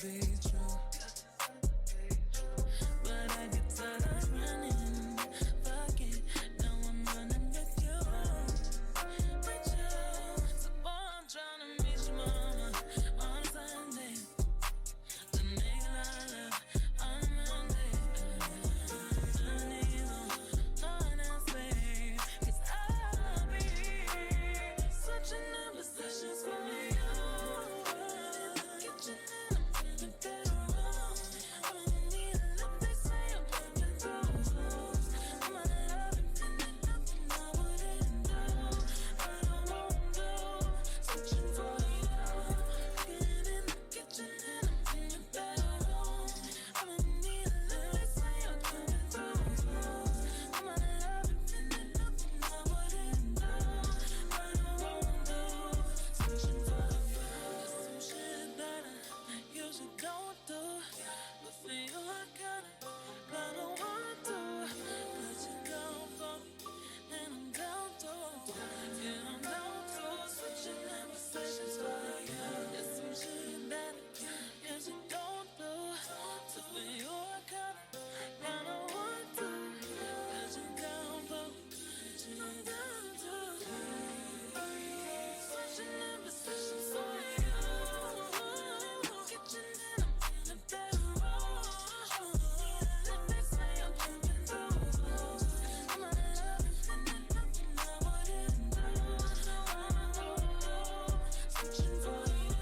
be true. But I get tired of running. Fuck it, now I'm running with you. With you. So boy, I'm trying to meet your mama on a Sunday. Then make a lot of love on a Monday. Don't need no one else, babe. 'Cause I'll be switching up positions for you. Kitchen and I'm in the bedroom. I'm gonna need a love, they say I'm coming through. I'm gonna love it, and there's nothing I wouldn't do. I don't wanna do switching for you. Getting in the kitchen and I'm in the bedroom. I'm gonna need a love, they say I'm coming through. I'm gonna love it, and there's nothing I wouldn't do. I don't wanna do switching for you. There's some shit that I usually don't do, but for you I kinda want to. But you're down for me, and I'm down to. Yeah, I'm down to switching up positions for you. There's some shit that I usually don't do, so for you I kinda want to. But you're down for me, and I'm down to. Switching up positions for you. Kitchen and I'm in the bedroom. Let me say I'm coming through. I'm gonna love it, and there's nothing I wouldn't do. Switching for you.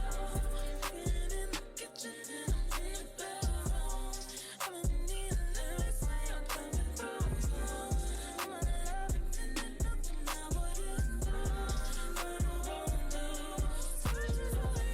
Getting in the kitchen and I'm in the bedroom. I'm gonna need a let me say I'm coming through. I'm gonna love it, and there's nothing I wouldn't do. Switching for you.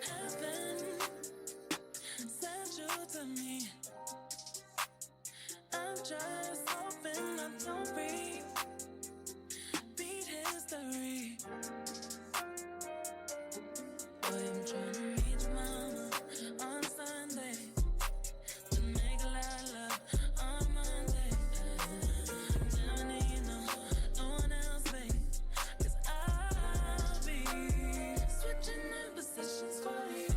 Has been central to me. I'm just hoping I don't beat history. Boy, I'm trying to reach mama on Sunday. To make a lot of love on Monday. Never need no one else, babe. 'Cause I'll be switching up positions for you.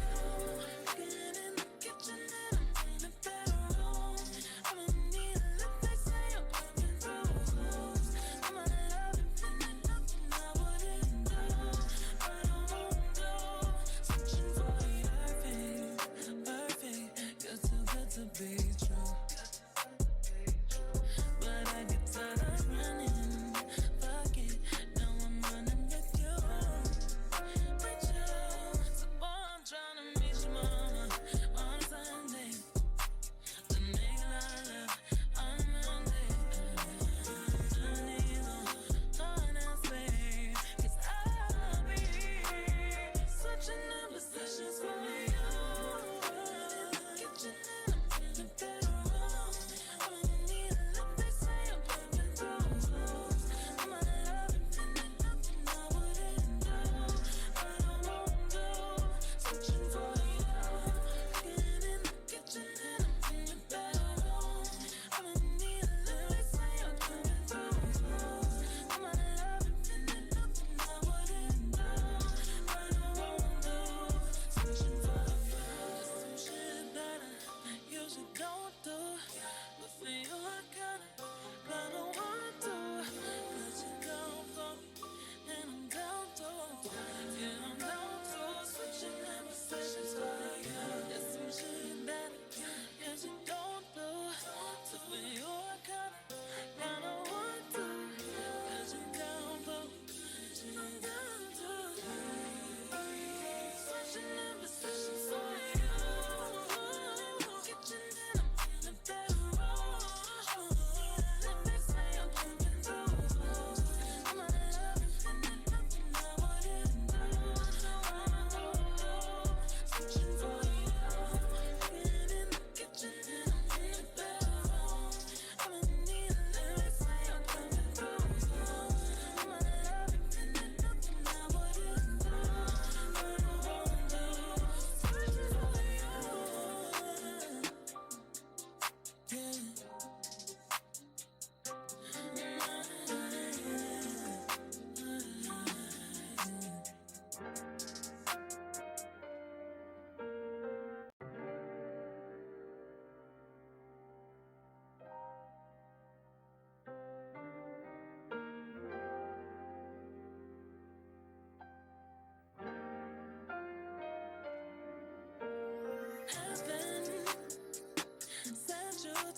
Getting in the kitchen and I'm in the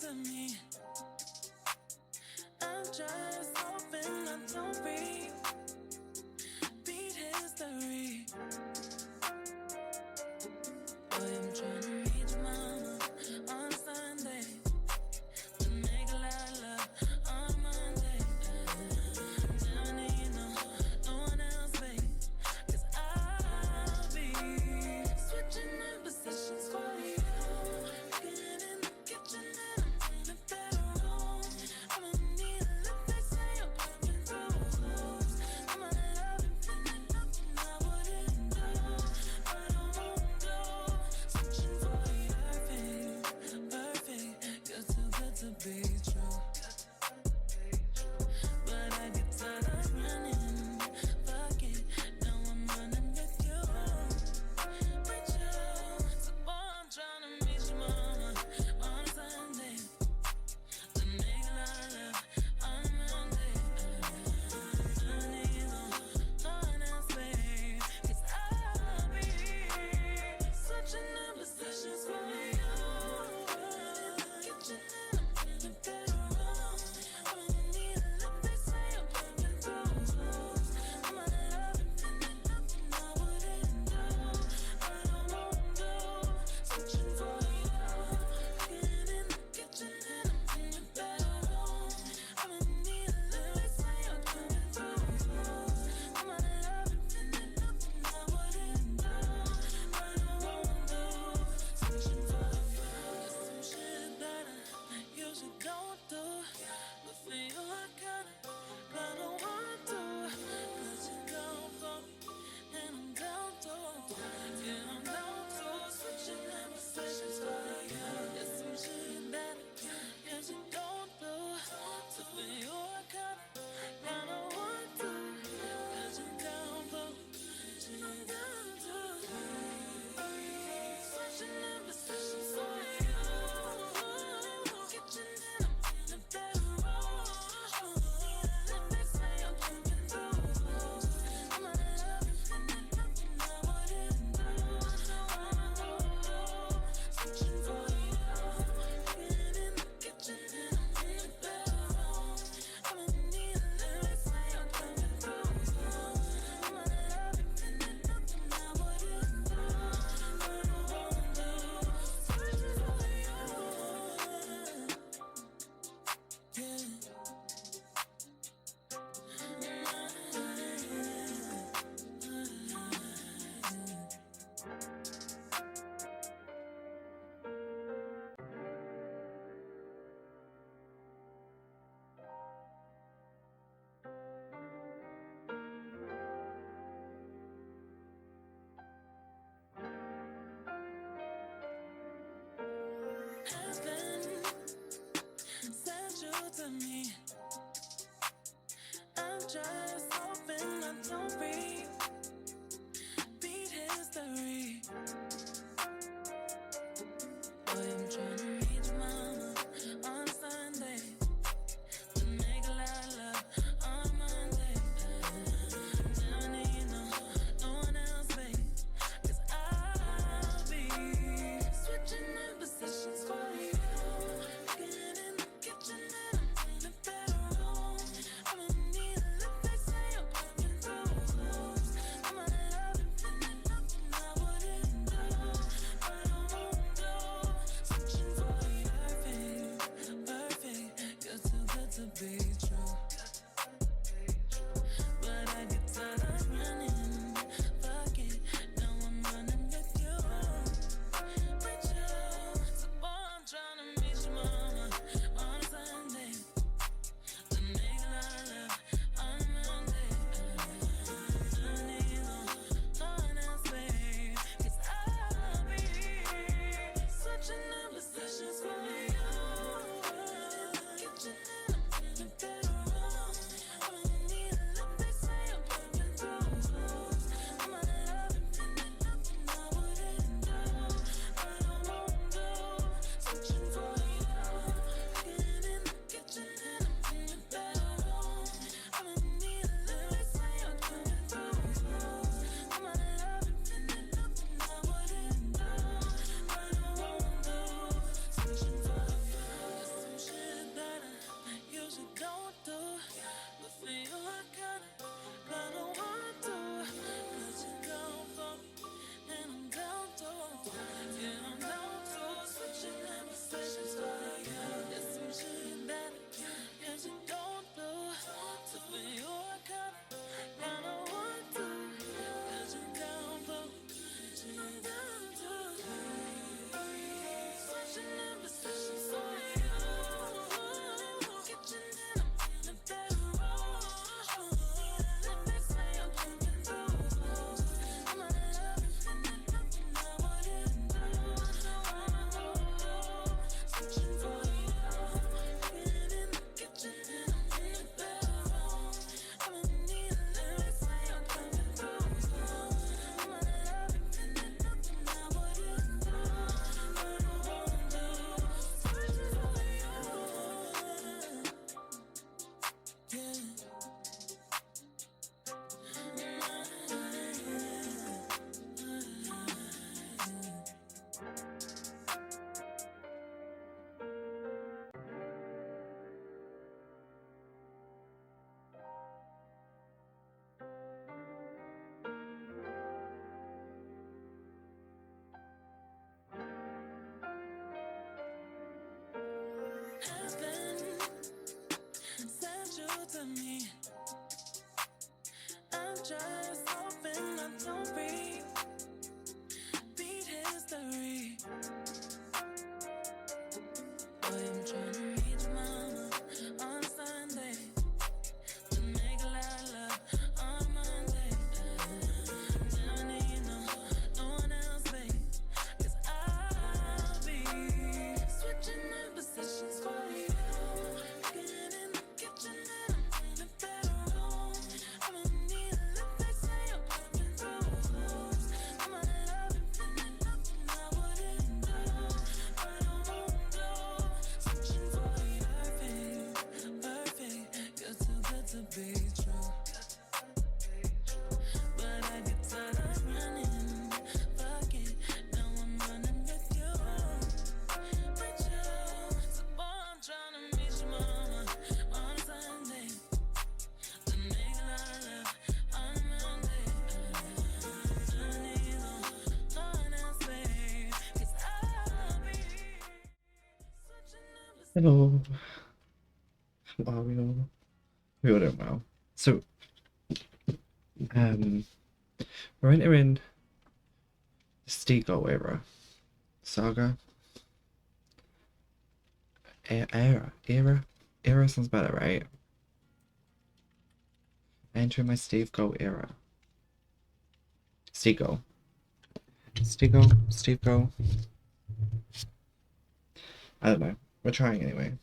to me. I'm just hoping I don't beat history. Boy, I'm trying to reach mama on Sunday to make a lot of love on Monday. Never need no one else, babe, 'cause I'll be switching in positions for you. Getting in the kitchen and I'm in the bedroom. I'ma need a lip that say I'm coming through. I'm gonna love it, feeling nothing I wouldn't do, but I won't do. Switching for you, perfect. You're too good to be true. But I get tired of running. Fuck it, now I'm running with you. With you. So boy, I'm trying to reach your mama on a Sunday to make a lot of love on a Monday. I need no one else, babe, 'cause I'll be switching in positions for you. In the kitchen and I'm in the bedroom. I'ma need a lip that say I'm coming through. I'ma love it, feeling nothing I wouldn't do, but I won't do. Switching for you. Getting in the kitchen and I'm in the bedroom. I'ma need a lip that say I'm coming through. I'ma love it, feeling nothing I wouldn't do, but I won't do. Switching for you. There's some shit that I usually don't do, but for you I kinda want to. 'Cause you're down for me and I'm down to. Yeah, I'm down to. Switching in positions for you. There's some shit that I usually don't do, so for you I kinda want to. 'Cause you're down for me and I'm down to. Switching in positions for you. Kitchen and I'm in the bedroom. Let me say I'm coming through. I'ma love it, feeling nothing I wouldn't do, but I won't do. Switching for you. Getting in the kitchen and I'm in the bedroom. I'ma need a little say I'm coming through. I'ma love it, feeling nothing I wouldn't do, but I won't do. Switching for you. Yeah. Has been central to me. I'm just hoping I don't beat history. Boy, I'm trying to reach mama on Sunday to make a lot of love on Monday. Never need no one else, babe, 'cause I'll be switching in positions for you. Getting in the kitchen and I'm in the bedroom. I'ma need a lip that say I'm coming through. I'ma love it, feeling nothing I wouldn't do, but I won't do. Heaven sent you to me. I'm just hoping I don't beat history. Boy, I'm trying to reach mama on Sunday to make a lot of love on Monday. Don't need no one else, babe, 'cause I'll be switching up positions for you. Get in the kitchen and I'm in the bedroom. I'ma need a lip that say I'm coming through. I'm out of love and feeling nothing I wouldn't do, but I won't do. Switching for you, perfect. You're too good to be true. But I get tired of running. Fuck it, now I'm running with you. So boy, I'm trying to reach mama on Sunday to make a lot of love on Monday. Don't need no one else, babe, 'cause I'll be switching up. Hello. How are we all? We all doing well. So, we're entering the Steagull Era. Saga. Era sounds better, right? Entering my Steagull Era. Steagull. I don't know. We're trying anyway.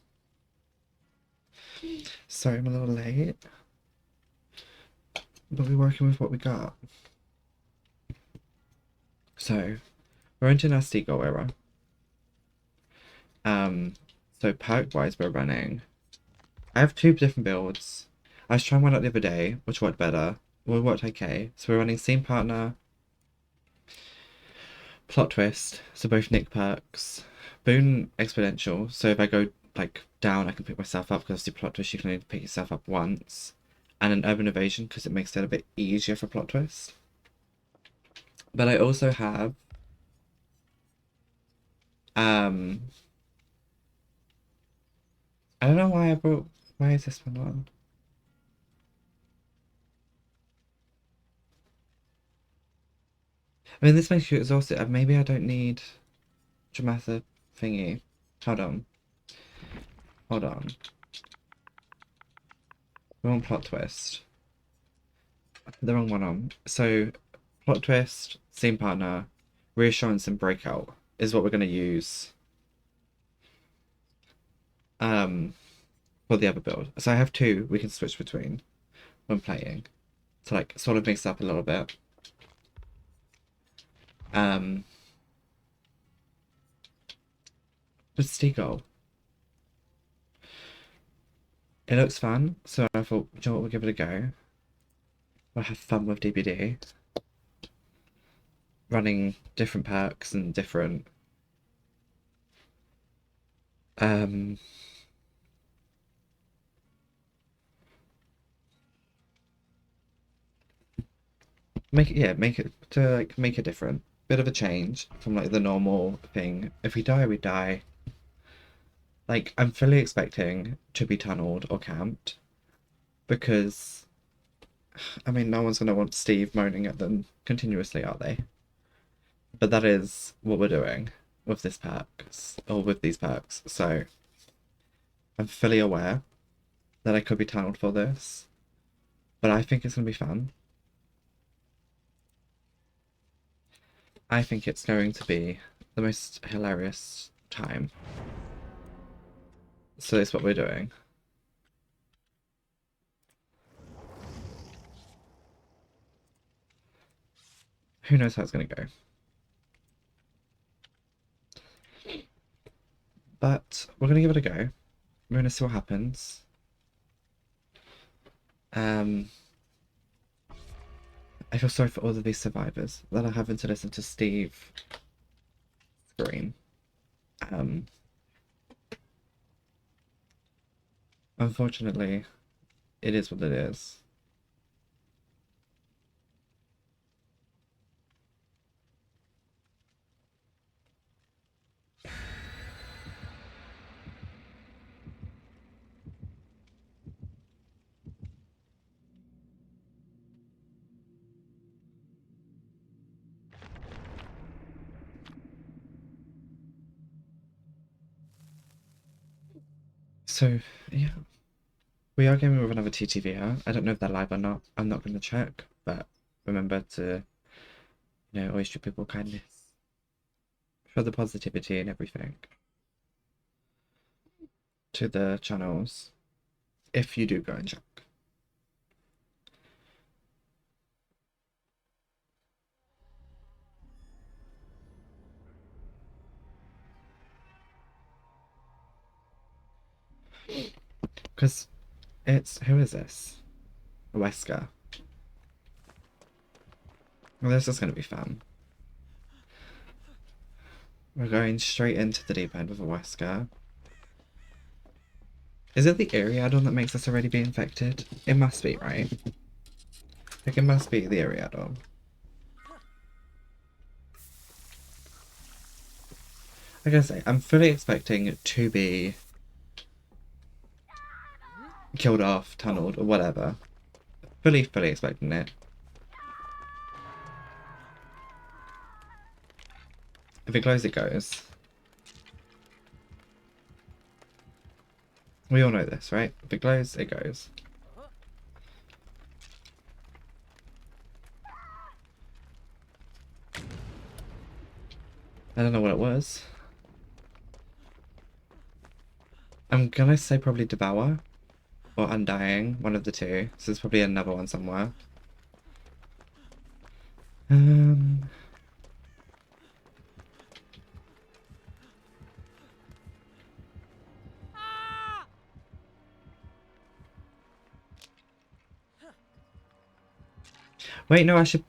Sorry I'm a little late, but we're working with what we got. So, we're entering our Steagull Era. So perk-wise we're running. I have two different builds. I was trying one out the other day, which worked better. Well, it worked okay. So we're running Scene Partner, Plot Twist, so both Nick perks, Boon Exponential, so if I go like down I can pick myself up, because obviously Plot Twist you can only pick yourself up once, and an Urban Evasion because it makes it a bit easier for Plot Twist. But I also have I don't know why why is this one on? I mean, this makes you exhausted. Maybe I don't need Dramata thingy. Hold on. We want Plot Twist. The wrong one on. So, Plot Twist, Scene Partner, Reassurance and Breakout is what we're going to use for the other build. So I have two we can switch between when playing to like sort of mix up a little bit. But Steagull, it looks fun, so I thought, you know what, we'll give it a go. We'll have fun with DBD, running different perks and different make it different. Bit of a change from like the normal thing. If we die, we die. Like, I'm fully expecting to be tunneled or camped, because I mean no one's gonna want Steve moaning at them continuously, are they? But that is what we're doing with this perks, or with these perks, so I'm fully aware that I could be tunneled for this, but I think it's gonna be fun. I think it's going to be the most hilarious time. So that's what we're doing. Who knows how it's going to go. But we're going to give it a go. We're going to see what happens. I feel sorry for all of these survivors that are having to listen to Steve scream. Unfortunately, it is what it is. So, yeah. We are gaming with another TTVR. I don't know if they're live or not. I'm not going to check, but remember to, you know, always treat people with kindness. Show the positivity and everything to the channels if you do go and check. Because it's, who is this? Wesker. Well, this is going to be fun. We're going straight into the deep end with a Wesker. Is it the Ariadon that makes us already be infected? It must be, right? Like, it must be the Ariadon. Like I say, I'm fully expecting to be killed off, tunneled, or whatever. Fully expecting it. If it glows, it goes. We all know this, right? If it glows, it goes. I don't know what it was. I'm gonna say probably Devour or Undying, one of the two. So there's probably another one somewhere. Wait, no, I should...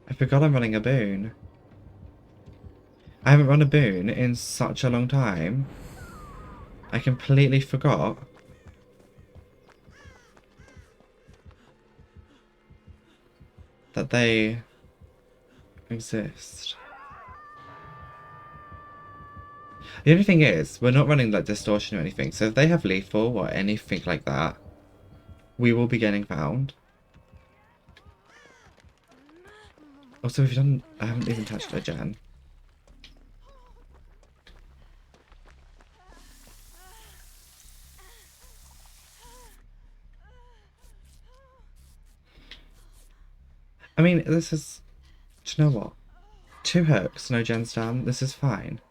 I forgot I'm running a boon. I haven't run a boon in such a long time. I completely forgot. That they exist. The only thing is, we're not running like distortion or anything, so if they have lethal or anything like that, we will be getting found. Also, we've done... I haven't even touched a gen. I mean, this is... Do you know what? 2 hooks, no gens done. This is fine.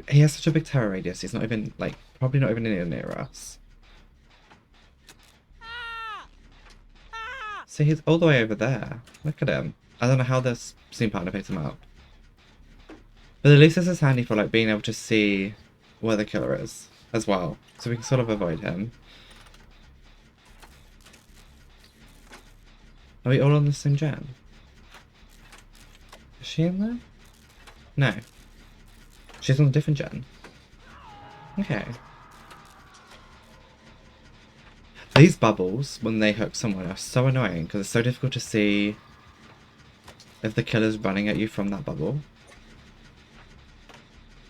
He has such a big terror radius, he's not even, like, probably not even near us. See, he's all the way over there. Look at him. I don't know how this scene partner picks him up. But at least this is handy for, like, being able to see where the killer is as well. So we can sort of avoid him. Are we all on the same gen? Is she in there? No. She's on a different gen. Okay. These bubbles, when they hook someone, are so annoying because it's so difficult to see if the killer's running at you from that bubble.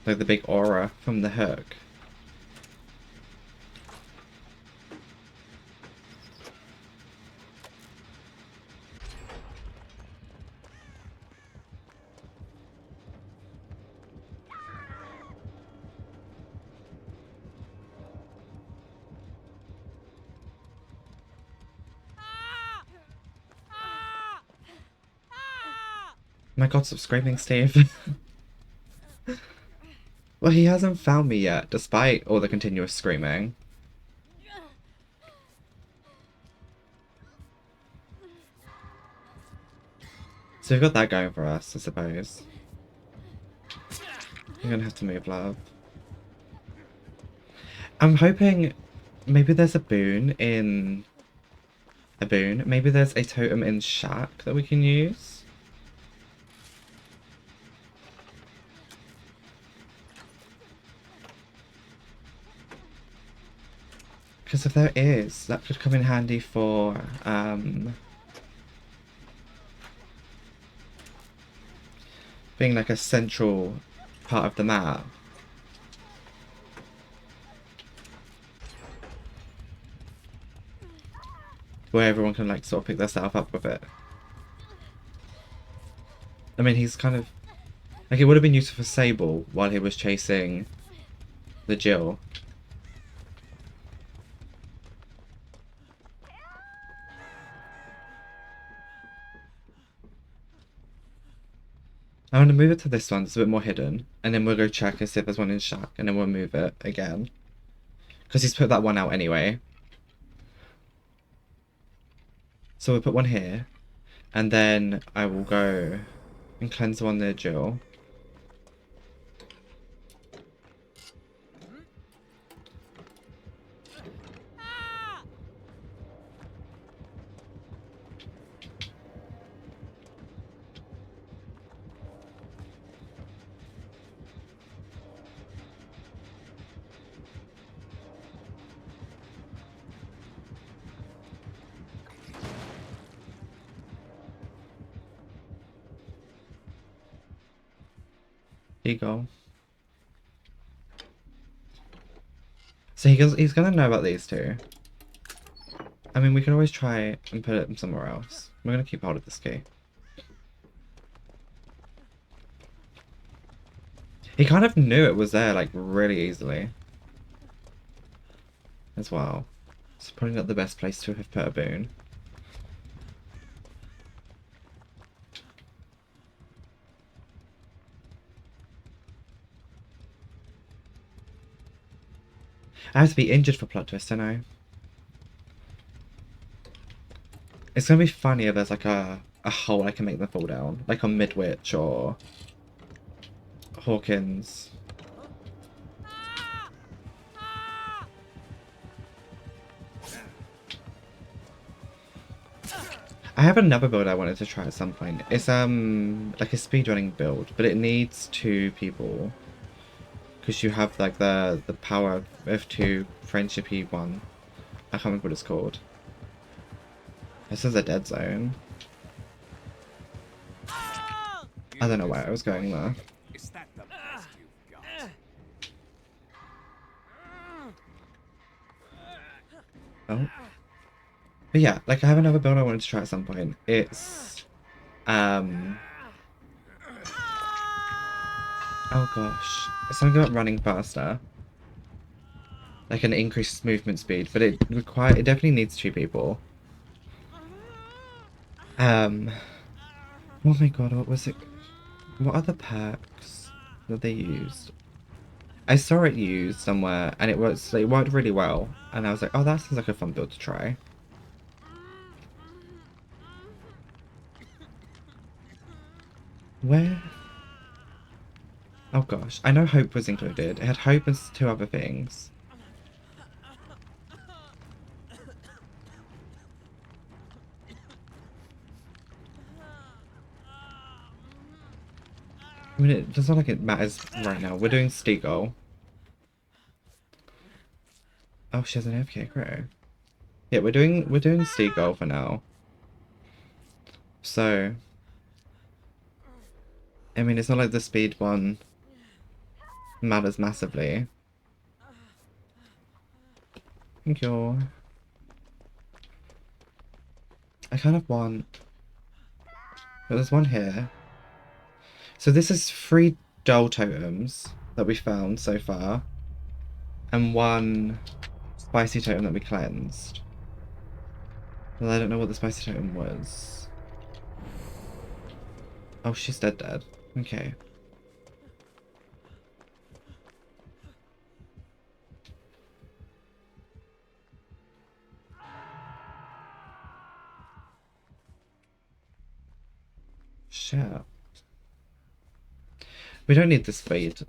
Like the big aura from the hook. My god, stop screaming, Steve. Well, he hasn't found me yet, despite all the continuous screaming. So we've got that going for us, I suppose. I'm gonna have to move, love. I'm hoping maybe there's a boon in... A boon? Maybe there's a totem in Shack that we can use? Because if there is, that could come in handy for, being like a central part of the map. where everyone can like sort of pick their stuff up with it. I mean, he's kind of like, it would have been useful for Sable while he was chasing the Jill. I'm going to move it to this one, it's a bit more hidden, and then we'll go check and see if there's one in Shack, and then we'll move it again. Because he's put that one out anyway. So we'll put one here, and then I will go and cleanse the one near Jill. Here you go. So he's gonna know about these two. I mean, we could always try and put it somewhere else. We're gonna keep hold of this key. He kind of knew it was there, like, really easily. As well. It's probably not the best place to have put a boon. I have to be injured for plot twist, don't I? It's gonna be funny if there's like a hole I can make them fall down. Like on Midwich or Hawkins. I have another build I wanted to try at some point. It's like a speedrunning build, but it needs 2 people. Because you have like the power of 2 friendshipy one. I can't remember what it's called. This is a dead zone. I don't know why I was going there. Is that the best you've got? Oh. But yeah, like I have another build I wanted to try at some point. It's oh gosh. It's something about running faster. Like an increased movement speed, but it definitely needs 2 people. Oh my god, what was it? What other perks that they used? I saw it used somewhere and it worked really well, and I was like, oh, that sounds like a fun build to try. Where? Oh gosh, I know Hope was included. It had Hope and 2 other things. I mean, it doesn't look like it matters right now. We're doing Steagull. Oh, she has an AFK, great. Yeah, we're doing Steagull for now. So, I mean, it's not like the speed one matters massively. Thank you. I kind of want... But there's one here. So this is 3 dull totems that we found so far. And 1 spicy totem that we cleansed. Well, I don't know what the spicy totem was. Oh, she's dead. Okay. Shit. We don't need the speed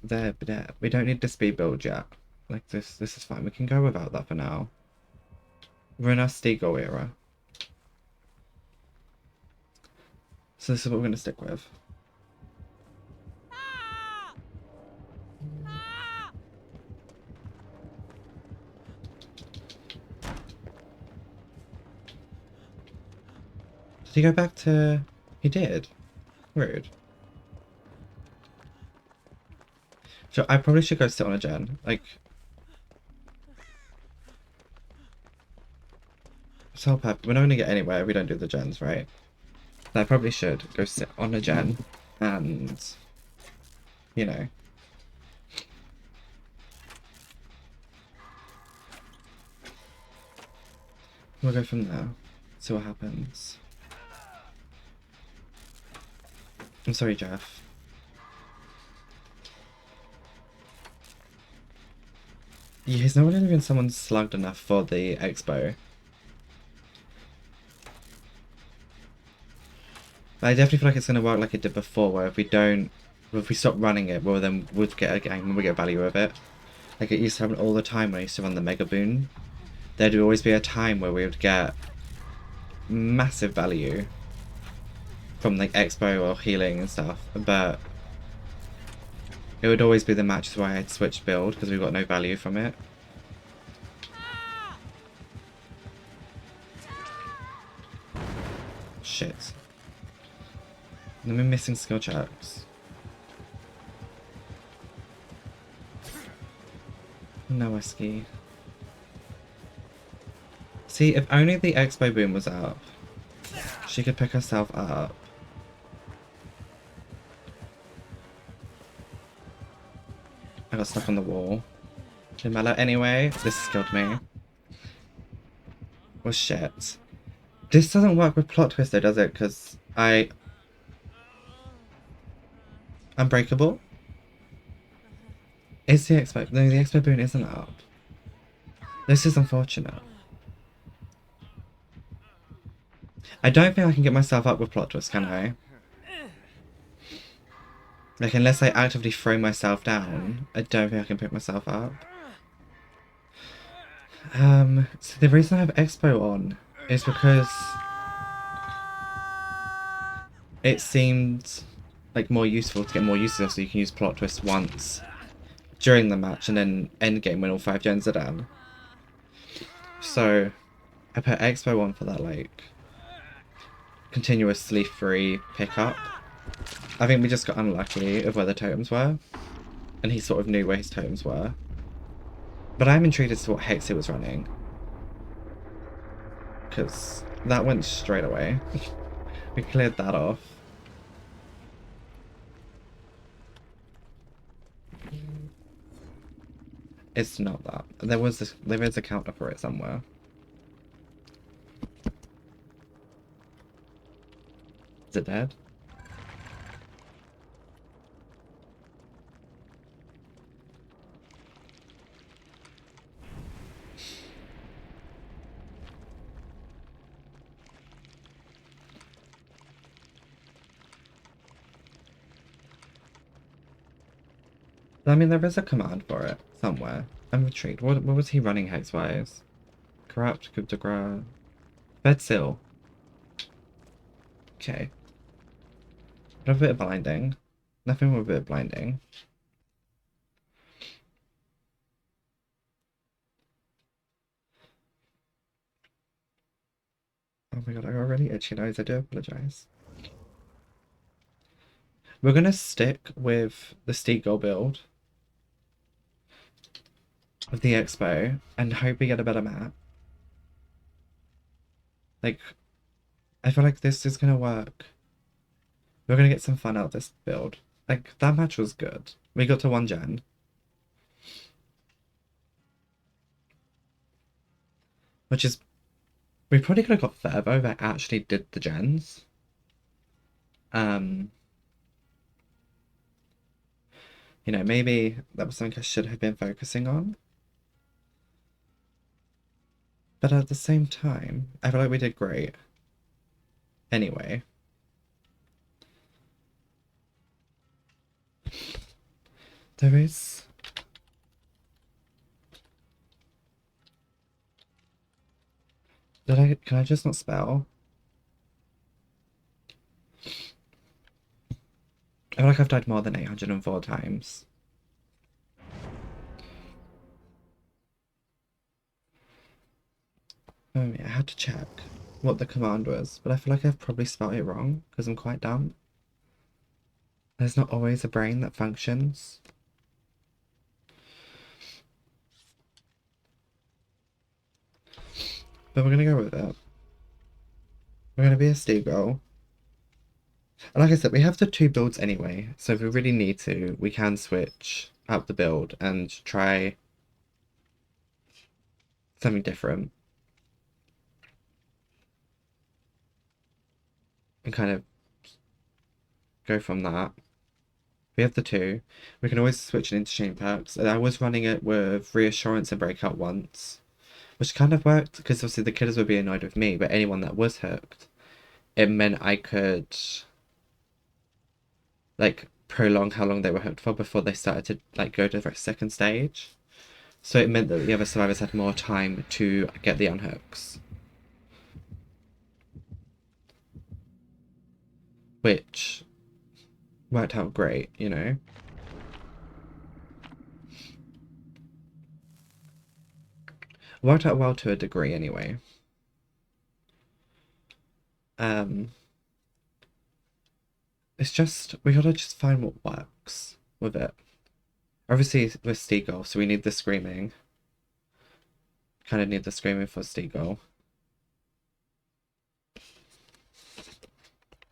there. We don't need the speed build yet. Like this is fine. We can go without that for now. We're in our Steagull era. So this is what we're gonna stick with. Did he go back to... He did. Rude. So I probably should go sit on a gen. Like... So perfect. We're not going to get anywhere if we don't do the gens, right? I probably should go sit on a gen and, you know. We'll go from there. See what happens. I'm sorry, Jeff. Yeah, he's not really even someone slugged enough for the expo. I definitely feel like it's going to work like it did before, where if we stop running it, well then we'll get a gang and we'll get value of it. Like it used to happen all the time when I used to run the Mega Boon. There'd always be a time where we would get massive value from like expo or healing and stuff, but it would always be the matches where I had switched build because we got no value from it. Shit. And then we're missing skill checks. No whiskey. See, if only the expo boom was up, she could pick herself up. I got stuck on the wall. Didn't matter anyway. This killed me. Well, shit. This doesn't work with plot twist though, does it? Because Unbreakable? Is the expo... No, the expo boon isn't up. This is unfortunate. I don't think I can get myself up with plot twist, can I? Like, unless I actively throw myself down, I don't think I can pick myself up. So the reason I have Expo on is because it seemed like more useful to get more uses so you can use plot twist once during the match and then end game when all 5 gens are done. So I put Expo on for that like continuously free pickup. I think we just got unlucky of where the totems were, and he sort of knew where his totems were. But I'm intrigued as to what hex he was running, because that went straight away. We cleared that off. It's not that. There is a counter for it somewhere. Is it dead? I mean, there is a command for it somewhere. I'm intrigued. What was he running hex-wise? Corrupt, coup de grace, Bedsill. Okay. A bit of blinding. Nothing with a bit of blinding. Oh my god, I got a really itchy nose. I do apologize. We're gonna stick with the Steagull build of the expo and hope we get a better map. Like, I feel like this is gonna work. We're gonna get some fun out of this build. Like, that match was good. We got to 1 gen. Which is... We probably could have got further if I actually did the gens. You know, maybe that was something I should have been focusing on. But at the same time, I feel like we did great. Anyway. There is... Can I just not spell? I feel like I've died more than 804 times. Oh yeah, I had to check what the command was, but I feel like I've probably spelled it wrong because I'm quite dumb. There's not always a brain that functions. But we're gonna go with it. We're going to be a Steagull. And like I said, we have the 2 builds anyway, so if we really need to, we can switch up the build and try something different. And kind of go from that. We have the 2. We can always switch and interchange perks. And I was running it with Reassurance and Breakout once, which kind of worked, because obviously the killers would be annoyed with me, but anyone that was hooked, it meant I could, like, prolong how long they were hooked for before they started to, like, go to the second stage. So it meant that the other survivors had more time to get the unhooks. Which worked out great, you know? Worked out well to a degree anyway. It's just, we gotta just find what works with it. Obviously, with Steagull, so we need the screaming. Kind of need the screaming for Steagull.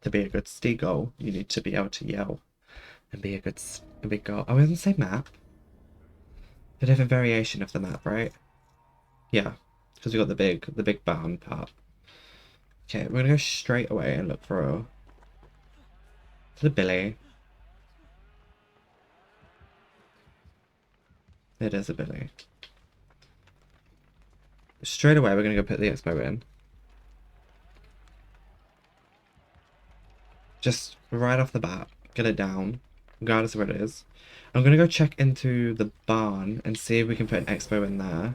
To be a good Steagull, you need to be able to yell and be a big girl. Oh, we're on the same map. A different variation of the map, right? Yeah, because we got the big barn part. Okay, we're gonna go straight away and look for the Billy. It is a Billy. Straight away, we're gonna go put the expo in. Just right off the bat, get it down, regardless of where it is. I'm gonna go check into the barn and see if we can put an expo in there.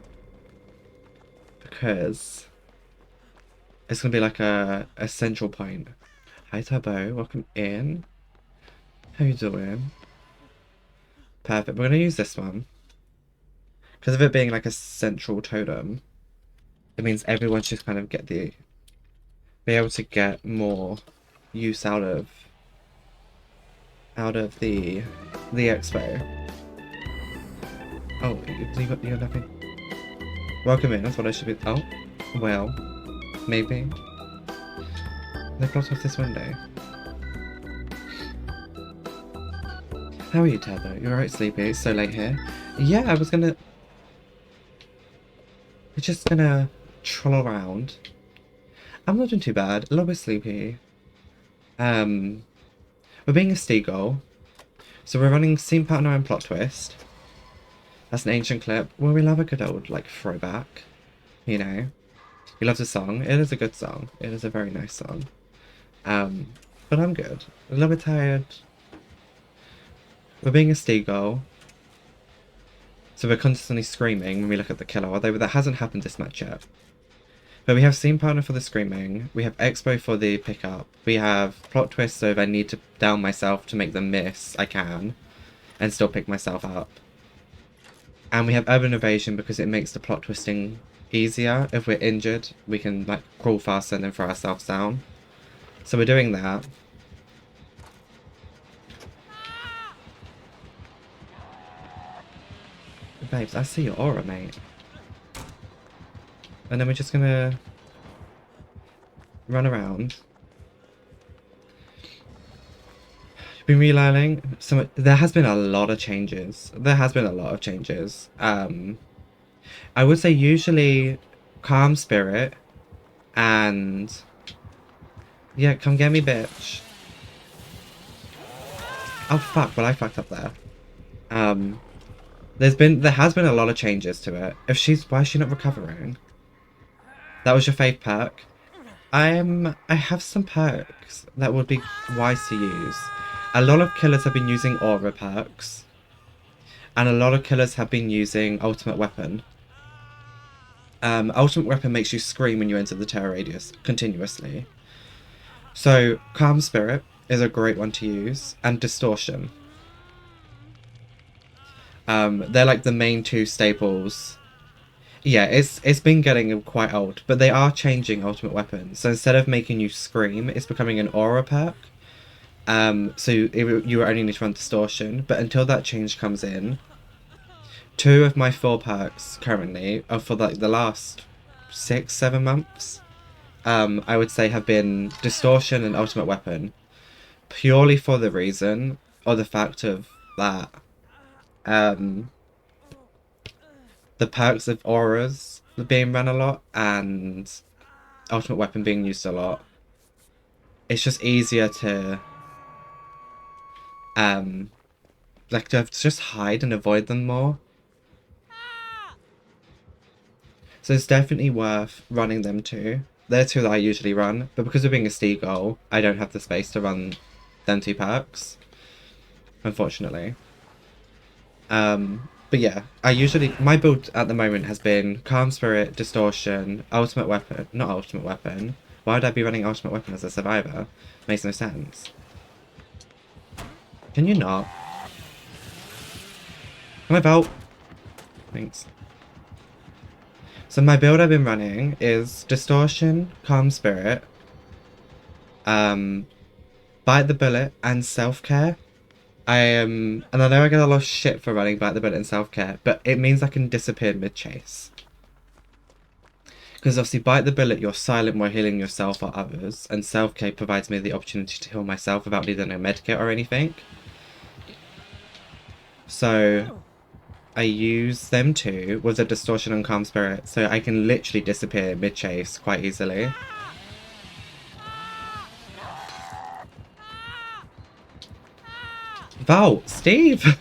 Because it's gonna be like a central point. Hi Turbo, welcome in. How you doing? Perfect, we're gonna use this one. Because of it being like a central totem, it means everyone should kind of be able to get more use out of the expo. Oh, you got nothing. Welcome in, that's what I should be. Oh, well, maybe. They blocked off this window. How are you, Turbo? You alright, Sleepy? It's so late here. Yeah, we're just gonna troll around. I'm not doing too bad. A little bit sleepy. We're being a Steagull. So we're running Scene Partner and Plot Twist. That's an ancient clip. Well, we love a good old, like, throwback. You know? We love the song. It is a good song. It is a very nice song. But I'm good. A little bit tired. We're being a Steagull. So we're constantly screaming when we look at the killer, although that hasn't happened this match yet. But we have Scene Partner for the screaming, we have Expo for the pickup, we have Plot Twist, so if I need to down myself to make them miss, I can, and still pick myself up. And we have Urban Evasion because it makes the plot twisting easier. If we're injured, we can like crawl faster and then throw ourselves down. So we're doing that. Babes, I see your aura, mate. And then we're just gonna run around. Been relearning so there has been a lot of changes. I would say usually Calm Spirit and yeah, come get me, bitch. Oh fuck, well I fucked up there. There has been a lot of changes to it. Why is she not recovering? That was your fave perk. I have some perks that would be wise to use. A lot of killers have been using aura perks. And a lot of killers have been using ultimate weapon. Ultimate weapon makes you scream when you enter the terror radius continuously. So Calm Spirit is a great one to use, and Distortion. They're like the main two staples. Yeah, it's been getting quite old, but they are changing ultimate weapon. So instead of making you scream, it's becoming an aura perk. So you only need to run Distortion, but until that change comes in, 2 of my 4 perks currently are for like the last 6-7 months I would say, have been Distortion and Ultimate Weapon. Purely for the reason, or the fact of that, the perks of auras being run a lot, and Ultimate Weapon being used a lot. It's just easier to, like, to just hide and avoid them more. So it's definitely worth running them too. They're two that I usually run, but because of being a Steagull, I don't have the space to run them two perks, unfortunately. But yeah, my build at the moment has been Calm Spirit, Distortion, Ultimate Weapon, not Ultimate Weapon. Why would I be running Ultimate Weapon as a survivor? Makes no sense. Can you not? Can I vote? Thanks. So my build I've been running is Distortion, Calm Spirit, Bite the Bullet, and Self-Care. And I know I get a lot of shit for running Bite the Bullet and Self-Care, but it means I can disappear mid-chase. Because obviously Bite the Bullet, you're silent while healing yourself or others, and Self-Care provides me the opportunity to heal myself without needing a medkit or anything. So I use them two with the Distortion and Calm Spirit, so I can literally disappear mid-chase quite easily. Val, Steve!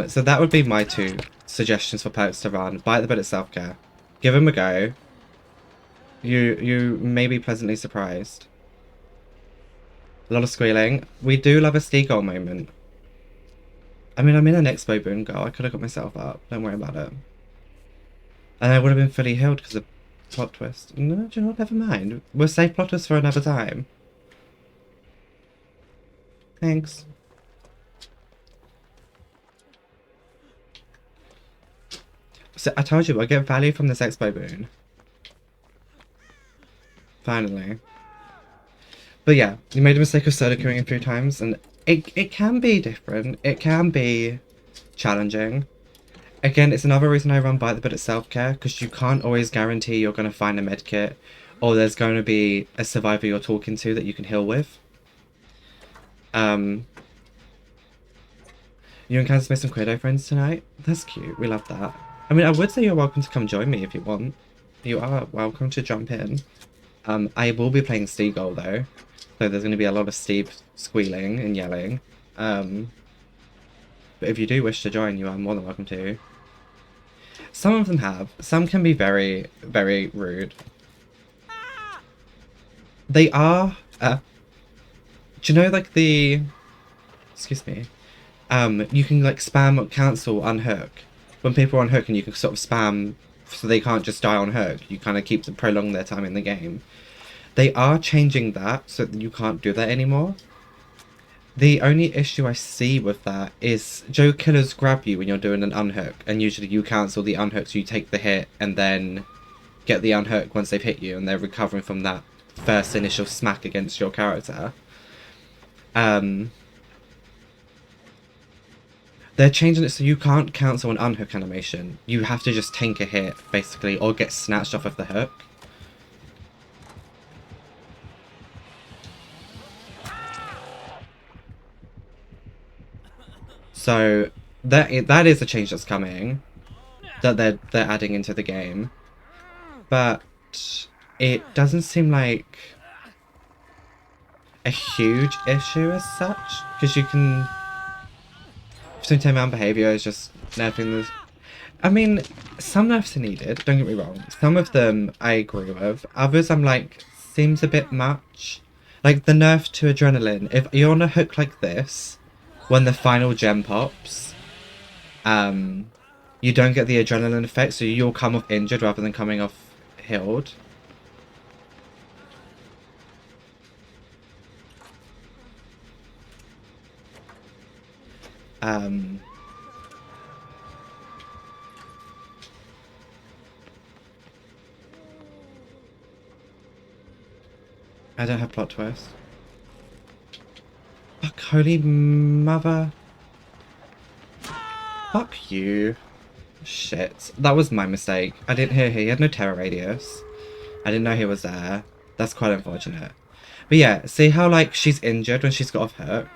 So that would be my two suggestions for perks to run. Bite the Bullet, Self-Care. Give them a go. You may be pleasantly surprised. A lot of squealing. We do love a Steagull moment. I mean, I'm in an Expo Boon Girl. I could have got myself up. Don't worry about it. And I would have been fully healed because of plot twist. No, do you know what? Never mind. We'll save plot twist for another time. Thanks. So I told you I get value from this Expo Boon. Finally. But yeah, you made a mistake of solo queuing it 3 times, and it can be different. It can be challenging. Again, it's another reason I run Bite the Bullet Self-Care, because you can't always guarantee you're going to find a medkit, or there's going to be a survivor you're talking to that you can heal with. You and Kansas made some Queerdo friends tonight? That's cute, we love that. I mean, I would say you're welcome to come join me if you want. You are welcome to jump in. I will be playing Steagull though. So there's going to be a lot of Steve squealing and yelling. But if you do wish to join, you are more than welcome to. Some of them have. Some can be very, very rude. They are... do you know, like, the... Excuse me. You can, like, spam, cancel, unhook. When people are on hook and you can sort of spam so they can't just die on hook. You kind of keep to prolong their time in the game. They are changing that so that you can't do that anymore. The only issue I see with that is Joe killers grab you when you're doing an unhook, and usually you cancel the unhook so you take the hit and then get the unhook once they've hit you and they're recovering from that first initial smack against your character. They're changing it so you can't cancel an unhook animation. You have to just tank a hit, basically, or get snatched off of the hook. So that is a change that's coming, that they're adding into the game, but it doesn't seem like a huge issue as such, because you can. Between man behaviour is just nerfing this. I mean, some nerfs are needed. Don't get me wrong. Some of them I agree with. Others I'm like, seems a bit much. Like the nerf to adrenaline. If you're on a hook like this, when the final gem pops, you don't get the adrenaline effect, so you'll come off injured rather than coming off healed. I don't have plot twist. Fuck, holy mother. Fuck you. Shit. That was my mistake. I didn't hear he had no terror radius. I didn't know he was there. That's quite unfortunate. But yeah, see how like she's injured when she's got off hook?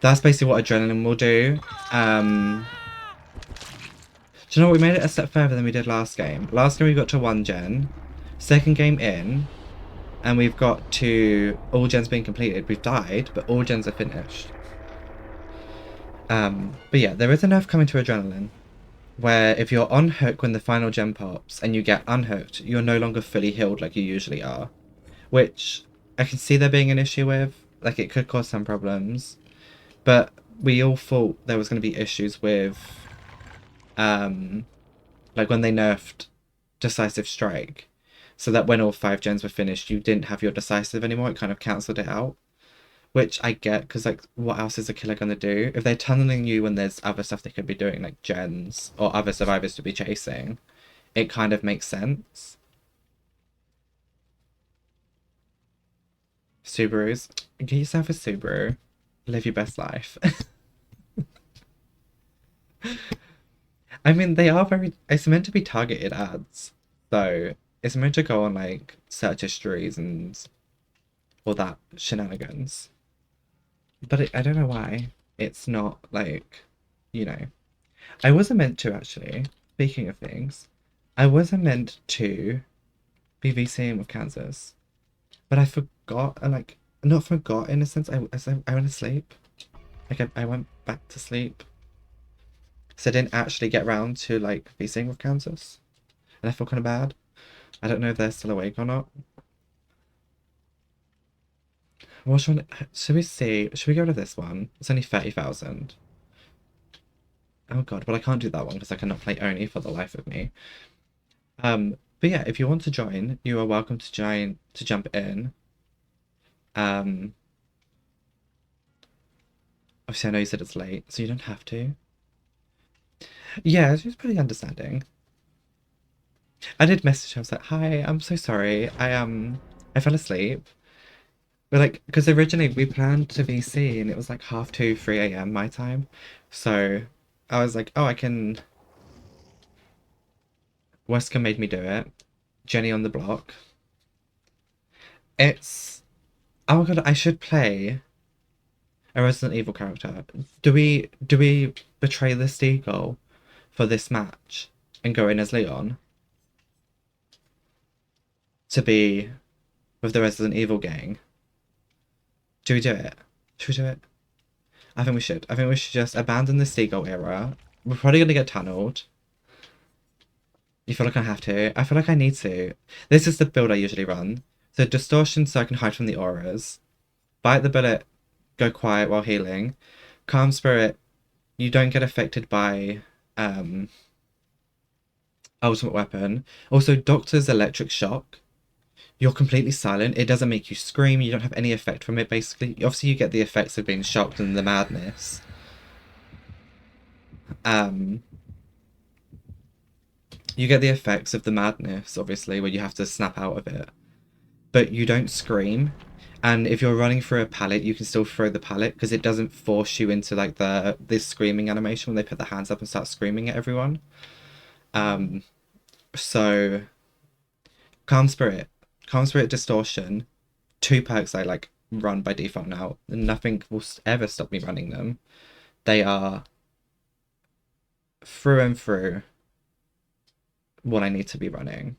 That's basically what adrenaline will do. Do you know what? We made it a step further than we did last game. Last game we got to 1 gen. Second game in, and we've got to all gens being completed. We've died, but all gens are finished. But yeah, there is a nerf coming to adrenaline, where if you're on hook when the final gen pops and you get unhooked, you're no longer fully healed like you usually are. Which I can see there being an issue with. Like, it could cause some problems. But we all thought there was going to be issues with, like when they nerfed Decisive Strike, so that when all 5 gens were finished, you didn't have your Decisive anymore. It kind of cancelled it out. Which I get, because, like, what else is a killer going to do? If they're tunneling you when there's other stuff they could be doing, like gens or other survivors to be chasing, it kind of makes sense. Subarus. Get yourself a Subaru. Live your best life. I mean, they are very... It's meant to be targeted ads. So, it's meant to go on, like, search histories and all that shenanigans. But I don't know why it's not, like, you know. I wasn't meant to, actually. Speaking of things, I wasn't meant to be VCing with Kansas. But I forgot, like, not forgot in a sense, I went to sleep. Like, I went back to sleep. So I didn't actually get round to, like, VCing with Kansas. And I feel kind of bad. I don't know if they're still awake or not. Which one? Should we see? Should we go to this one? It's only 30,000. Oh god, but I can't do that one because I cannot play Oni for the life of me. But yeah, if you want to join, you are welcome to join, to jump in. Obviously I know you said it's late, so you don't have to. Yeah, she was pretty understanding. I did message her, I was like, hi, I'm so sorry. I fell asleep. But like, because originally we planned to VC and it was like 2:30, 3 a.m. my time. So I was like, oh, I can... Wesker made me do it. Jenny on the block. It's... Oh my god, I should play a Resident Evil character. Do we betray the Steagull for this match and go in as Leon? To be with the Resident Evil gang? Do we do it? Should we do it? I think we should. I think we should just abandon the Steagull Era. We're probably going to get tunneled. You feel like I have to? I feel like I need to. This is the build I usually run. So distortion so I can hide from the auras. Bite the bullet, go quiet while healing. Calm spirit, you don't get affected by ultimate weapon. Also, Doctor's electric shock. You're completely silent. It doesn't make you scream. You don't have any effect from it, basically. Obviously, you get the effects of being shocked and the madness. You get the effects of the madness, obviously, where you have to snap out of it. But you don't scream. And if you're running through a pallet, you can still throw the pallet because it doesn't force you into like this screaming animation when they put their hands up and start screaming at everyone. So Calm Spirit Distortion, 2 perks I like run by default now. Nothing will ever stop me running them. They are through and through what I need to be running.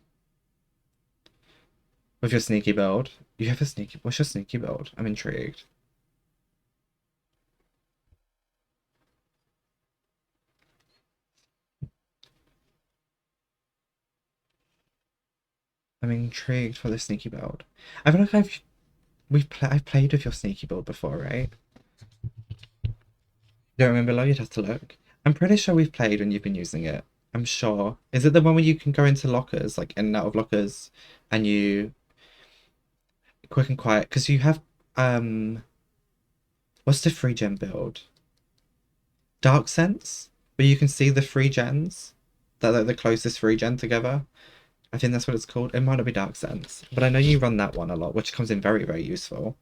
With your sneaky build. You have a sneaky... What's your sneaky build? I'm intrigued. I'm intrigued for the sneaky build. I feel like I've played with your sneaky build before, right? Don't remember, Lo? You'd have to look. I'm pretty sure we've played when you've been using it. I'm sure. Is it the one where you can go into lockers, like in and out of lockers, and you... Quick and quiet, because you have, what's the 3-gen build? Dark Sense? Where you can see the 3 gens? That are the closest 3-gen together? I think that's what it's called. It might not be Dark Sense, but I know you run that one a lot, which comes in very, very useful.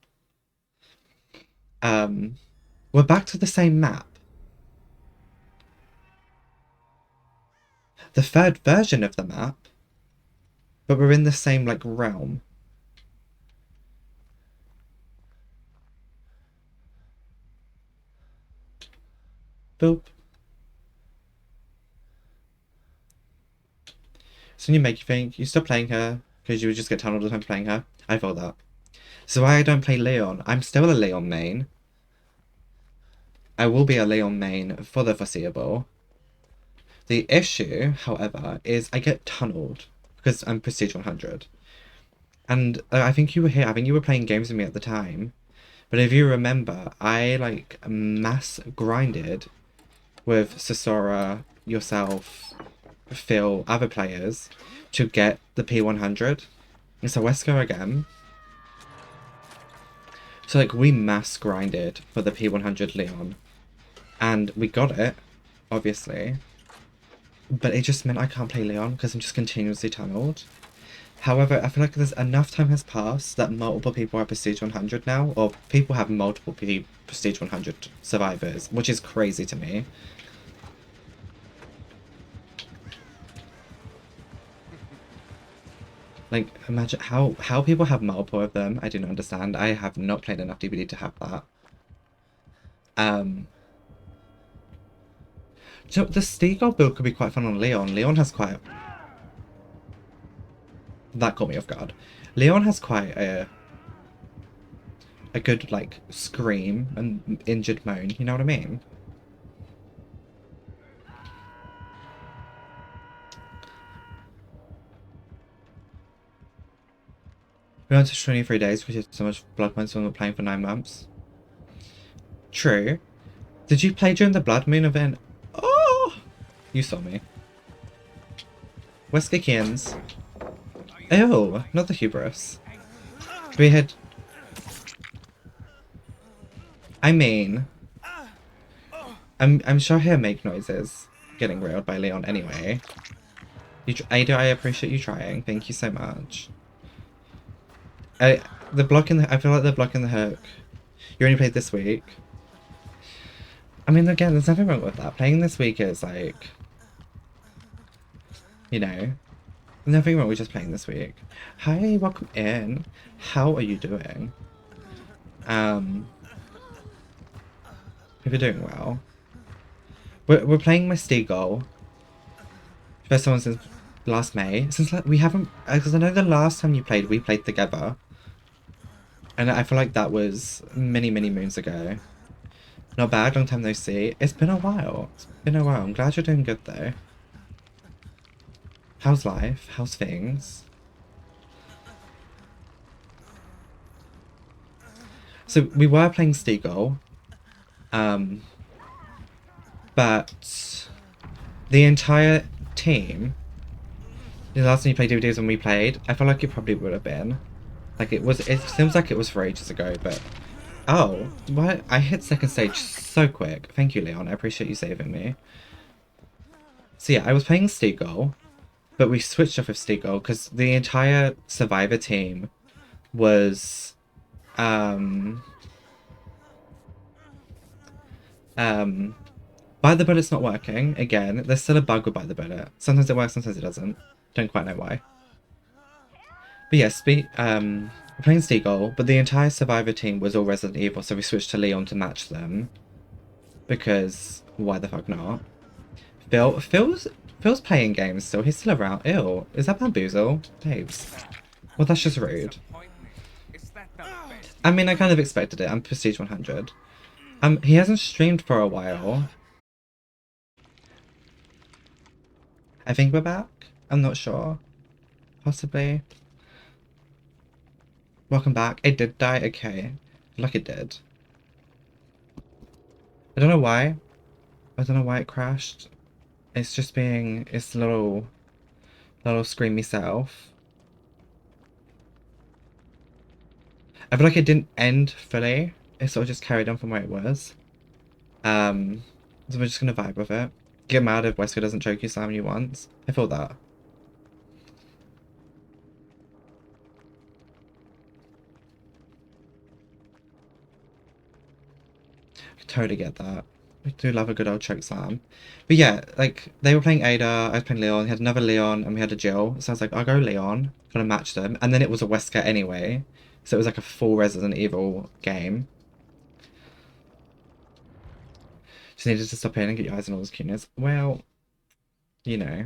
We're back to the same map. the third version of the map, but we're in the same, like, realm. Boop. So you make you think you stop playing her because you would just get tunneled all the time playing her. I felt that. So why I don't play Leon? I'm still a Leon main. I will be a Leon main for the foreseeable. The issue, however, is I get tunneled because I'm Prestige 100. And I think you were here. I think you were playing games with me at the time. But if you remember, I, like, mass grinded with 𝙎𝙬𝙬𝙧𝙚, yourself, Phil, other players to get the P100. And so let's go again. So, like, we mass grinded for the P100 Leon. And we got it, obviously. But it just meant I can't play Leon because I'm just continuously tunneled. However, I feel like there's enough time has passed that multiple people are Prestige 100 now, or people have multiple Prestige 100 survivors, which is crazy to me. Like, imagine how people have multiple of them. I do not understand. I have not played enough DBD to have that. So the Steagull build could be quite fun on Leon. Leon has quite... That caught me off guard. Leon has quite a good, like, scream and injured moan, you know what I mean? We went to 23 days because you had so much blood points when we were playing for 9 months. True. Did you play during the Blood Moon event? Oh! You saw me. Weskikians. Ew, not the hubris. We had... I mean... I'm sure he'll make noises getting railed by Leon anyway. Ada, I appreciate you trying. Thank you so much. The block in the... I feel like the block in the hook. You only played this week. I mean, again, there's nothing wrong with that. Playing this week is like... You know... Nothing wrong with just playing this week. Hi, welcome in. How are you doing? Hope you're doing well. We're playing my Steagull. First one since last May. Since we haven't... Because I know the last time you played, we played together. And I feel like that was many, many moons ago. Not bad, long time no see. It's been a while. It's been a while. I'm glad you're doing good though. How's life? How's things? So we were playing Steagull. But the entire team, the last time you played DVDs when we played, I feel like it probably would have been. Like it seems like it was for ages ago, but oh, what? I hit second stage so quick. Thank you, Leon. I appreciate you saving me. So yeah, I was playing Steagull, but we switched off of Steagull because the entire Survivor team was Bite the Bullet's not working. Again, there's still a bug with Bite the Bullet. Sometimes it works, sometimes it doesn't. Don't quite know why. But yes, we're playing Steagull, but the entire Survivor team was all Resident Evil, so we switched to Leon to match them. Because why the fuck not? Phil's playing games still. He's still around. Ew, is that Bamboozle? Babes. Well, that's just rude. I mean, I kind of expected it. I'm Prestige 100. He hasn't streamed for a while. I think we're back. I'm not sure. Possibly. Welcome back. It did die? Okay. Like it did. I don't know why. I don't know why it crashed. It's just being its little screamy self. I feel like it didn't end fully. It sort of just carried on from where it was. So we're just gonna vibe with it. Get mad if Wesker doesn't choke you slam you once. I feel that. I totally get that. We do love a good old choke slam. But yeah, like, they were playing Ada, I was playing Leon, we had another Leon, and we had a Jill. So I was like, I'll go Leon, kind of match them. And then it was a Wesker anyway. So it was like a full Resident Evil game. Just needed to stop in and get your eyes on all this cuteness. Well, you know.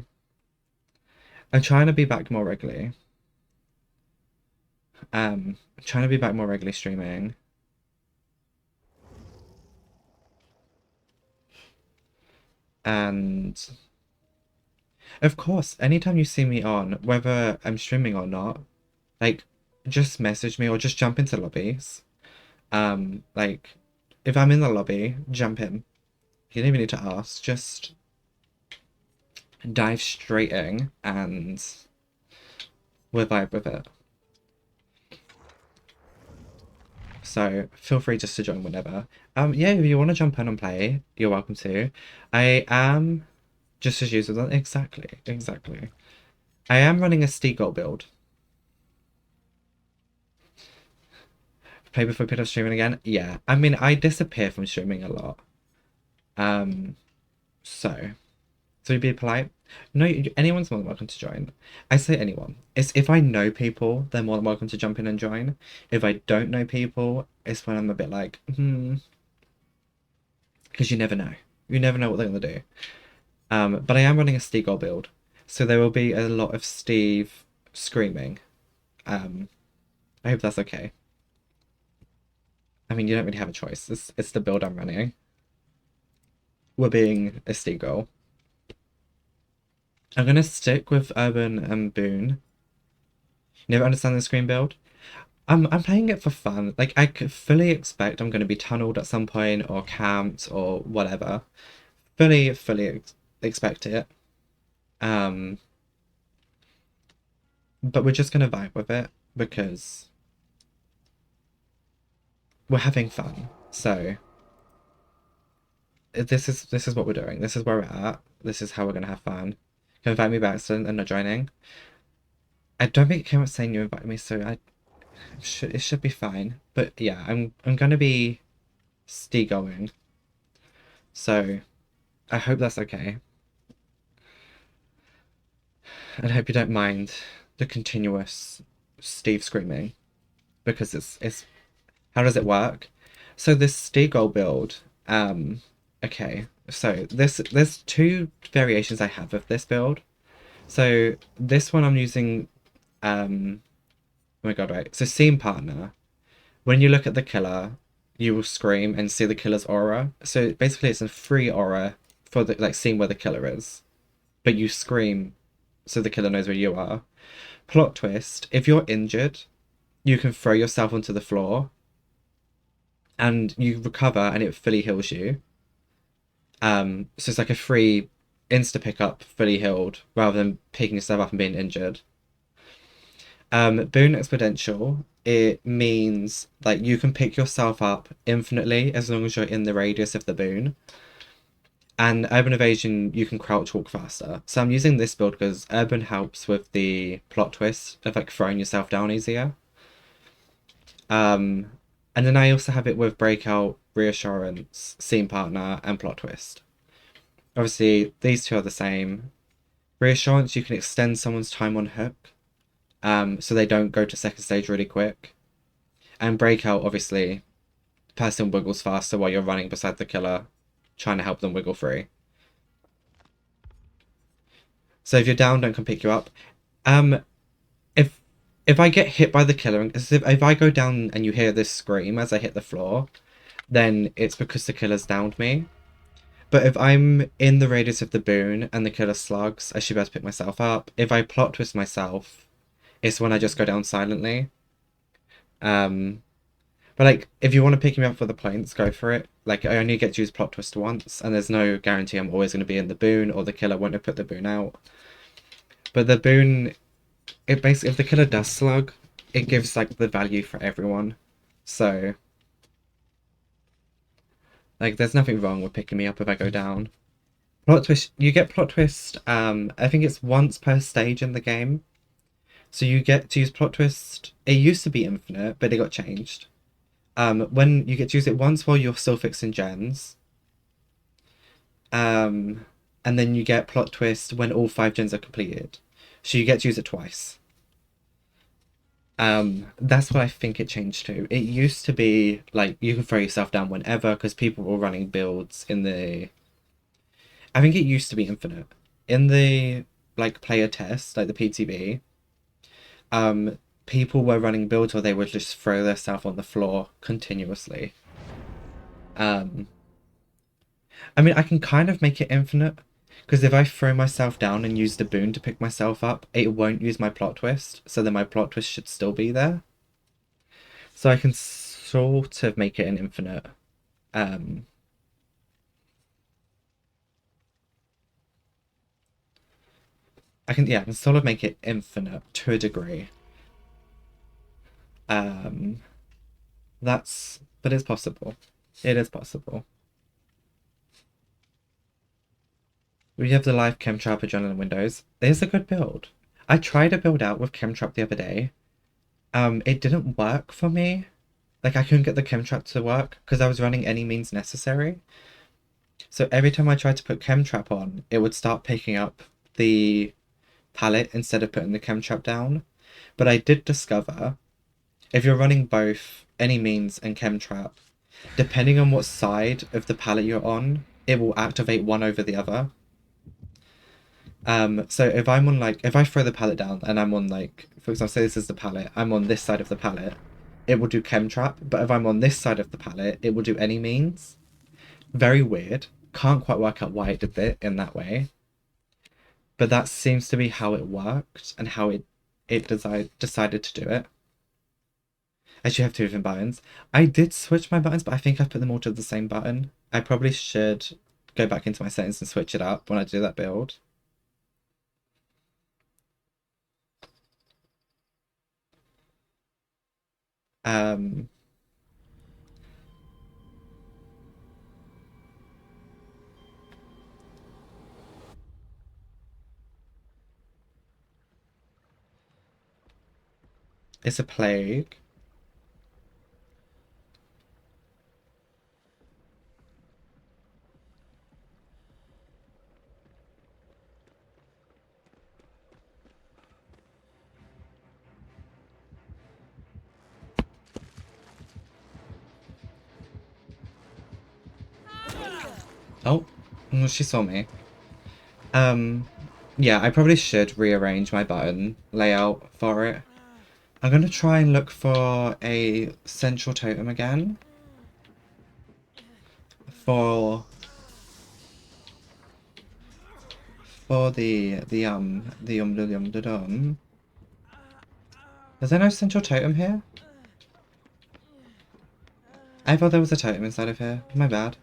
I'm trying to be back more regularly. Trying to be back more regularly streaming. And of course, anytime you see me on, whether I'm streaming or not, like, just message me or just jump into lobbies. Like, if I'm in the lobby, jump in. You don't even need to ask, just dive straight in and we'll vibe with it. So feel free just to join whenever. Yeah, if you want to jump in and play, you're welcome to. I am just as usual. Exactly. I am running a Steagull build. Play before we pick up streaming again? Yeah. I mean, I disappear from streaming a lot. So be polite. No, anyone's more than welcome to join. I say anyone. It's if I know people, they're more than welcome to jump in and join. If I don't know people, it's when I'm a bit like, because you never know. You never know what they're gonna do. But I am running a Steagull build, so there will be a lot of Steve screaming. I hope that's okay. I mean, you don't really have a choice. It's the build I'm running. We're being a Steagull. I'm gonna stick with Urban and Boone. You never understand the screen build? I'm playing it for fun. Like, I could fully expect I'm gonna be tunneled at some point or camped or whatever. Fully expect it. But we're just gonna vibe with it because we're having fun. So this is what we're doing. This is where we're at. This is how we're gonna have fun. Can invite me back soon and not joining. I don't think it came up saying you invited me, so it should be fine. But yeah, I'm gonna be Steagull-ing. So I hope that's okay. And I hope you don't mind the continuous Steve screaming, because it's how does it work? So this Steagull build, okay, so there's two variations I have of this build. So this one I'm using, oh my god, right. So scene partner, when you look at the killer, you will scream and see the killer's aura. So basically it's a free aura for the, like, seeing where the killer is. But you scream so the killer knows where you are. Plot twist, if you're injured, you can throw yourself onto the floor and you recover and it fully heals you. So it's like a free insta pickup, fully healed, rather than picking yourself up and being injured. Boon exponential, it means like you can pick yourself up infinitely as long as you're in the radius of the boon. And urban evasion, you can crouch walk faster. So I'm using this build because urban helps with the plot twist of like throwing yourself down easier. And then I also have it with breakout, reassurance, scene partner, and plot twist. Obviously, these two are the same. Reassurance, you can extend someone's time on hook, so they don't go to second stage really quick. And breakout, obviously, the person wiggles faster while you're running beside the killer, trying to help them wiggle free. So if you're down, don't come pick you up. If I get hit by the killer, if I go down and you hear this scream as I hit the floor, then it's because the killer's downed me. But if I'm in the radius of the boon and the killer slugs, I should be able to pick myself up. If I plot twist myself, it's when I just go down silently. But like, if you want to pick me up for the points, go for it. Like, I only get to use plot twist once, and there's no guarantee I'm always going to be in the boon, or the killer won't have put the boon out. But the boon, it basically, if the killer does slug, it gives like the value for everyone. So like, there's nothing wrong with picking me up if I go down. Plot twist, you get plot twist, I think it's once per stage in the game. So you get to use plot twist, it used to be infinite, but it got changed. When you get to use it once while you're still fixing gens, And then you get plot twist when all 5 gens are completed. So you get to use it twice. That's what I think it changed to. It used to be like you can throw yourself down whenever because people were running builds in the... I think it used to be infinite. In the like player test, like the PTB, people were running builds where they would just throw themselves on the floor continuously. I mean, I can kind of make it infinite, because if I throw myself down and use the boon to pick myself up, it won't use my plot twist, so then my plot twist should still be there. So I can sort of make it an infinite. I can sort of make it infinite to a degree. But it's possible. It is possible. We have the live Chemtrap Adrenaline Windows. It's a good build. I tried a build out with Chemtrap the other day. It didn't work for me. Like, I couldn't get the Chemtrap to work because I was running any means necessary. So every time I tried to put Chemtrap on, it would start picking up the palette instead of putting the Chemtrap down. But I did discover, if you're running both any means and Chemtrap, depending on what side of the palette you're on, it will activate one over the other. So if I'm on, like, if I throw the palette down and I'm on, like, for example, say this is the palette, I'm on this side of the palette, it will do Chemtrap, but if I'm on this side of the palette, it will do any means. Very weird. Can't quite work out why it did it in that way. But that seems to be how it worked and how it decided to do it. As you have 2 different buttons. I did switch my buttons, but I think I put them all to the same button. I probably should go back into my settings and switch it up when I do that build. It's a plague. Oh, she saw me. Yeah, I probably should rearrange my button layout for it. I'm gonna try and look for a central totem again. For the Is there no central totem here? I thought there was a totem inside of here. My bad.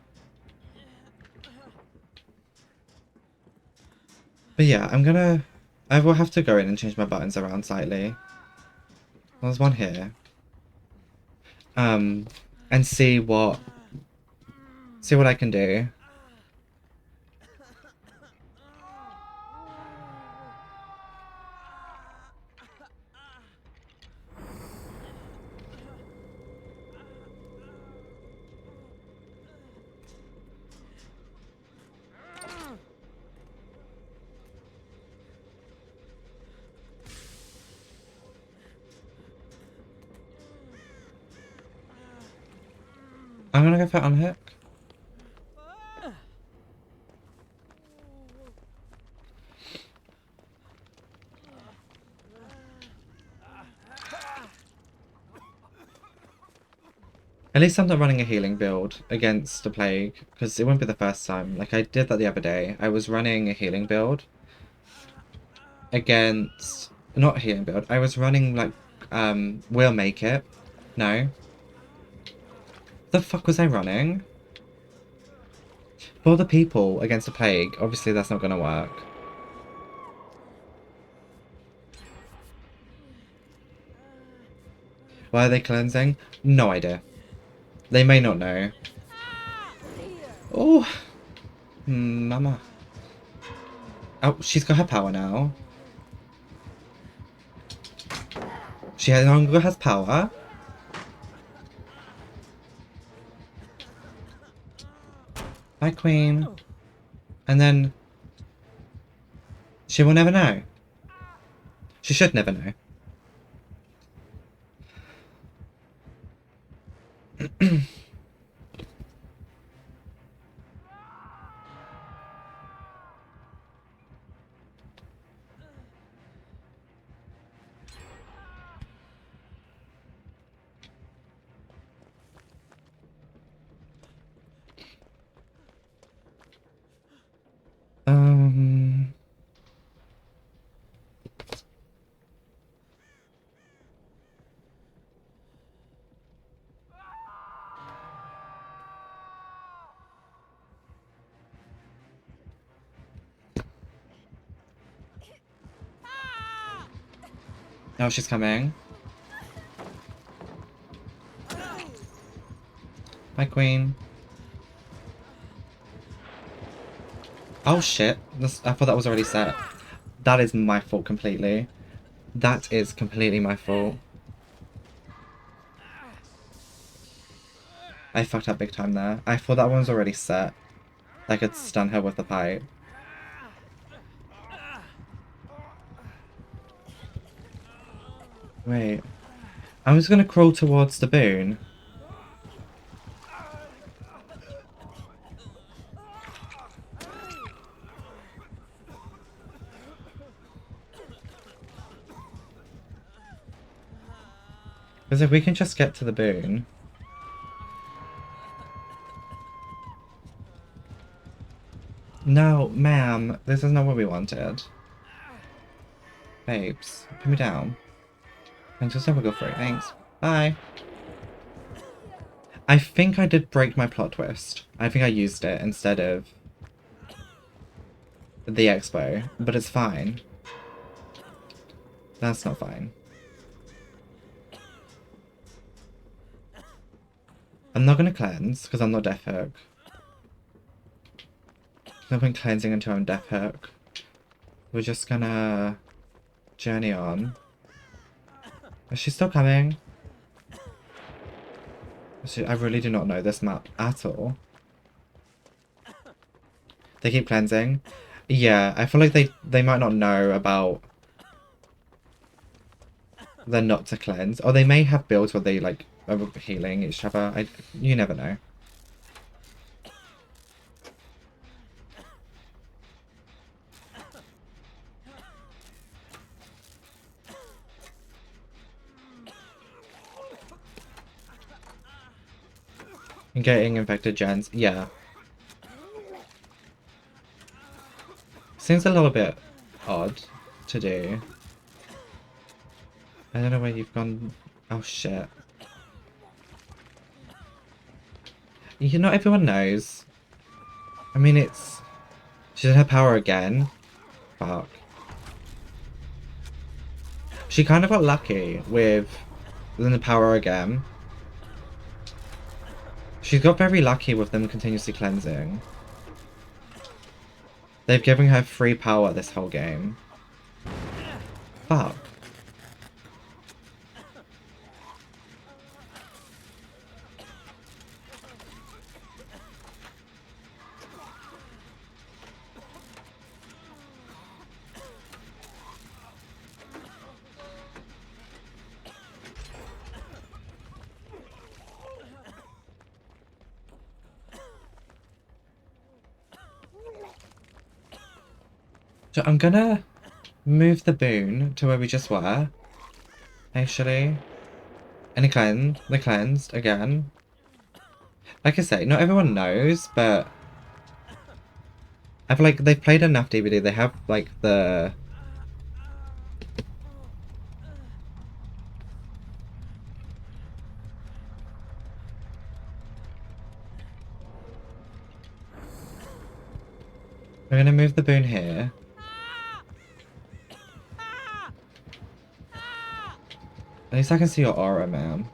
But yeah, I will have to go in and change my buttons around slightly. There's one here. And see what I can do. I'm gonna go for unhook. At least I'm not running a healing build against the plague, because it won't be the first time. Like, I did that the other day. I was running a healing build against... Not a healing build. I was running, like, We'll Make It. No. The fuck was I running? For the people against the plague, obviously that's not gonna work. Why are they cleansing? No idea. They may not know. Oh! Mama. Oh, she's got her power now. She no longer has power. Bye, Queen. And then she will never know. She should never know. Oh, she's coming. Hi, Queen. Oh shit! I thought that was already set. That is my fault completely. That is completely my fault. I fucked up big time there. I thought that one was already set. I could stun her with the pipe. Wait. I was gonna crawl towards the boon. Because if we can just get to the boon... No, ma'am. This is not what we wanted. Babes, put me down. And just have a go for it. Thanks. Bye. I think I did break my plot twist. I think I used it instead of the expo, but it's fine. That's not fine. I'm not gonna cleanse, because I'm not Death Hook. No point cleansing until I'm Death Hook. We're just gonna journey on. Is she still coming? I really do not know this map at all. They keep cleansing. Yeah, I feel like they might not know about the not to cleanse. Or they may have builds where they like are healing each other. You never know. Getting infected gens, yeah. Seems a little bit odd to do. I don't know where you've gone. Oh shit. You know, everyone knows. I mean, it's... She did her power again. Fuck. She kind of got lucky with the power again. She's got very lucky with them continuously cleansing. They've given her free power this whole game. Fuck. So I'm gonna move the boon to where we just were. Actually. And they cleansed again. Like I say, not everyone knows, but I feel like they've played enough DVD. They have like the... We're gonna move the boon here. At least I can see your aura, ma'am.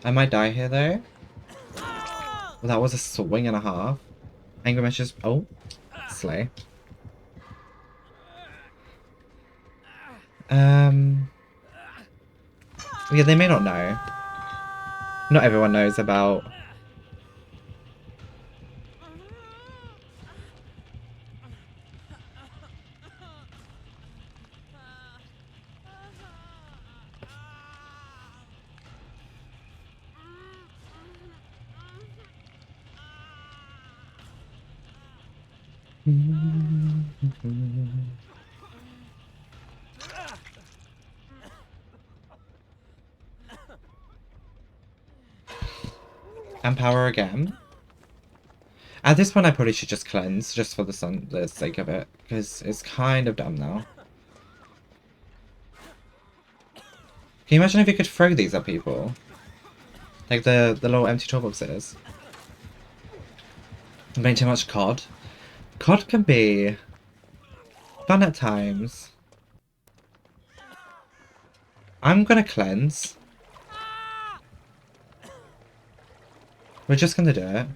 I might die here, though. Well, that was a swing and a half. Anger measures... Oh. Slay. Yeah, they may not know. Not everyone knows about... And power again. At this point, I probably should just cleanse, just for the sake of it, because it's kind of dumb now. Can you imagine if you could throw these at people? Like the little empty toolboxes. I'm playing too much COD. COD can be fun at times. I'm gonna cleanse. We're just gonna do it.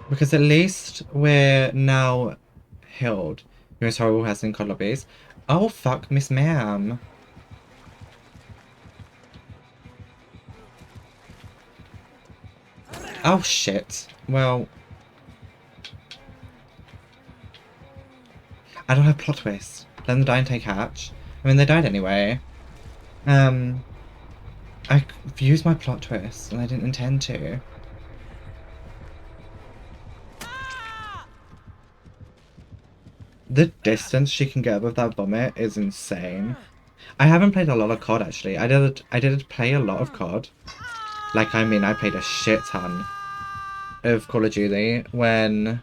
Because at least we're now healed. You're as horrible as in COD lobbies. Oh fuck, Miss Ma'am. Oh shit. Well, I don't have plot twist. Let them die and take hatch. I mean, they died anyway. I've used my plot twist and I didn't intend to. The distance she can get with that vomit is insane. I haven't played a lot of COD actually. I did play a lot of COD. Like, I mean, I played a shit ton of Call of Duty when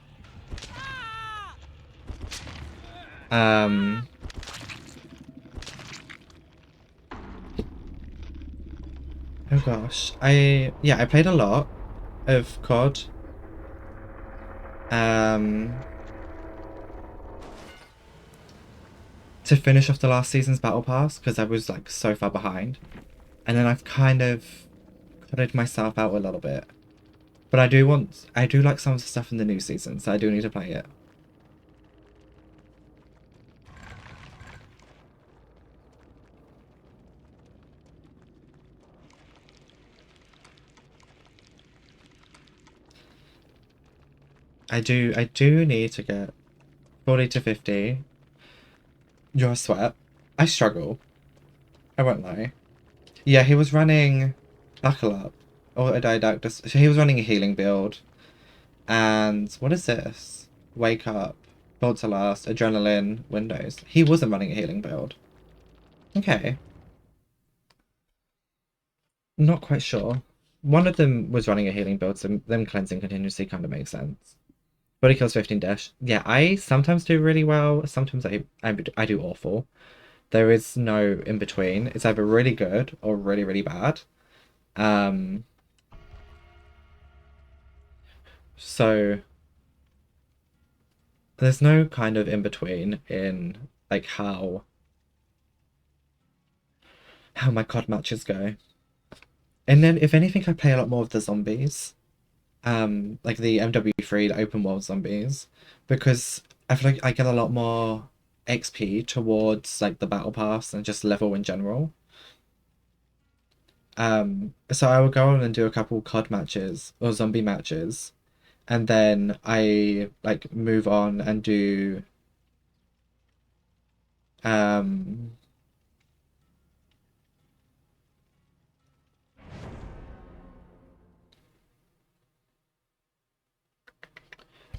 oh gosh. I played a lot of COD. To finish off the last season's battle pass because I was like so far behind. And then I've kind of cutted myself out a little bit. But I do like some of the stuff in the new season, so I do need to play it. I do need to get 40 to 50. You're a sweat. I struggle. I won't lie. Yeah, he was running Buckle Up. Or a 𝙠𝙠𝙧𝙚𝙬𝙧. So he was running a healing build. And what is this? Wake Up, Build to Last, Adrenaline, Windows. He wasn't running a healing build. Okay. Not quite sure. One of them was running a healing build, so them cleansing continuously kind of makes sense. Body kills 15 dash. Yeah, I sometimes do really well. Sometimes I do awful. There is no in between. It's either really good or really, really bad. So there's no kind of in between in like how my COD matches go. And then if anything, I play a lot more of the zombies. Like the MW3, the open world zombies, because I feel like I get a lot more XP towards like the battle pass and just level in general. So I will go on and do a couple COD matches or zombie matches, and then I like move on and do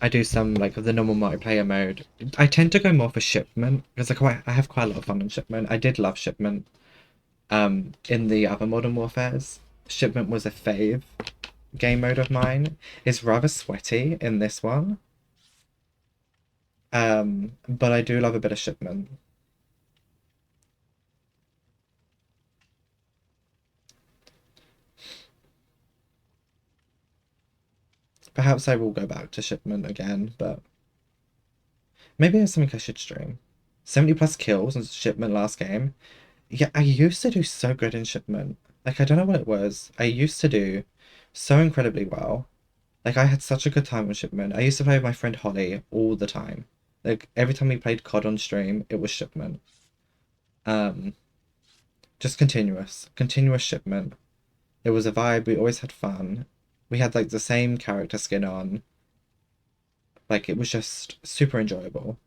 I do some like the normal multiplayer mode. I tend to go more for shipment because I have quite a lot of fun in shipment. I did love shipment. In the other Modern Warfares, shipment was a fave game mode of mine. It's rather sweaty in this one. But I do love a bit of shipment. Perhaps I will go back to shipment again, but maybe it's something I should stream. 70 plus kills in shipment last game. Yeah, I used to do so good in shipment. Like, I don't know what it was. I used to do so incredibly well. Like, I had such a good time on shipment. I used to play with my friend Holly all the time. Like, every time we played COD on stream, it was shipment. Just continuous shipment. It was a vibe. We always had fun. We had like the same character skin on. Like, it was just super enjoyable.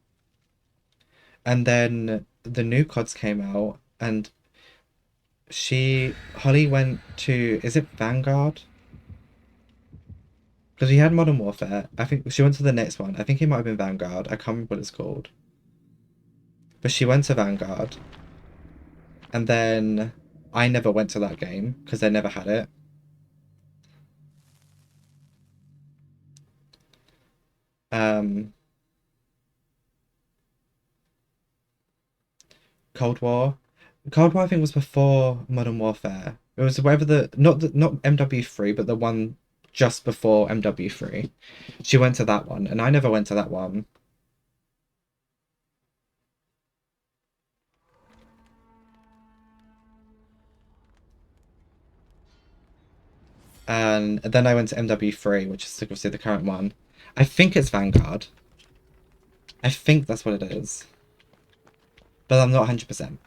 And then the new CODs came out, and Holly went to, is it Vanguard? Because we had Modern Warfare. I think she went to the next one. I think it might have been Vanguard. I can't remember what it's called. But she went to Vanguard. And then I never went to that game because they never had it. Cold War. Cold War I think was before Modern Warfare. It was whatever not MW3, but the one just before MW3. She went to that one, and I never went to that one. And then I went to MW3, which is obviously the current one. I think it's Vanguard. I think that's what it is. But I'm not 100%.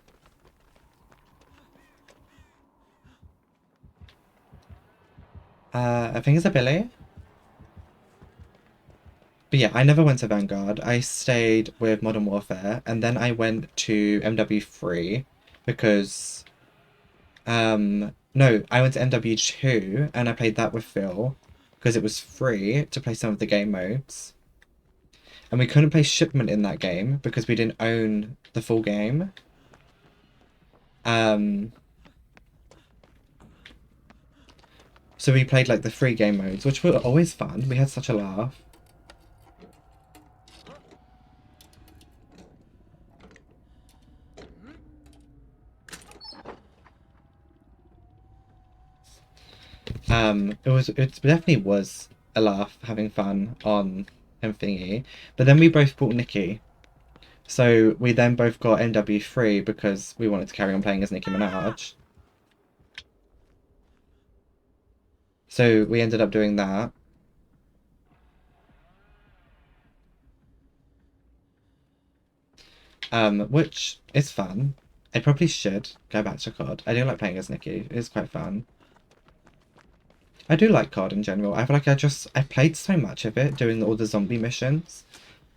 I think it's a Billy. But yeah, I never went to Vanguard. I stayed with Modern Warfare, and then I went to MW3 because no, I went to MW2 and I played that with Phil because it was free to play some of the game modes. And we couldn't play Shipment in that game because we didn't own the full game. So we played like the free game modes, which were always fun. We had such a laugh. It definitely was a laugh having fun on thingy. But then we both bought Nicki. So we then both got MW3 because we wanted to carry on playing as Nicki Minaj. So we ended up doing that. Which is fun. I probably should go back to COD. I do like playing as Nicki. It is quite fun. I do like COD in general. I feel like I played so much of it doing all the zombie missions.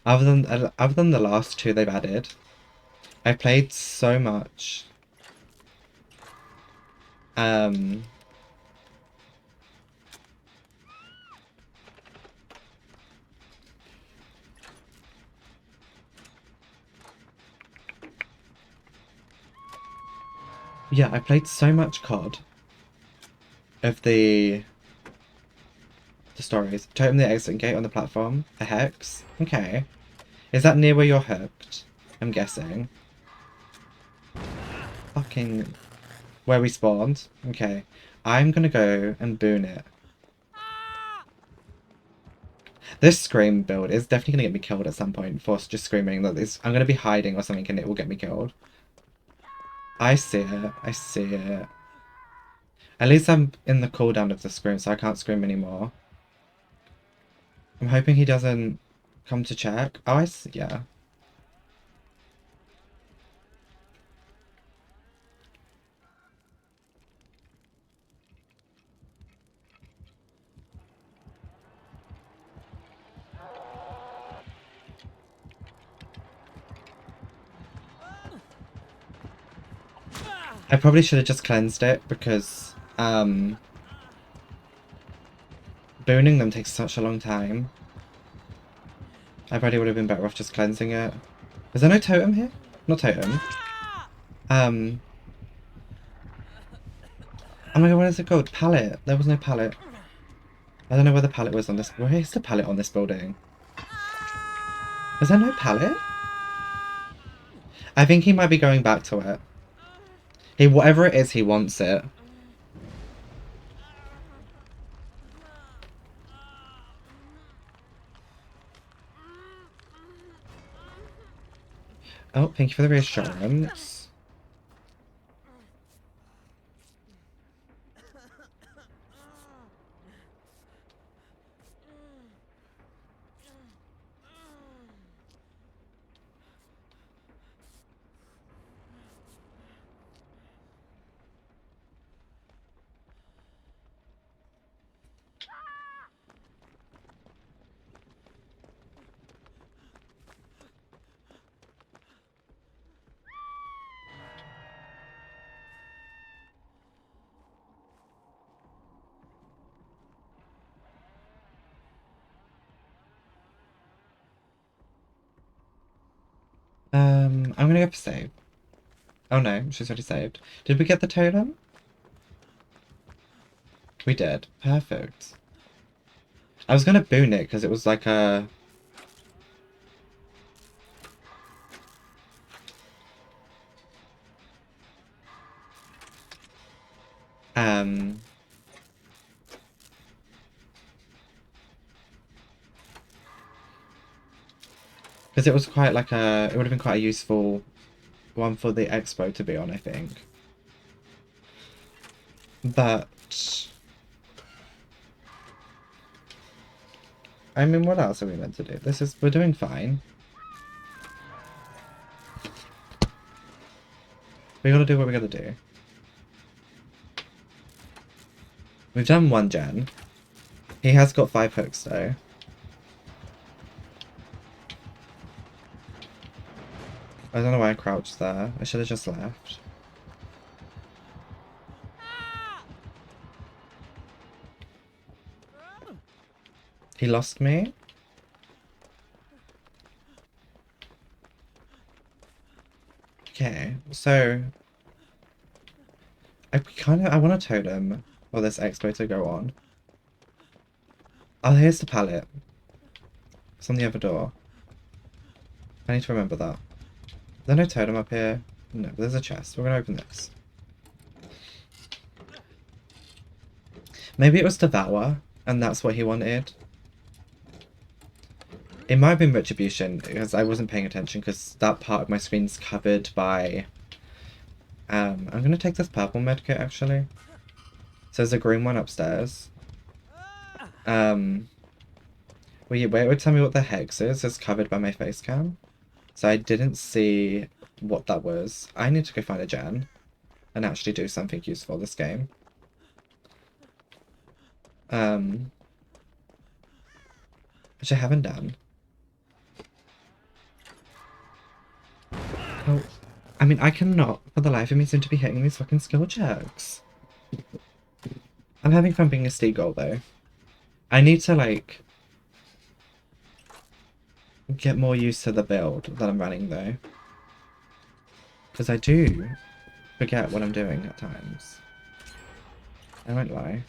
Other than the last two they've added. I played so much. Yeah, I played so much COD of the stories. Totem the exit gate on the platform. A hex. Okay. Is that near where you're hooked? I'm guessing. Fucking where we spawned. Okay. I'm gonna go and boon it. This scream build is definitely gonna get me killed at some point for just screaming that this. I'm gonna be hiding or something and it will get me killed. I see it. I see it. At least I'm in the cooldown of the scream, so I can't scream anymore. I'm hoping he doesn't come to check. Oh, I see. Yeah. I probably should have just cleansed it because booning them takes such a long time. I probably would have been better off just cleansing it. Is there no totem here? Not totem. Oh my god, what is it called? Pallet. There was no pallet. I don't know where the pallet was on this. Where is the pallet on this building? Is there no pallet? I think he might be going back to it. Whatever it is, he wants it. Oh, thank you for the reassurance. I'm gonna go for save. Oh no, she's already saved. Did we get the totem? We did. Perfect. I was gonna boon it because it was like a... Because it was quite like a... It would have been quite a useful one for the expo to be on, I think. But... I mean, what else are we meant to do? This is... We're doing fine. We gotta do what we gotta do. We've done one gen. He has got 5 hooks though. I don't know why I crouched there. I should have just left. He lost me? Okay, so... I want a totem for this expo to go on. Oh, here's the pallet. It's on the other door. I need to remember that. Is there no totem up here? No, but there's a chest. We're gonna open this. Maybe it was Devour, and that's what he wanted. It might have been Retribution, because I wasn't paying attention, because that part of my screen's covered by... I'm gonna take this purple medkit, actually. So there's a green one upstairs. Wait, tell me what the hex is. It's covered by my face cam. So I didn't see what that was. I need to go find a gen and actually do something useful this game. Which I haven't done. Oh, I mean, I cannot, for the life of me, seem to be hitting these fucking skill checks. I'm having fun being a Steagull, though. I need to, like, get more used to the build that I'm running, though. Because I do forget what I'm doing at times. I won't lie.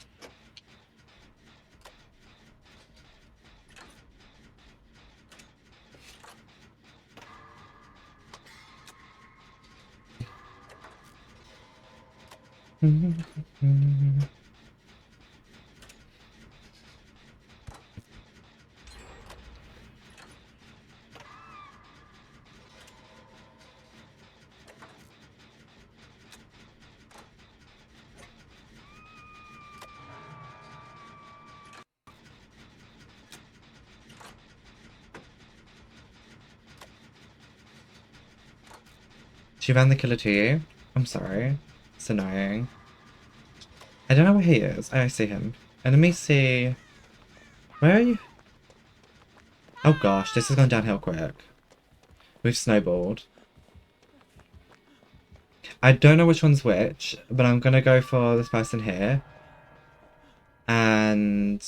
She ran the killer to you? I'm sorry. It's annoying. I don't know where he is. Oh, I see him. And let me see... Where are you? Oh gosh, this has gone downhill quick. We've snowballed. I don't know which one's which, but I'm gonna go for this person here. And...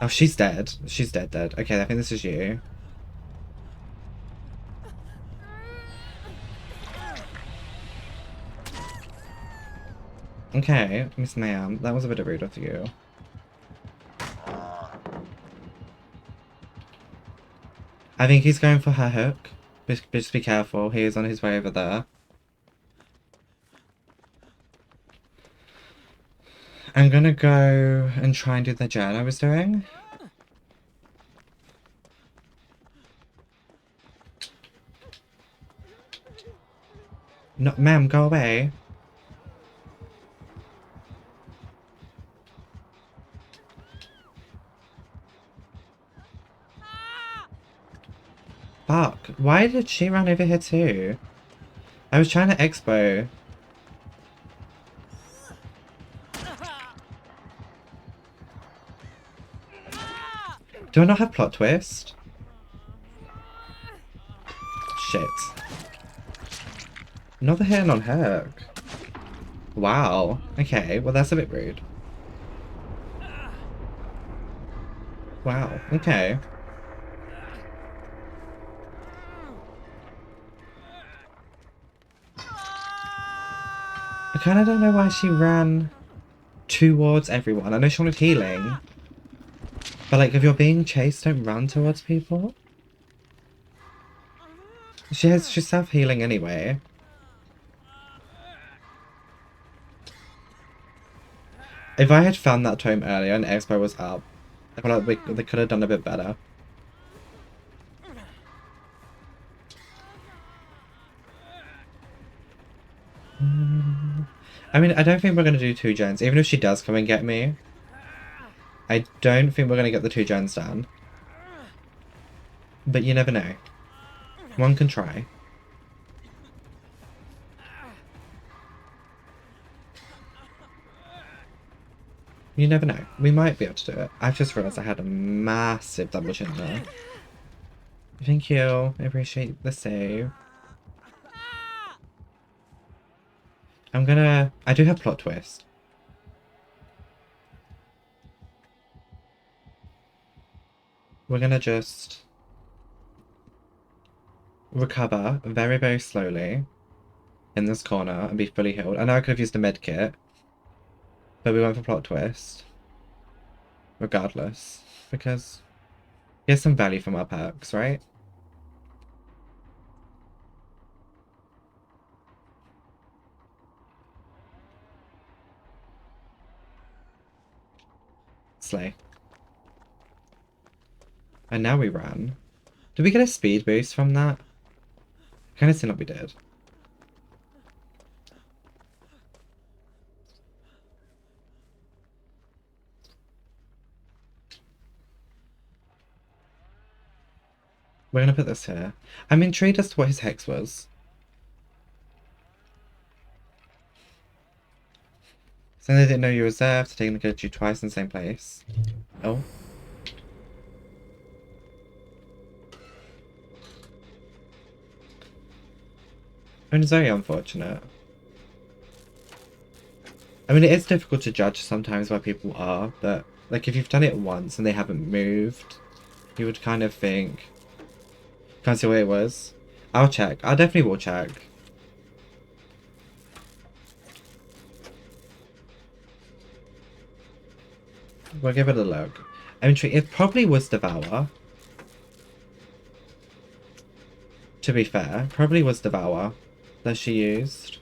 Oh, she's dead. She's dead. Okay, I think this is you. Okay, Miss Ma'am, that was a bit rude of you. I think he's going for her hook. Just be careful, he is on his way over there. I'm gonna go and try and do the gen I was doing. No, ma'am, go away. Fuck, why did she run over here too? I was trying to expo. Do I not have plot twist? Shit. Another hit on her. Wow. Okay, well that's a bit rude. Wow, okay. I kind of don't know why she ran towards everyone. I know she wanted healing. But like, if you're being chased, don't run towards people. She's self-healing anyway. If I had found that tome earlier and Expo was up, I feel like they could have done a bit better. I mean, I don't think we're going to do 2 gens. Even if she does come and get me, I don't think we're going to get the 2 gens done. But you never know. One can try. You never know. We might be able to do it. I've just realised I had a massive double chin there. Thank you. I appreciate the save. I do have plot twist. We're gonna just recover very, very slowly in this corner and be fully healed. I know I could have used a med kit, but we went for plot twist. Regardless. Because here's some value from our perks, right? Slay. And now we ran. Did we get a speed boost from that? Kind of seemed like we did. We're gonna put this here. I'm intrigued as to what his hex was. So they didn't know you were reserved, taking the good you twice in the same place. Oh. I mean, it's very unfortunate. I mean, it is difficult to judge sometimes where people are, but like if you've done it once and they haven't moved, you would kind of think, can't see where it was. I'll check. I definitely will check. We'll give it a look. I'm intrigued. It probably was Devour. To be fair, probably was Devour that she used.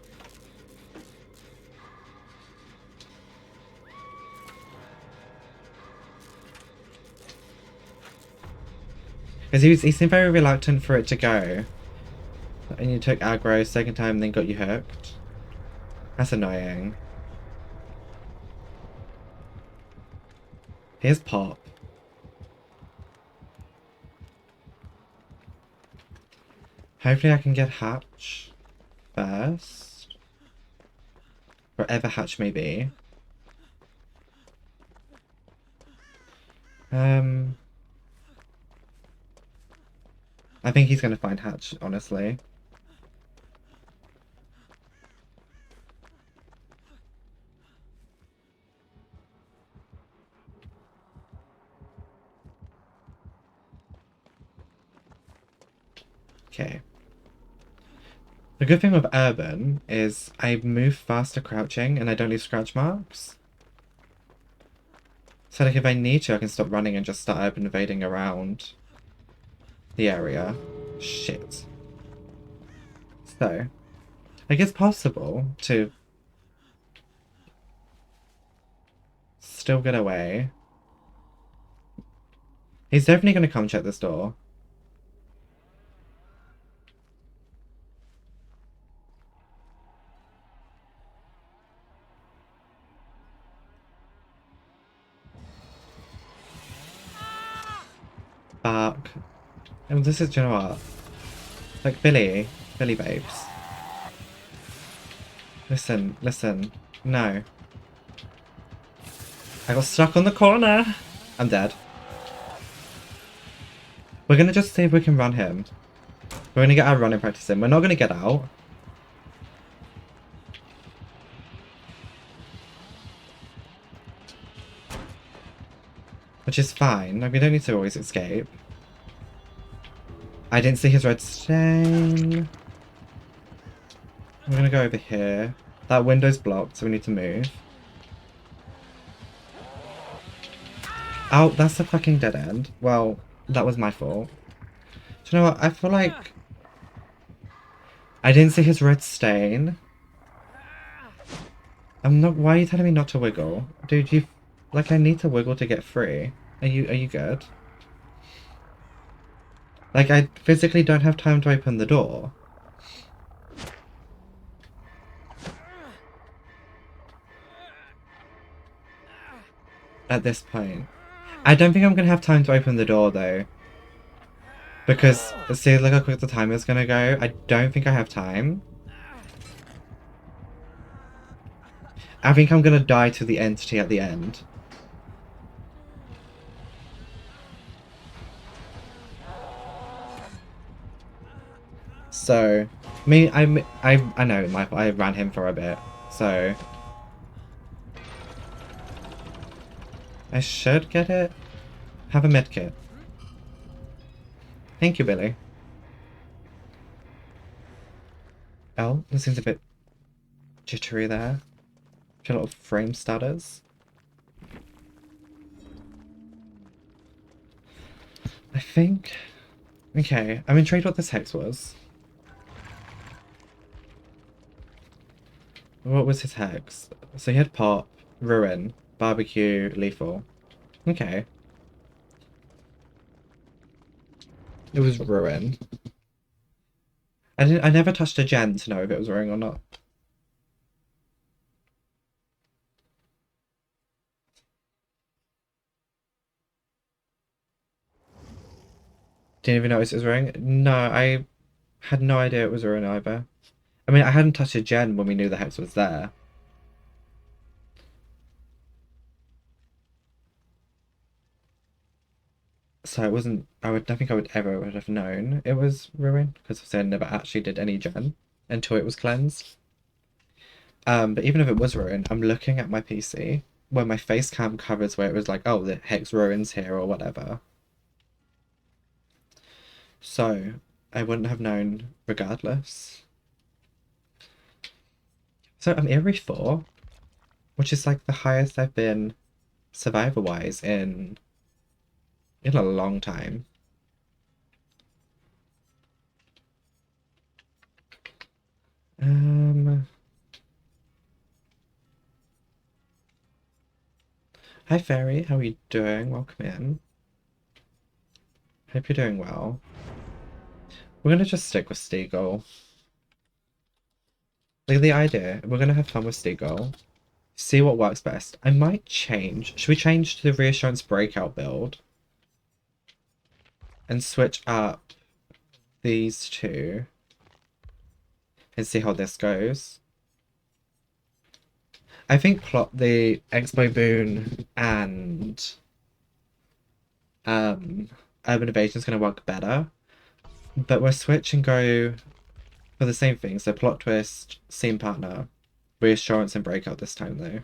Because he seemed very reluctant for it to go. And you took aggro second time and then got you hooked. That's annoying. Here's Pop. Hopefully I can get Hatch first. Wherever Hatch may be. I think he's going to find Hatch, honestly. Okay. The good thing with Urban is I move faster crouching and I don't leave scratch marks. So like if I need to, I can stop running and just start urban invading around the area. Shit. So, like it's possible to still get away. He's definitely going to come check this door. Fuck. And this is, you know what? Like, Billy babes. Listen. No. I got stuck on the corner. I'm dead. We're gonna just see if we can run him. We're gonna get our running practice in. We're not gonna get out. Which is fine. Like, we don't need to always escape. I didn't see his red stain. We're gonna go over here. That window's blocked, so we need to move. Oh, that's a fucking dead end. Well, that was my fault. Do you know what? I feel like I didn't see his red stain. I'm not. Why are you telling me not to wiggle, dude? You like I need to wiggle to get free. Are you good? Like I physically don't have time to open the door. At this point, I don't think I'm gonna have time to open the door though. Because see, look how quick the timer is gonna go. I don't think I have time. I think I'm gonna die to the entity at the end. So, I know, I ran him for a bit, so I should get it. Have a medkit. Thank you, Billy. Oh, this seems a bit jittery there. A lot of frame stutters. I think... Okay, I'm intrigued what this hex was. What was his hex? So he had pop, ruin, barbecue, lethal. Okay. It was ruin. I never touched a gen to know if it was ruin or not. Didn't even notice it was ruin? No, I had no idea it was ruin either. I mean, I hadn't touched a gen when we knew the hex was there. So it wasn't, don't think I would have known it was ruin, because I never actually did any gen until it was cleansed. But even if it was ruin, I'm looking at my PC where my face cam covers where it was like, oh, the hex ruins here or whatever. So I wouldn't have known regardless. So I'm Eerie 4, which is like the highest I've been survivor-wise in a long time. Hi Fairy, how are you doing? Welcome in. Hope you're doing well. We're gonna just stick with Steagull. Like the idea, we're gonna have fun with Steagull. See what works best. I might change. Should we change to the Reassurance Breakout build? And switch up these two. And see how this goes. I think plot the Expo Boon and Urban Evasion is going to work better. But we'll switch and go for the same thing. So plot twist, scene partner, Reassurance and Breakout this time though.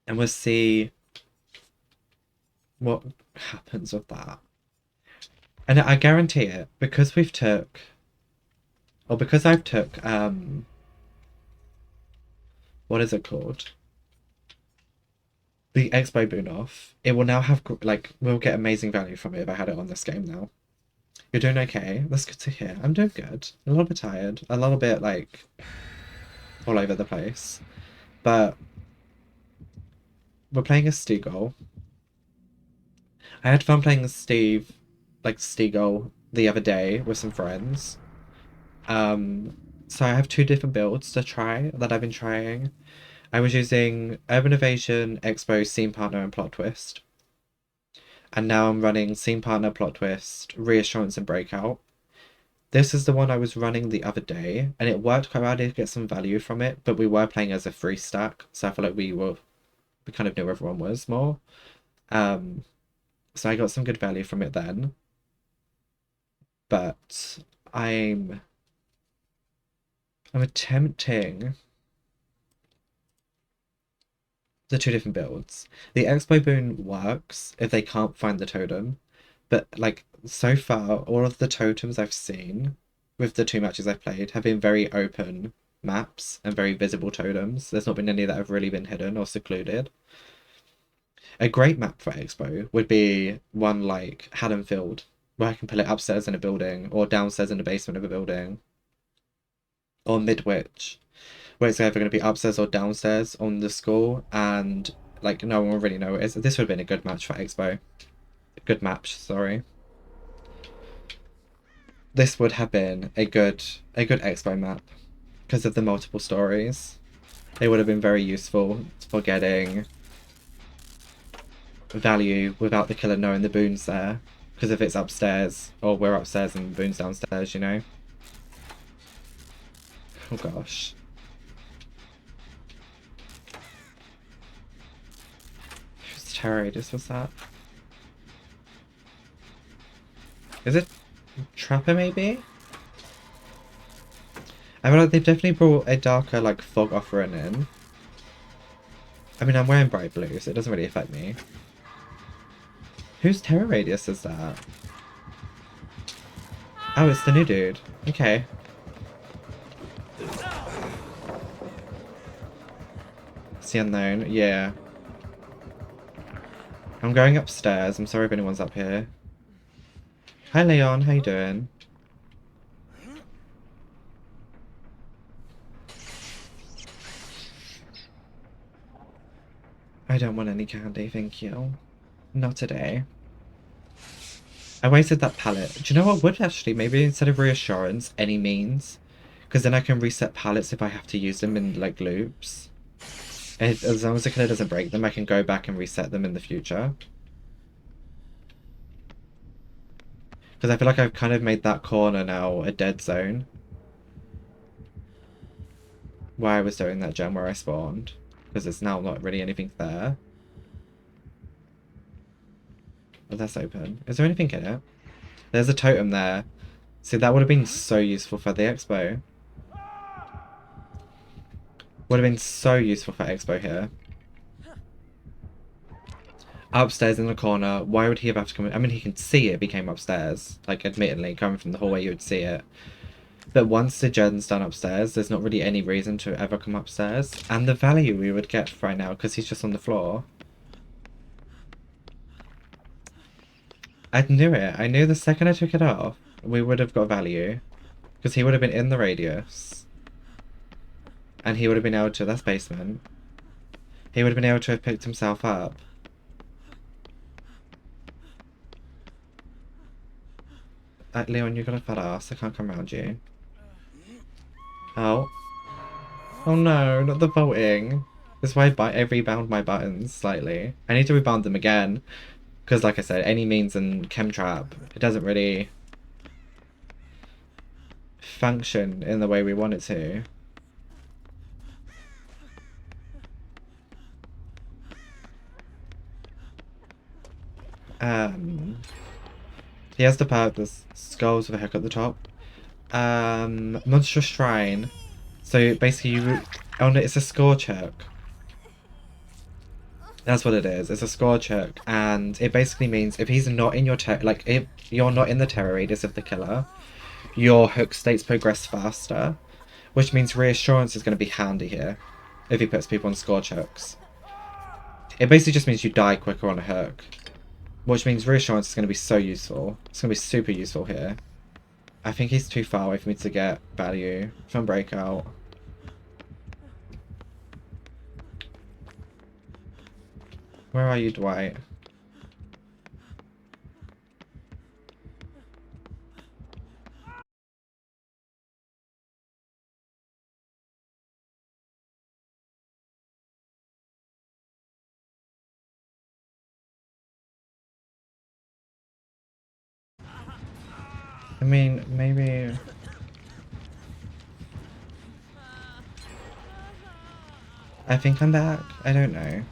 And we'll see what happens with that. And I guarantee it, because we've took... Or because I've took, what is it called? The Expo Boon off. It will now have, like, we'll get amazing value from it if I had it on this game now. You're doing okay? That's good to hear. I'm doing good. A little bit tired. A little bit, like, all over the place. But we're playing as Steagull. I had fun playing as Steagull the other day with some friends. So I have two different builds to try that I've been trying. I was using Urban Evasion, Expo, Scene Partner, and Plot Twist. And now I'm running Scene Partner, Plot Twist, Reassurance, and Breakout. This is the one I was running the other day, and it worked quite well. I did get some value from it, but we were playing as a free stack, so I feel like we kind of knew where everyone was more. So I got some good value from it then. But I'm attempting the two different builds. The Expo Boon works if they can't find the totem, but like so far all of the totems I've seen with the two matches I've played have been very open maps and very visible totems. There's not been any that have really been hidden or secluded. A great map for Expo would be one like Haddonfield, where I can put it upstairs in a building or downstairs in the basement of a building. Or Midwich, where it's either going to be upstairs or downstairs on the school, and like no one will really know what it is. This would have been a good match for Expo. A good match, sorry. This would have been a good Expo map because of the multiple stories. They would have been very useful for getting value without the killer knowing the boon's there, because if it's upstairs or we're upstairs and the boon's downstairs, you know. Oh gosh. Whose terror radius was that? Is it Trapper maybe? I feel like they've definitely brought a darker like fog offering in. I mean, I'm wearing bright blue, so it doesn't really affect me. Whose terror radius is that? Oh, it's the new dude. Okay. It's the unknown, yeah. I'm going upstairs. I'm sorry if anyone's up here. Hi Leon, how you doing? I don't want any candy, thank you. Not today. I wasted that palette. Do you know what would actually, maybe instead of reassurance, any means? Because then I can reset palettes if I have to use them in like loops. And as long as the killer doesn't break them, I can go back and reset them in the future. Because I feel like I've kind of made that corner now a dead zone. Where I was doing that gem where I spawned. Because there's now not really anything there. Oh, that's open. Is there anything in it? There's a totem there. See, that would have been so useful for the expo. Would have been so useful for expo here. Upstairs in the corner. Why would he have to come in? I mean, he can see it if he came upstairs. Like, admittedly, coming from the hallway, you would see it. But once the gen's done upstairs, there's not really any reason to ever come upstairs. And the value we would get right now, because he's just on the floor. I knew it. I knew the second I took it off, we would have got value. Because he would have been in the radius. And he would have been able to... That's basement. He would have been able to have picked himself up. Leon, you've got a fat ass. I can't come around you. Oh. Oh no, not the voting. This is why I rebound my buttons slightly. I need to rebound them again. Because like I said, any means in Chemtrap, it doesn't really function in the way we want it to. He has the perk, there's skulls with a hook at the top. Monstrous Shrine. So basically you... Oh no, it's a score check. That's what it is. It's a score check, and it basically means if he's not in your if you're not in the terror radius of the killer, your hook states progress faster, which means reassurance is going to be handy here if he puts people on score checks. It basically just means you die quicker on a hook, which means reassurance is going to be so useful. It's going to be super useful here. I think he's too far away for me to get value from Breakout. Where are you, Dwight? I mean, maybe... I think I'm back. I don't know.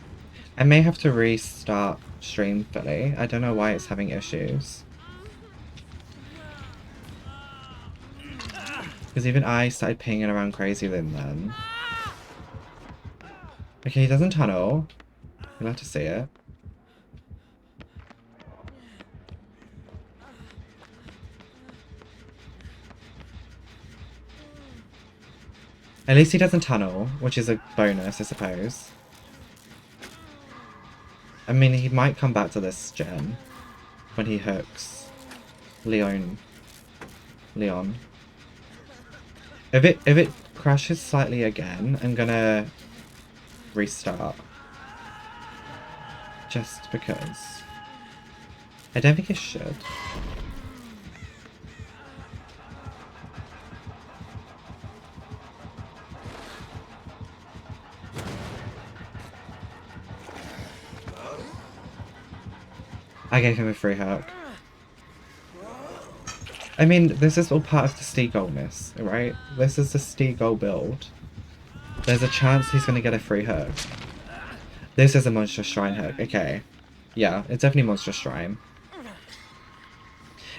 I may have to restart stream fully. I don't know why it's having issues. Because even I started pinging around crazy then. Okay, he doesn't tunnel. You'll have to see it. At least he doesn't tunnel, which is a bonus, I suppose. I mean, he might come back to this gen when he hooks Leon. If it crashes slightly again, I'm gonna restart. Just because. I don't think it should. I gave him a free hook. I mean, this is all part of the Steagull-ness, right? This is the Steagull build. There's a chance he's gonna get a free hook. This is a Monstrous Shrine hook, okay. Yeah, it's definitely Monstrous Shrine.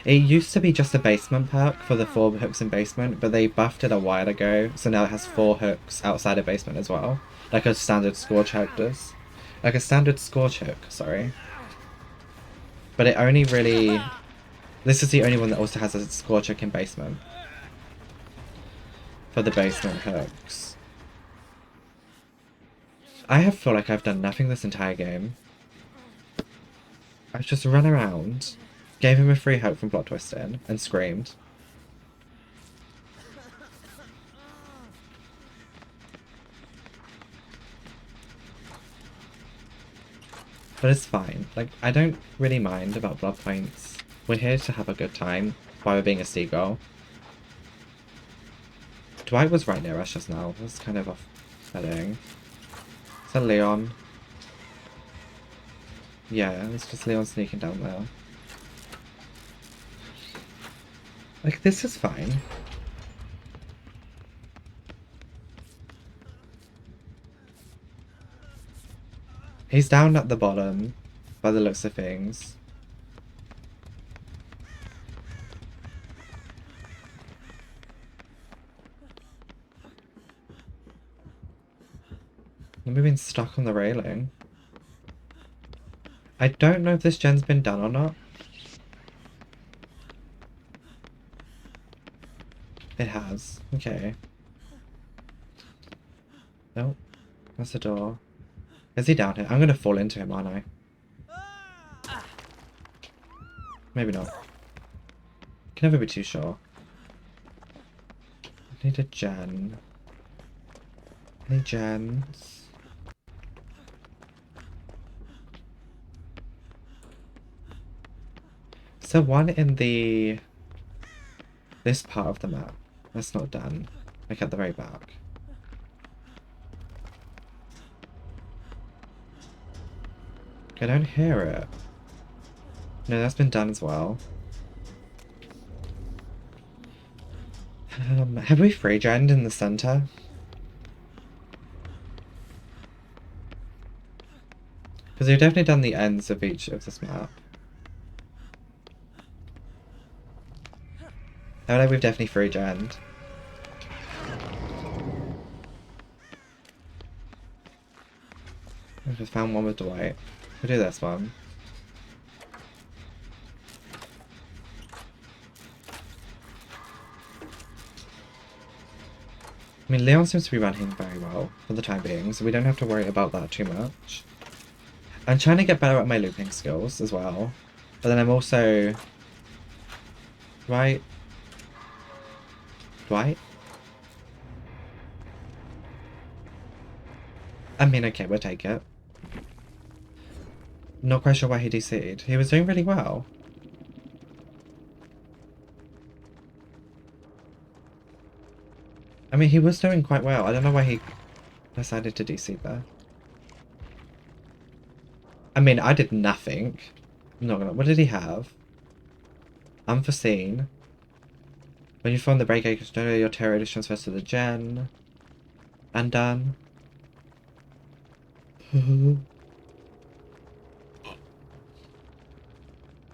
It used to be just a basement perk for the 4 hooks in basement, but they buffed it a while ago, so now it has 4 hooks outside of basement as well. Like a standard Scorch hook does. Like a standard Scorch hook, sorry. But it only really... This is the only one that also has a Scorch hook in basement. For the basement hooks. I feel like I've done nothing this entire game. I've just run around, gave him a free hook from plot twisting, and screamed. But it's fine. Like, I don't really mind about blood points. We're here to have a good time while we're being a Steagull. Dwight was right near us just now. That's kind of upsetting. Is that Leon? Yeah, it's just Leon sneaking down there. Like, this is fine. He's down at the bottom, by the looks of things. We've been stuck on the railing. I don't know if this gen's been done or not. It has. Okay. Nope. That's the door. Is he down here? I'm gonna fall into him, aren't I? Maybe not. Can never be too sure. I need a gen. Any gens? So one in this part of the map. That's not done. Like at the very back. I don't hear it. No, that's been done as well. Have we free gen'd in the center? Because we've definitely done the ends of each of this map. I feel like we've definitely free gen'd. I just found one with Dwight. We'll do this one. I mean, Leon seems to be running very well for the time being, so we don't have to worry about that too much. I'm trying to get better at my looping skills as well, but then I'm also... Dwight? I mean, okay, we'll take it. Not quite sure why he DC'd. He was doing really well. I mean, he was doing quite well. I don't know why he decided to DC there. I mean, I did nothing. I'm not gonna... What did he have? Unforeseen. When you find the break, your terror is transferred to the gen. Undone.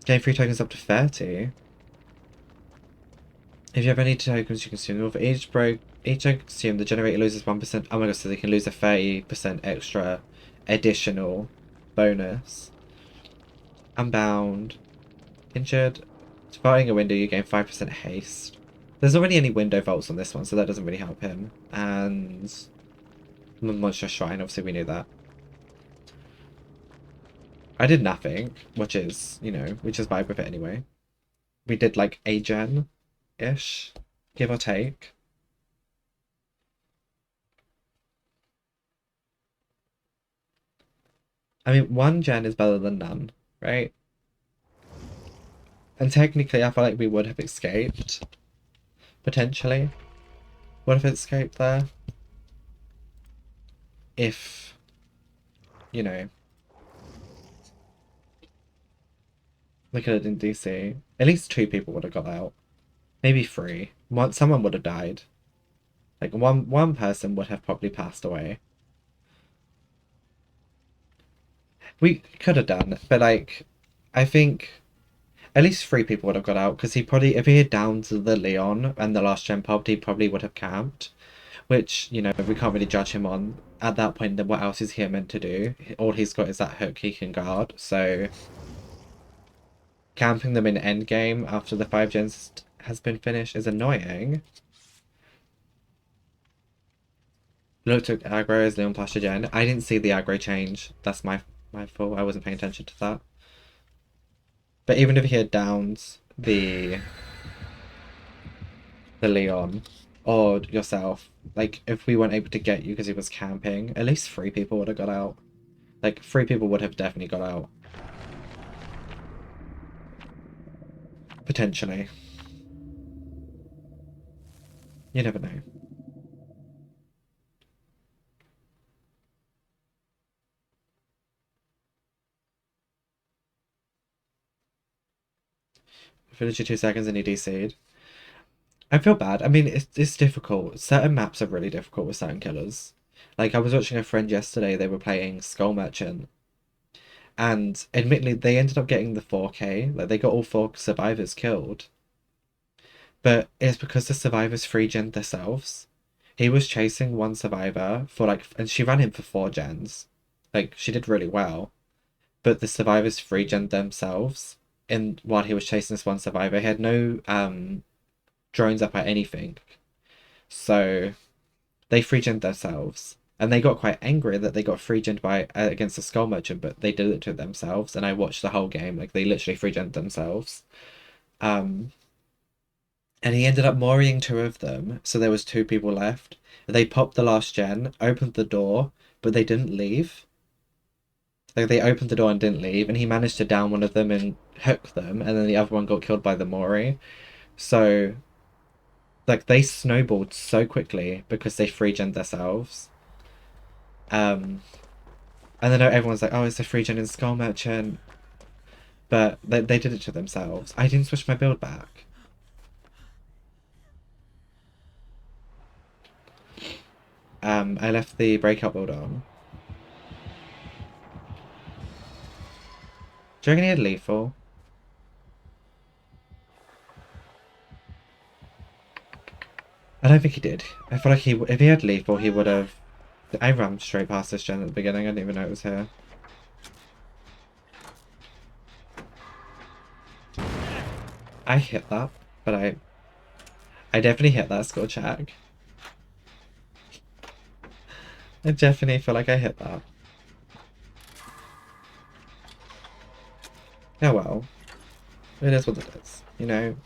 Gain free tokens up to 30. If you have any tokens you consume, for each token consumed, the generator loses 1%. Oh my god, so they can lose a 30% extra additional bonus. Unbound. Injured. Spotting a window, you gain 5% haste. There's already any window vaults on this one, so that doesn't really help him. And Monster Shrine, obviously we knew that. I did nothing, which is, you know, we just vibe with it anyway. We did like a gen-ish, give or take. I mean, 1 gen is better than none, right? And technically, I feel like we would have escaped. Potentially. Would have escaped there. If, you know, look at it in DC. At least 2 people would have got out. Maybe 3. Someone would have died. Like, one person would have probably passed away. We could have done, but like, I think at least 3 people would have got out, because he probably, if he had downed the Leon and the last gen popped, he probably would have camped. Which, you know, we can't really judge him on. At that point, then what else is he meant to do? All he's got is that hook he can guard, so camping them in endgame after the 5 gens has been finished is annoying. Look, took aggro as Leon plus gen. I didn't see the aggro change. That's my fault. I wasn't paying attention to that. But even if he had downed the Leon or yourself, like, if we weren't able to get you because he was camping, at least 3 people would have got out. Like, 3 people would have definitely got out. Potentially. You never know. Finish your 2 seconds and you DC'd. I feel bad. I mean, it's difficult. Certain maps are really difficult with certain killers. Like, I was watching a friend yesterday, they were playing Skull Merchant. And admittedly, they ended up getting the 4K. Like, they got all 4 survivors killed. But it's because the survivors 3-gen themselves. He was chasing 1 survivor for like, and she ran him for 4 gens. Like, she did really well. But the survivors 3-gen themselves. And while he was chasing this 1 survivor, he had no drones up or anything. So they 3-gen'd themselves. And they got quite angry that they got 3-gen'd by against the Skull Merchant, but they did it to themselves. And I watched the whole game. Like, they literally 3-gen'd themselves. And he ended up moorieing 2 of them. So there was 2 people left. They popped the last gen, opened the door, but they didn't leave. Like, they opened the door and didn't leave, and he managed to down one of them and hook them, and then the other one got killed by the Mori. So, like, they snowballed so quickly because they 3-gen'd themselves. And then everyone's like, oh, it's a 3-gen in Skull Merchant. But they did it to themselves. I didn't switch my build back. I left the breakout build on. Do you reckon he had lethal? I don't think he did. I feel like if he had lethal, he would have... I ran straight past this gen at the beginning. I didn't even know it was here. I hit that, but I definitely hit that skull check. I definitely feel like I hit that. Oh well. It is what it is, you know?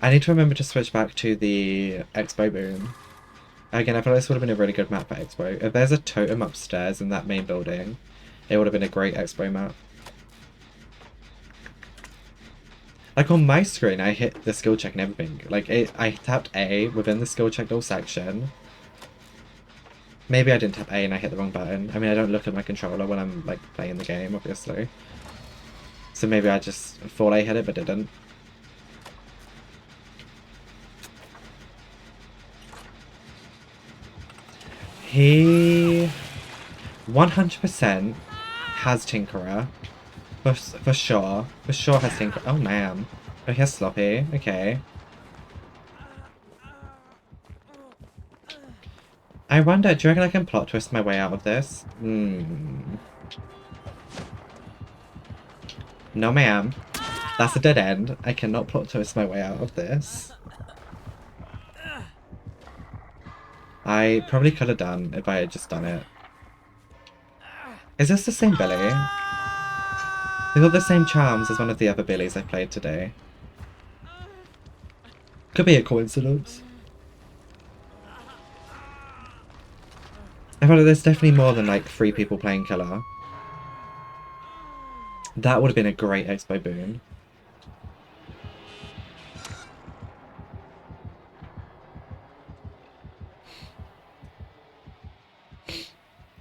I need to remember to switch back to the Expo Boom. Again, I feel like this would have been a really good map for Expo. If there's a totem upstairs in that main building, it would have been a great Expo map. Like, on my screen, I hit the skill check and everything. Like, I tapped A within the skill check all section. Maybe I didn't tap A and I hit the wrong button. I mean, I don't look at my controller when I'm, like, playing the game, obviously. So maybe I just thought I hit it, but didn't. He 100% has Tinkerer. For sure. For sure has Tinkerer. Oh, man. Oh, he has Sloppy. Okay. I wonder, do you reckon I can plot twist my way out of this? No, ma'am. That's a dead end. I cannot plot twist my way out of this. I probably could have done if I had just done it. Is this the same Billy? They got the same charms as one of the other Billies I played today. Could be a coincidence. I feel like there's definitely more than like 3 people playing Killer. That would have been a great expo boon.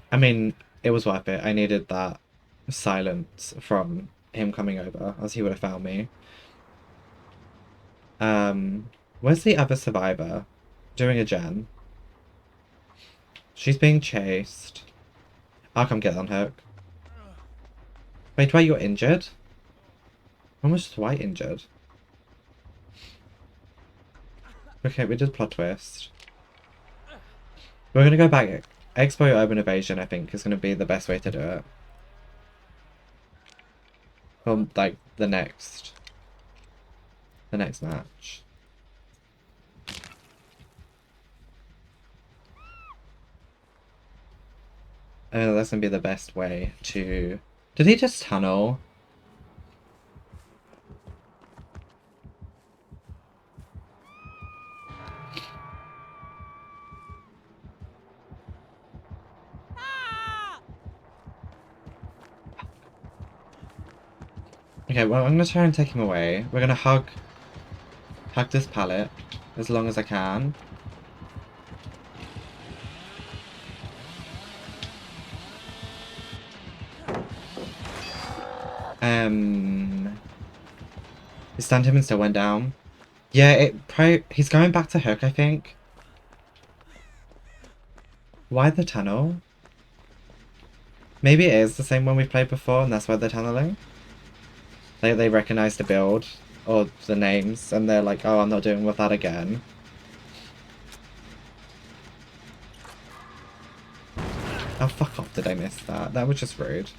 I mean, it was worth it. I needed that silence from him coming over, as he would have found me. Where's the other survivor? Doing a gen. She's being chased. I'll come get on Hook. Wait, Dwight, you're injured? When was Dwight injured? Okay, we did plot twist. We're gonna go back. Expo Urban Evasion, I think, is gonna be the best way to do it. Well, like, the next match. Oh, that's gonna be the best way to... Did he just tunnel? Okay, well, I'm gonna try and take him away. We're gonna hug this pallet as long as I can. He stunned him and still went down. Yeah, he's going back to Hook, I think. Why the tunnel? Maybe it is the same one we've played before and that's why they're tunneling. They recognize the build or the names and they're like, oh, I'm not doing with that again. Oh, fuck off, did I miss that? That was just rude.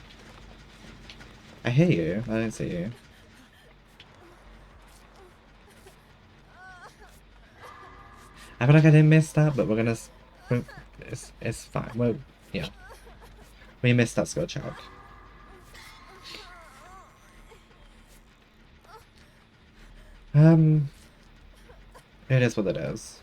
I hear you, I don't see you. I feel like I didn't miss that, but we're gonna... It's fine, well, yeah. We missed that skill check. It is what it is.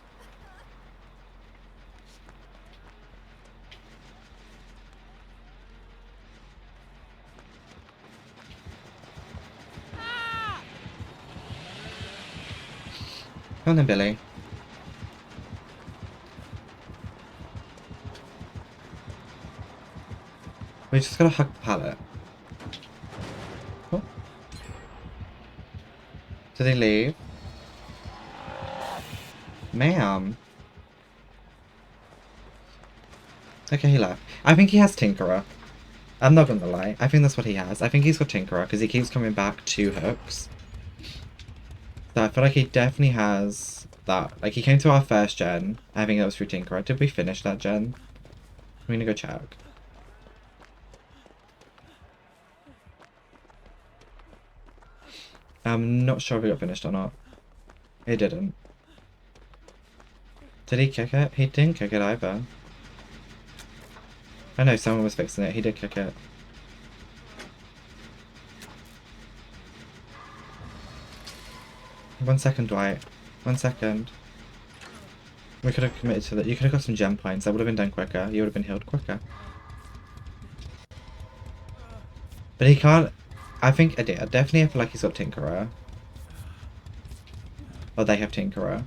Come on then, Billy. We just gotta hug the pallet. Oh. Did he leave? Ma'am. Okay, he left. I think he has Tinkerer. I'm not gonna lie. I think that's what he has. I think he's got Tinkerer because he keeps coming back to Hooks. So I feel like he definitely has that. Like, he came to our first gen. I think that was through Tinkerer. Did we finish that gen? I'm gonna go check. I'm not sure if it got finished or not. It didn't. Did he kick it? He didn't kick it either. I know someone was fixing it. He did kick it. One second, Dwight. 1 second. We could have committed to that. You could have got some gem points. That would have been done quicker. You would have been healed quicker. But he can't... I think... I definitely feel like he's got Tinkerer. Or they have Tinkerer.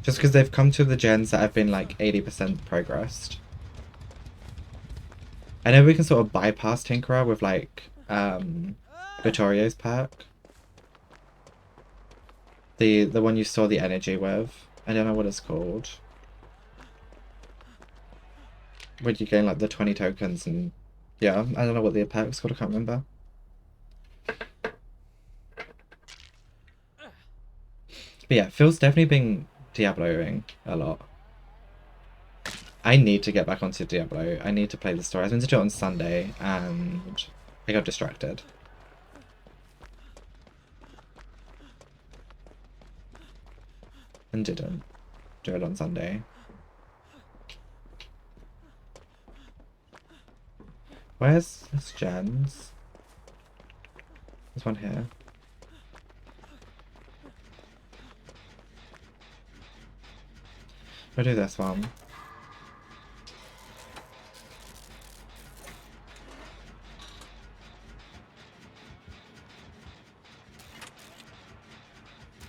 Just because they've come to the gens that have been like 80% progressed. I know we can sort of bypass Tinkerer with like Vittorio's perk. The one you saw the energy with. I don't know what it's called. Where you gain like the 20 tokens and yeah, I don't know what the perk's called, I can't remember. But yeah, Phil's definitely been Diabloing a lot. I need to get back onto Diablo. I need to play the story. I was meant to do it on Sunday and I got distracted. and didn't do it on Sunday. Where's this Jen's? There's one here. We'll do this one.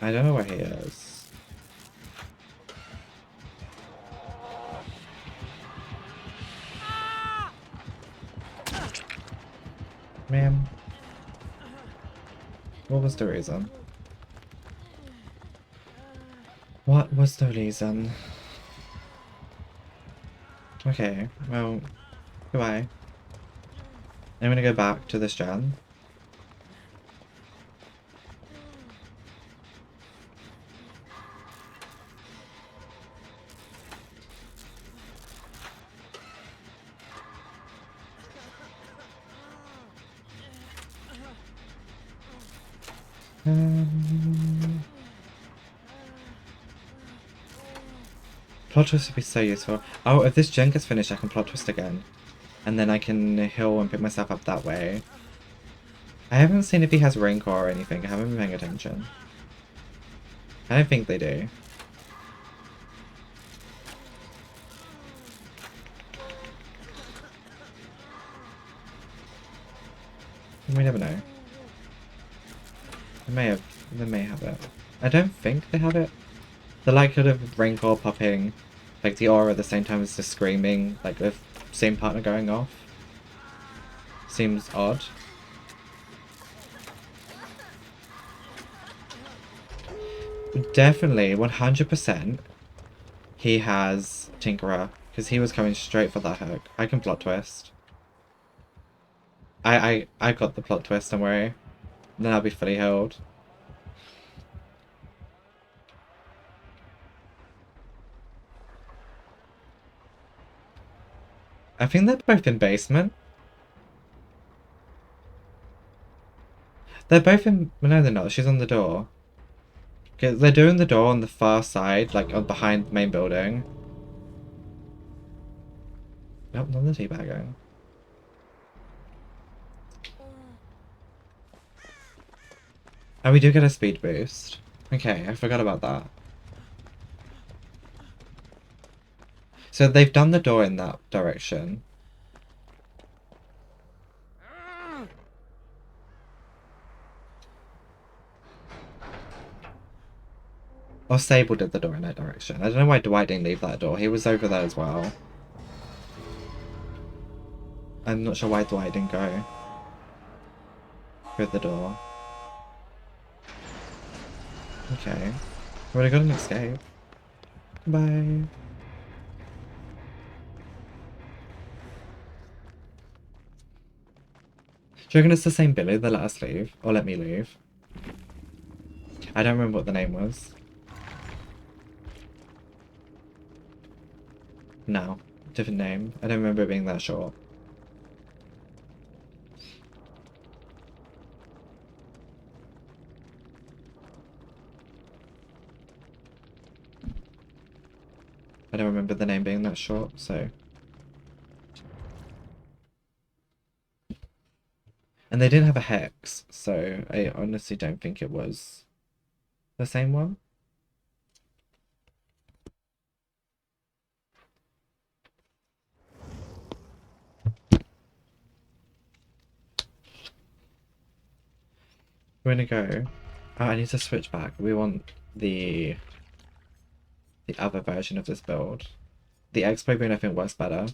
I don't know where he is. Ma'am. What was the reason? What was the reason? Okay, well, goodbye. I'm gonna go back to this gen. Plot twist would be so useful. Oh, if this gen gets finished, I can plot twist again. And then I can heal and pick myself up that way. I haven't seen if he has Rancor or anything. I haven't been paying attention. I don't think they do. We never know. They may have it. I don't think they have it. The likelihood of Rancor popping, like the aura at the same time as the screaming, like the same partner going off, seems odd. Definitely, 100%, he has Tinkerer, because he was coming straight for that hook. I can plot twist. I got the plot twist, don't worry. Then I'll be fully healed. I think they're both in basement. They're both in... No, they're not. She's on the door. Okay, they're doing the door on the far side, like on behind the main building. Nope, not the teabagging. Oh, we do get a speed boost. Okay, I forgot about that. So they've done the door in that direction. Or Sable did the door in that direction. I don't know why Dwight didn't leave that door. He was over there as well. I'm not sure why Dwight didn't go through the door. Okay. Well, I got an escape. Bye. Do you reckon it's the same Billy that let us leave? Or let me leave? I don't remember what the name was. No. Different name. I don't remember it being that short. I don't remember the name being that short, so... And they didn't have a hex, so I honestly don't think it was the same one. We're gonna go... Oh, I need to switch back. We want the other version of this build. The Expo boon I think works better.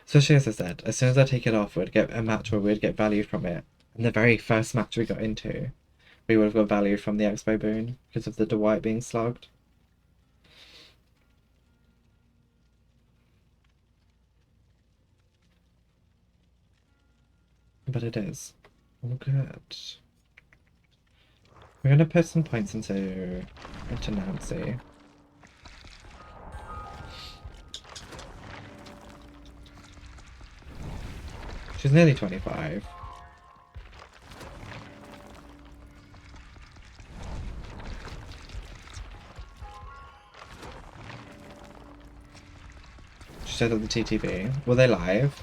Especially as I said, as soon as I take it off, we'd get a match where we'd get value from it. And the very first match we got into, we would have got value from the Expo boon because of the Dwight being slugged. But it is all good. We're gonna put some points into Nancy. She's nearly 25. showed up the TTV. Were they live?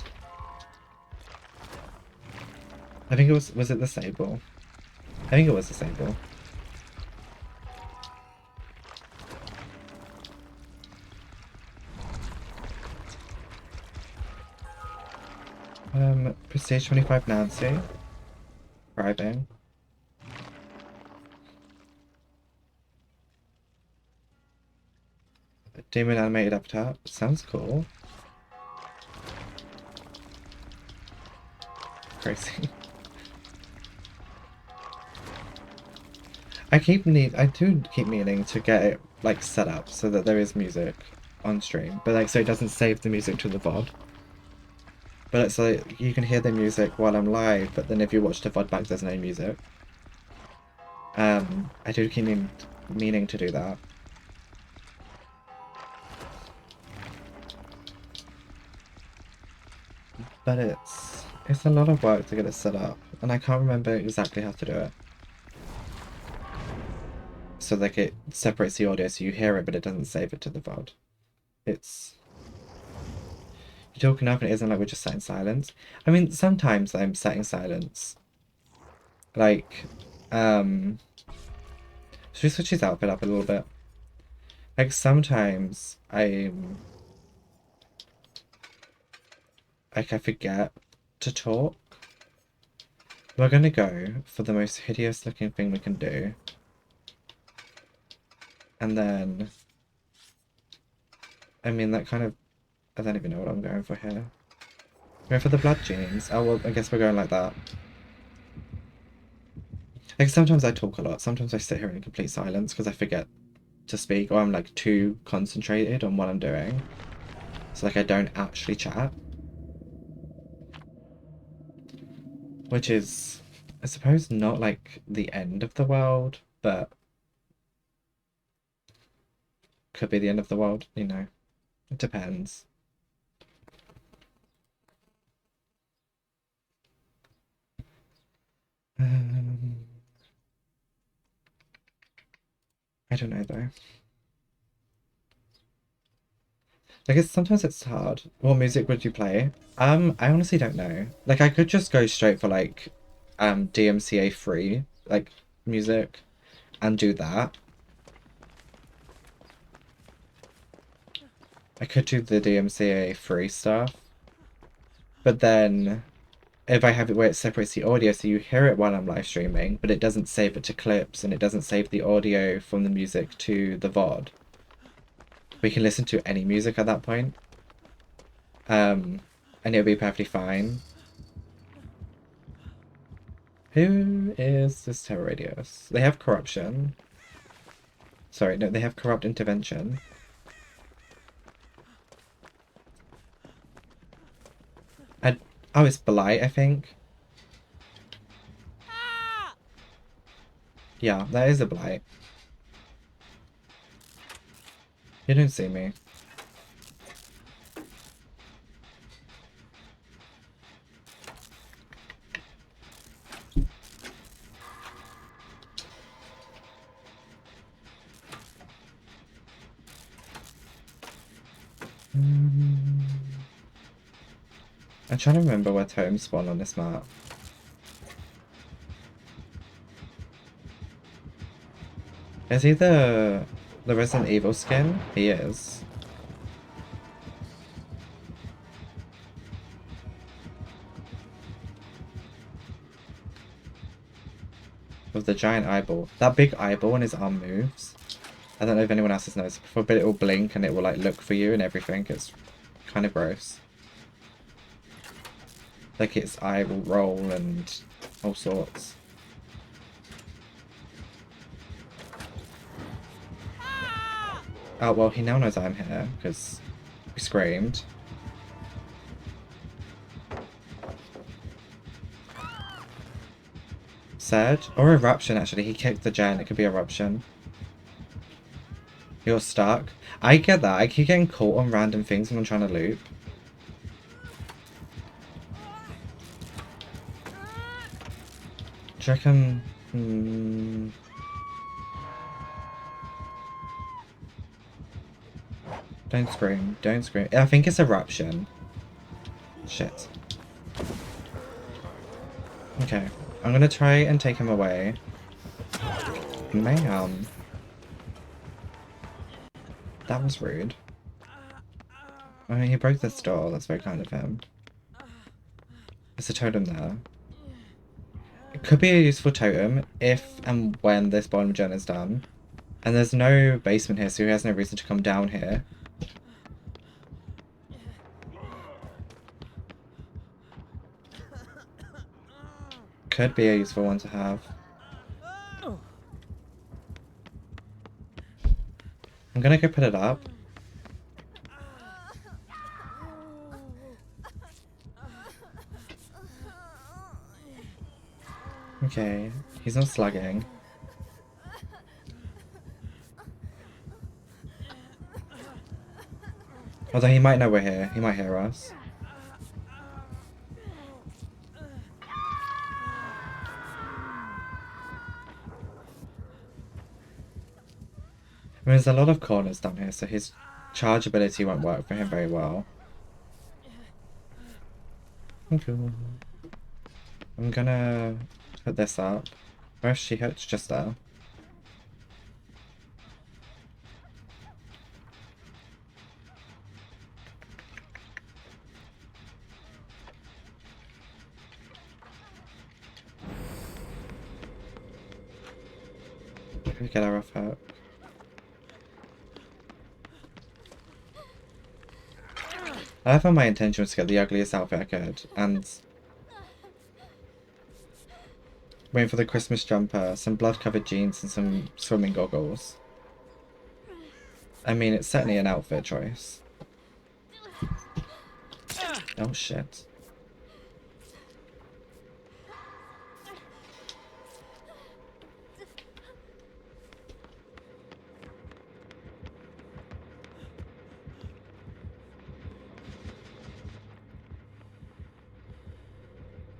I think it was it the Sable? I think it was the Sable. Prestige 25 Nancy. Driving. Demon animated avatar. Sounds cool. Crazy. I do keep meaning to get it like set up so that there is music on stream, but like so it doesn't save the music to the VOD. But it's like you can hear the music while I'm live, but then if you watch the VOD back, there's no music. I do keep meaning to do that. But it's a lot of work to get it set up, and I can't remember exactly how to do it. So like it separates the audio so you hear it, but it doesn't save it to the VOD. It's... You're talking up and it isn't like we're just sat in silence. I mean, sometimes I'm sat in silence. Like, should we switch his outfit up a little bit? Like, sometimes I forget to talk. We're gonna go for the most hideous looking thing we can do. And then, I mean, that kind of, I don't even know what I'm going for here. Going for the blood genes. Oh, well, I guess we're going like that. Like, sometimes I talk a lot. Sometimes I sit here in complete silence because I forget to speak, or I'm like too concentrated on what I'm doing. So like I don't actually chat. Which is, I suppose, not like the end of the world, but could be the end of the world, you know. It depends. I don't know though. I guess sometimes it's hard. What music would you play? I honestly don't know. Like I could just go straight for like DMCA free like music and do that. I could do the DMCA free stuff. But then if I have it where it separates the audio so you hear it while I'm live streaming, but it doesn't save it to clips and it doesn't save the audio from the music to the VOD. We can listen to any music at that point. And it'll be perfectly fine. Who is this Terror Radius? They have corruption. Sorry, no, they have corrupt intervention. Oh, it's Blight, I think. Yeah, that is a Blight. You don't see me. I'm trying to remember where totems spawn on this map. Is he the Resident Evil skin? He is. With the giant eyeball. That big eyeball when his arm moves. I don't know if anyone else has noticed before, but it will blink and it will like look for you and everything. It's kind of gross. Like its eye will roll and all sorts. Oh, well, he now knows I'm here, because we screamed. Surge? Or Eruption, actually. He kicked the gen. It could be Eruption. You're stuck. I get that. I keep getting caught on random things when I'm trying to loop. Do you reckon... Don't scream. Don't scream. I think it's eruption. Shit. Okay. I'm gonna try and take him away. Ma'am. That was rude. I mean, he broke this door. That's very kind of him. There's a totem there. It could be a useful totem if and when this bottom gen is done. And there's no basement here, so he has no reason to come down here. Could be a useful one to have. I'm gonna go put it up. Okay, he's not slugging. Although he might know we're here. He might hear us. I mean, there's a lot of corners down here, so his charge ability won't work for him very well. Okay. I'm gonna put this up. Where's she hooked? Just there. We get her off hook. I thought my intention was to get the ugliest outfit I could, and waiting for the Christmas jumper, some blood-covered jeans, and some swimming goggles. I mean, it's certainly an outfit choice. Oh shit.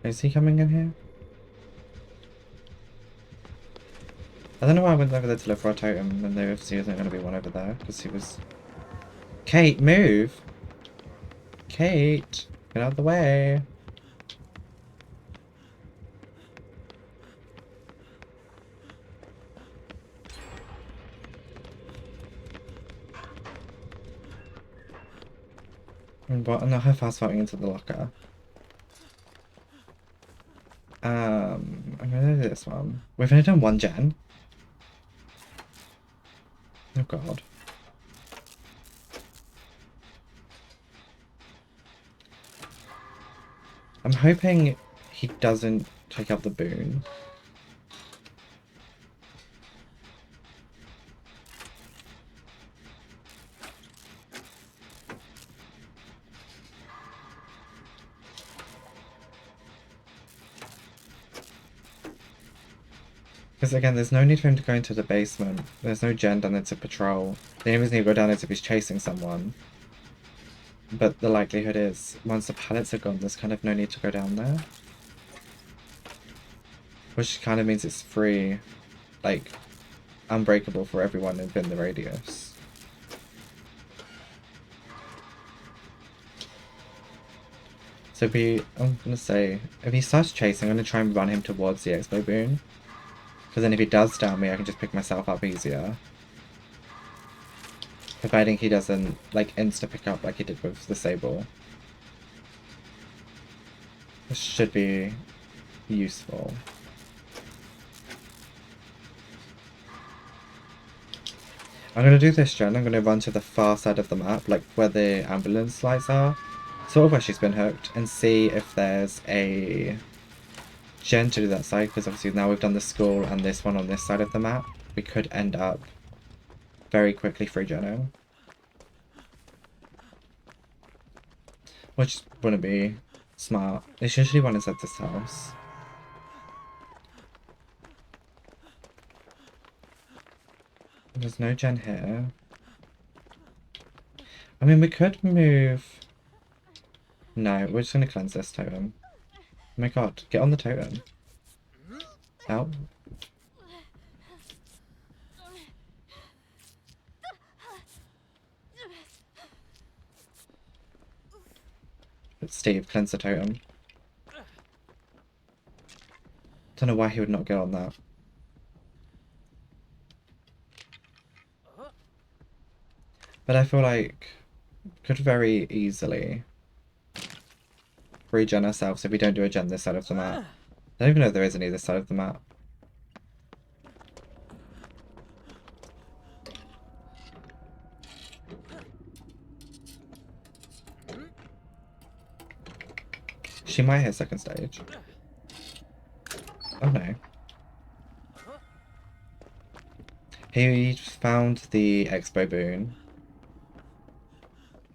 Is he coming in here? I don't know why I went over there to look for a totem and there obviously isn't going to be one over there because he was... Kate, move! Kate, get out of the way! And what? No, her fast forwarding into the locker. I'm gonna do this one. We've only done one gen. Oh god. I'm hoping he doesn't take out the boon. Because again, there's no need for him to go into the basement. There's no gen down there to patrol. The only reason he'd go down is if he's chasing someone. But the likelihood is, once the pallets are gone, there's kind of no need to go down there. Which kind of means it's free, like, unbreakable for everyone within the radius. So I'm gonna say, if he starts chasing, I'm gonna try and run him towards the expo boon. Because then if he does down me, I can just pick myself up easier. Providing he doesn't, like, insta-pick up like he did with the Sable. This should be useful. I'm going to do this gen. I'm going to run to the far side of the map, like where the ambulance lights are. Sort of where she's been hooked. And see if there's a gen to do that side, because obviously now we've done the school and this one on this side of the map, we could end up very quickly free Geno. Which wouldn't be smart. There's usually one inside this house. There's no gen here. I mean, we could move... No, we're just going to cleanse this totem. Oh my god, get on the totem. Ow. Steve, cleanse the totem. Don't know why he would not get on that. But I feel like could very easily regen ourselves if we don't do a gen this side of the map. I don't even know if there is any this side of the map. She might hit second stage. Oh no. He found the expo boon.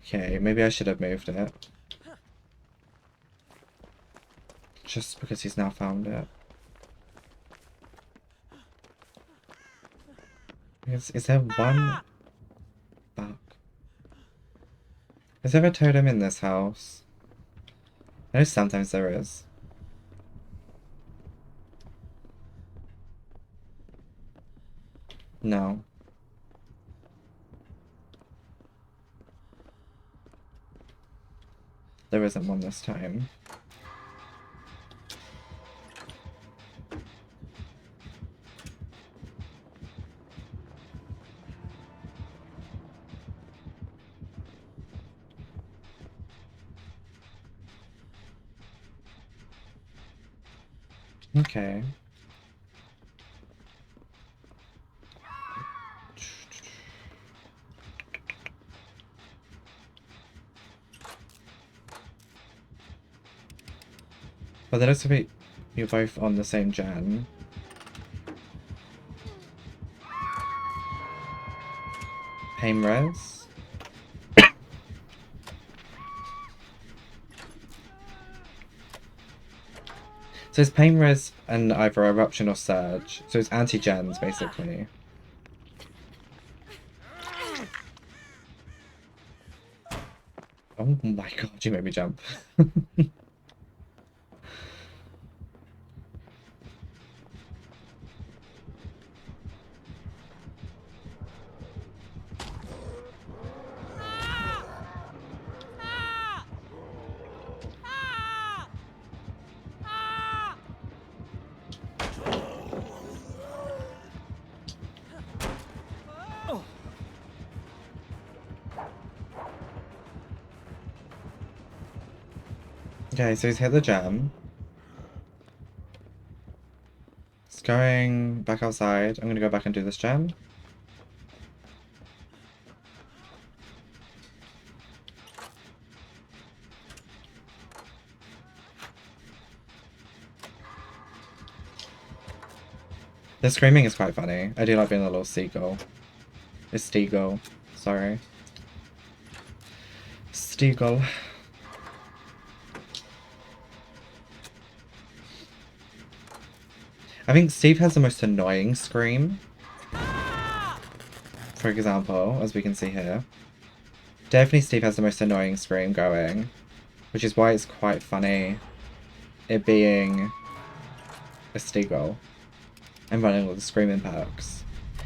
Okay, maybe I should have moved it. Just because he's now found it. Is there one? Fuck. Is there a totem in this house? I know sometimes there is. No. There isn't one this time. Okay. But that looks to be you're both on the same gen. Pain res. So it's pain res and either eruption or surge. So it's anti-gens basically. Oh my god, you made me jump. Okay, so he's hit the gem. It's going back outside. I'm gonna go back and do this gem. The screaming is quite funny. I do like being a little seagull. It's Steagull. Sorry. Steagull. I think Steve has the most annoying scream. For example, as we can see here. Definitely Steve has the most annoying scream going. Which is why it's quite funny it being a Steagull and running all the screaming perks.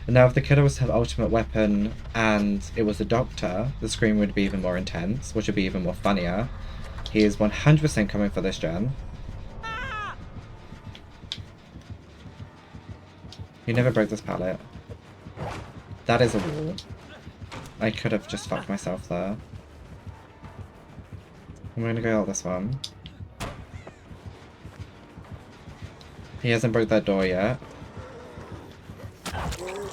And now if the killer was to have ultimate weapon and it was a doctor, the scream would be even more intense, which would be even more funnier. He is 100% coming for this gen. You never broke this pallet. That is a wall. I could have just fucked myself there. I'm gonna go out this one. He hasn't broke that door yet.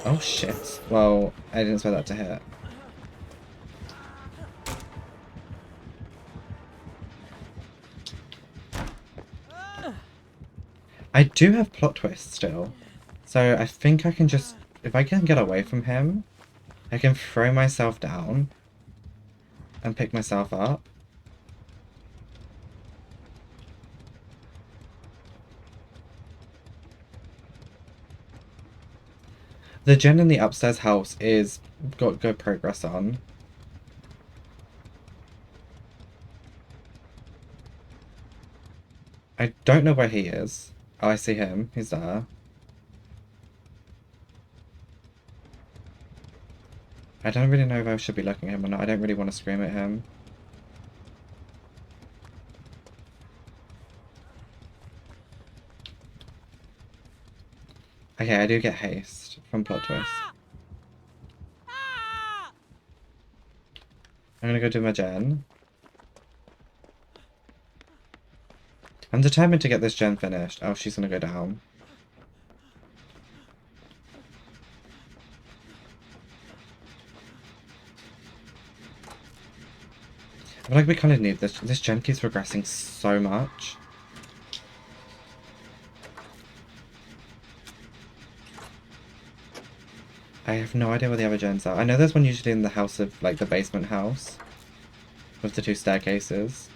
Oh shit. Well, I didn't expect that to hit. I do have plot twists still. So I think I can just, if I can get away from him, I can throw myself down and pick myself up. The gen in the upstairs house is got good progress on. I don't know where he is. Oh, I see him. He's there. I don't really know if I should be looking at him or not. I don't really want to scream at him. Okay, I do get haste from plot twist. I'm gonna go do my gen. I'm determined to get this gen finished. Oh, she's gonna go down. I feel like we kind of need this. This gen keeps progressing so much. I have no idea where the other gens are. I know there's one usually in the house of, like, the basement house. With the 2 staircases.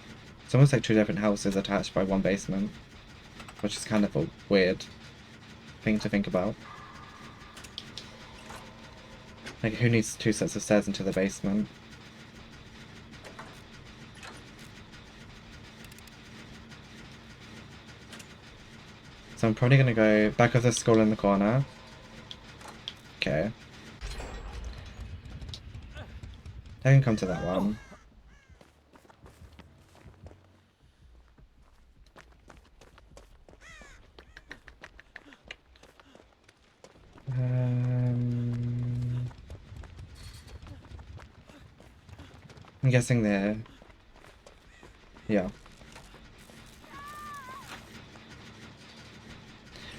It's almost like 2 different houses attached by 1 basement. Which is kind of a weird thing to think about. Like, who needs 2 sets of stairs into the basement? So I'm probably gonna go back of the skull in the corner. Okay. I can come to that one. I'm guessing there. Yeah.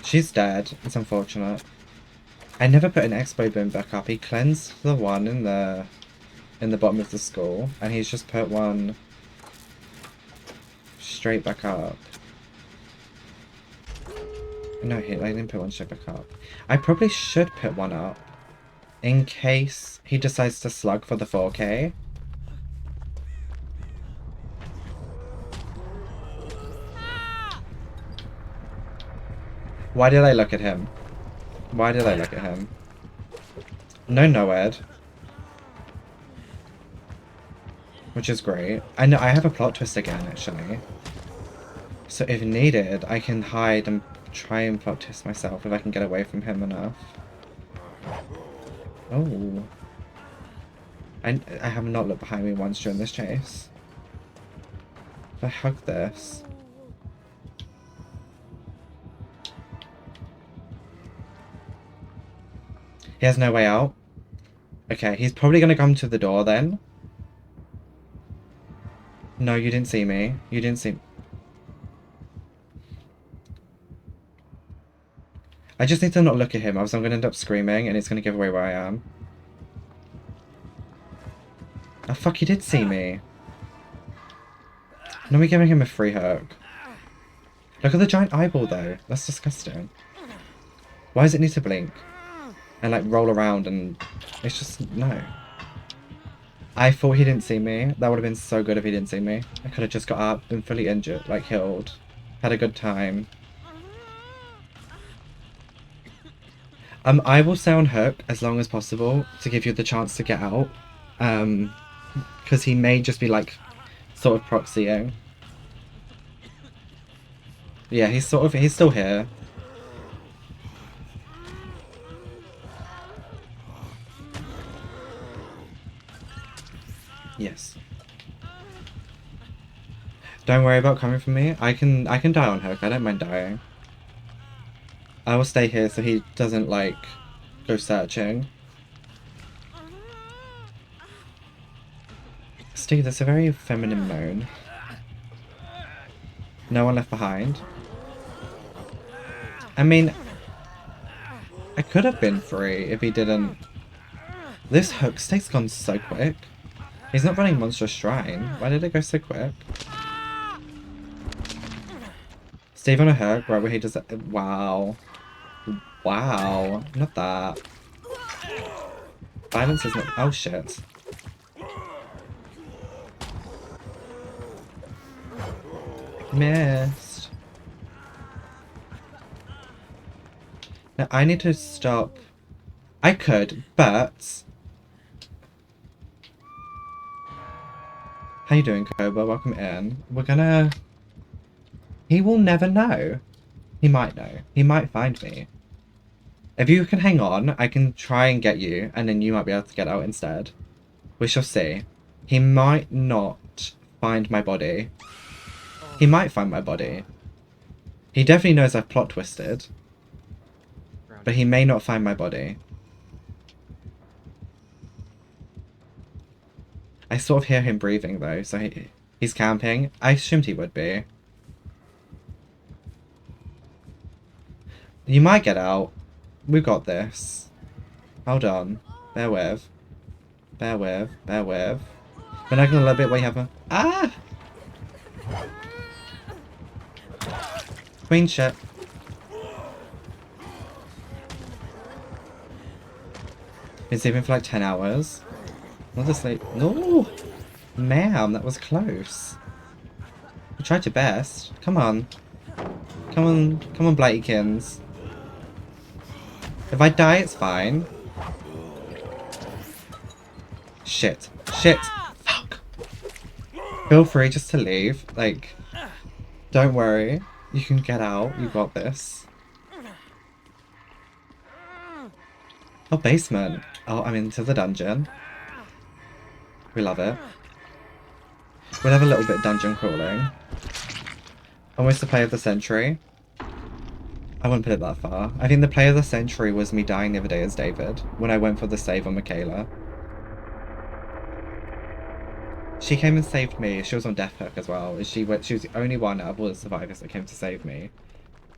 She's dead. It's unfortunate. I never put an expo bin back up. He cleansed the one in the bottom of the skull, and he's just put one straight back up. No, I didn't put one straight back up. I probably should put one up in case he decides to slug for the 4K. Why did I look at him? Why did I look at him? No 𝙄𝙳𝙧𝙬𝙗. Which is great. I know I have a plot twist again, actually. So if needed, I can hide and try and plot twist myself if I can get away from him enough. Oh. I have not looked behind me once during this chase. If I hug this... He has no way out. Okay, he's probably gonna come to the door then. No, you didn't see me. You didn't see... I just need to not look at him, else I'm gonna end up screaming and it's gonna give away where I am. Oh fuck, he did see me. Now we're giving him a free hug. Look at the giant eyeball though. That's disgusting. Why does it need to blink? And like roll around and... It's just... no. I thought he didn't see me. That would have been so good if he didn't see me. I could have just got up, been fully injured, like healed. Had a good time. I will stay on hook as long as possible to give you the chance to get out. Because he may just be like, sort of proxying. Yeah, he's still here. Yes. Don't worry about coming for me. I can die on hook. I don't mind dying. I will stay here so he doesn't like go searching. Steve, that's a very feminine moan. No one left behind. I mean, I could have been free if he didn't. This hook stake's gone so quick. He's not running Monstrous Shrine. Why did it go so quick? Steve on a hook, right where he does that. Wow. Wow. Not that. Violence is not. Oh shit. Missed. Now I need to stop. I could, but. How you doing, Koba? Welcome in. We're gonna... He will never know. He might know. He might find me. If you can hang on, I can try and get you, and then you might be able to get out instead. We shall see. He might not find my body. He might find my body. He definitely knows I've plot twisted. Bro, But he may not find my body. I sort of hear him breathing though, so he's camping. I assumed he would be. You might get out. We've got this. Hold on. Bear with. Bear with. Bear with. We're not gonna let it where you have a... Ah! Queen shit. Been sleeping for like 10 hours. Not to sleep. No! Ma'am, that was close. You tried your best. Come on. Come on, Blightykins. If I die, it's fine. Shit. Shit. Fuck. Feel free just to leave. Like, don't worry. You can get out. You got this. Oh, basement. Oh, I'm into the dungeon. We love it. We'll have a little bit of dungeon crawling. Almost the play of the century. I wouldn't put it that far. I think the play of the century was me dying the other day as David, when I went for the save on Michaela. She came and saved me. She was on death hook as well. She was the only one out of all the survivors that came to save me.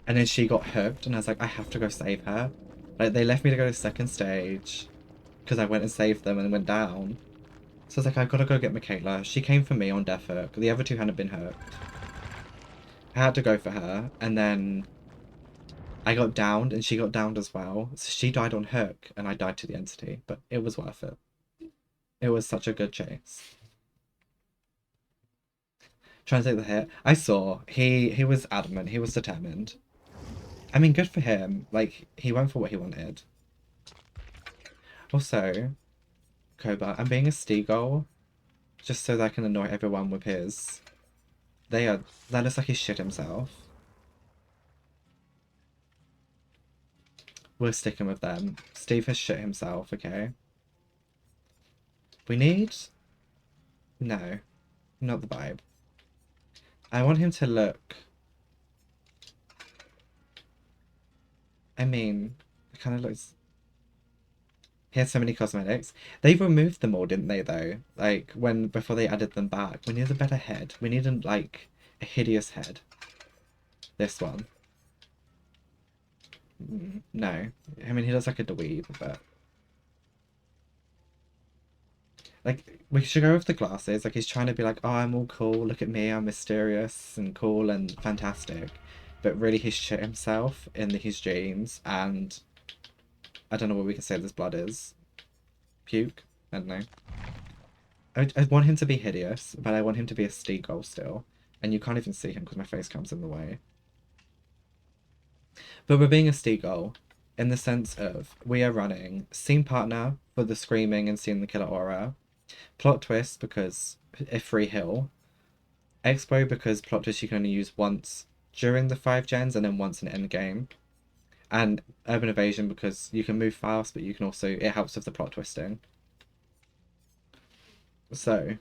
And then she got hooked, and I was like, I have to go save her. Like, they left me to go to second stage, because I went and saved them and went down. So I was like, I've got to go get Michaela. She came for me on death hook. The other two hadn't been hooked. I had to go for her, and then I got downed, and she got downed as well. So she died on hook, and I died to the entity. But it was worth it. It was such a good chase. Trying to take the hit. I saw. He was adamant. He was determined. I mean, good for him. Like, he went for what he wanted. Also, Koba, I'm being a Steagull, just so that I can annoy everyone with his... That looks like he shit himself. We're sticking with them. Steve has shit himself, okay? We need... No. Not the vibe. I want him to look... I mean, it kind of looks... He has so many cosmetics. They removed them all, didn't they, though? Like, before they added them back. We need a better head. We need, like, a hideous head. This one. No. I mean, he looks like a dweeb, but... Like, we should go with the glasses. Like, he's trying to be like, oh, I'm all cool. Look at me. I'm mysterious and cool and fantastic. But really, he's shit himself in his dreams, and I don't know what we can say this blood is. Puke? I don't know. I want him to be hideous, but I want him to be a Steagull still. And you can't even see him because my face comes in the way. But we're being a Steagull in the sense of we are running scene partner for the screaming and seeing the killer aura, plot twist because a free heal, expo because plot twist you can only use once during the 5 gens and then once in endgame, and urban evasion because you can move fast, but you can also, it helps with the plot twisting. So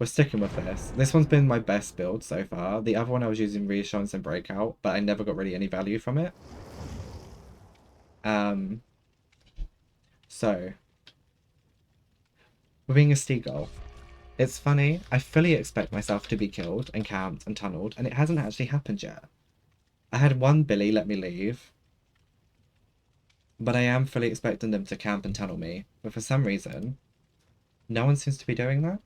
we're sticking with this. This one's been my best build so far. The other one I was using Reassurance and Breakout, but I never got really any value from it. So we're being a Steagull. It's funny, I fully expect myself to be killed and camped and tunneled, and it hasn't actually happened yet. I had one Billy let me leave, but I am fully expecting them to camp and tunnel me, but for some reason, no one seems to be doing that.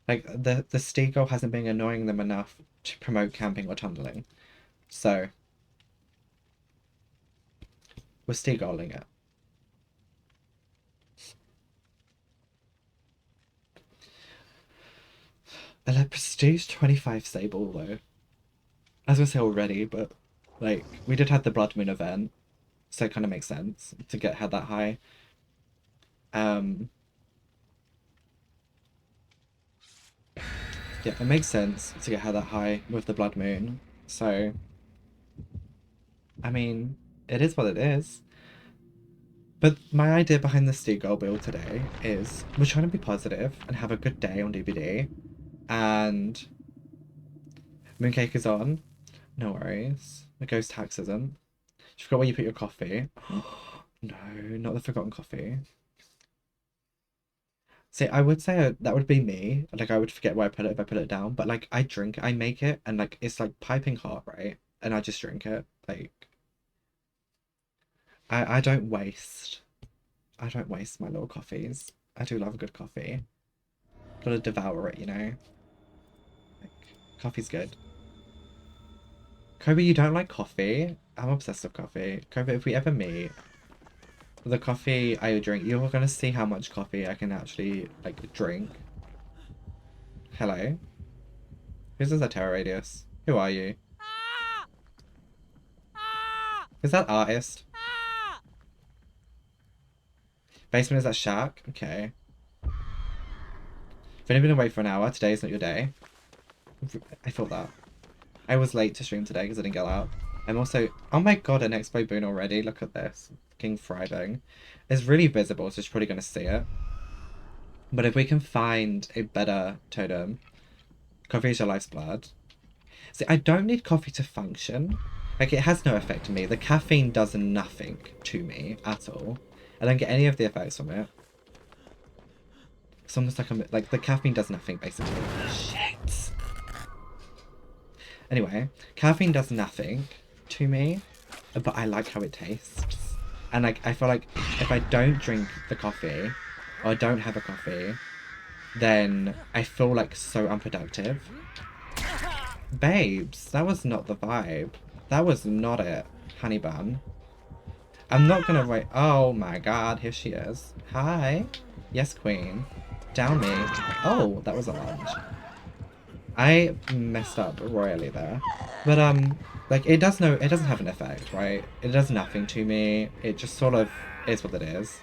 Like, the Steagull hasn't been annoying them enough to promote camping or tunneling, so we're Steagulling it. I let Prestige 25 Sable though. I was gonna say already, but like we did have the Blood Moon event, so it kind of makes sense to get her that high. Yeah, it makes sense to get her that high with the Blood Moon. So, I mean, it is what it is. But my idea behind the Steagull build today is we're trying to be positive and have a good day on DBD. And Mooncake is on. No worries. The Ghost Tax isn't. You forgot where you put your coffee. No, not the forgotten coffee. See, I would say that would be me. Like, I would forget where I put it if I put it down. But, like, I drink, I make it, and, like, it's, like, piping hot, right? And I just drink it. Like, I don't waste. I don't waste my little coffees. I do love a good coffee. Gotta devour it, you know? Like, coffee's good. Kobe, you don't like coffee? I'm obsessed with coffee. Kobe, if we ever meet, the coffee I drink, you're gonna see how much coffee I can actually, like, drink. Hello? Who's this at Terror Radius? Who are you? Is that artist? Basement is that Shack? Okay. I've only been away for an hour. Today is not your day. I thought that. I was late to stream today because I didn't get out. I'm also... Oh my god, an Expo Boon already. Look at this. Fucking thriving. It's really visible, so she's probably going to see it. But if we can find a better totem... Coffee is your life's blood. See, I don't need coffee to function. Like, it has no effect on me. The caffeine does nothing to me at all. I don't get any of the effects from it. It's almost like I'm... Like, the caffeine does nothing, basically. Shit! Anyway, caffeine does nothing to me, but I like how it tastes. And, like, I feel like if I don't drink the coffee, or I don't have a coffee, then I feel, like, so unproductive. Babes, that was not the vibe. That was not it, honey bun. I'm not gonna wait. Oh my god, here she is. Hi. Yes, queen. Down me. Oh, that was a lunge. I messed up royally there. But, like, it doesn't have an effect, right? It does nothing to me. It just sort of is what it is.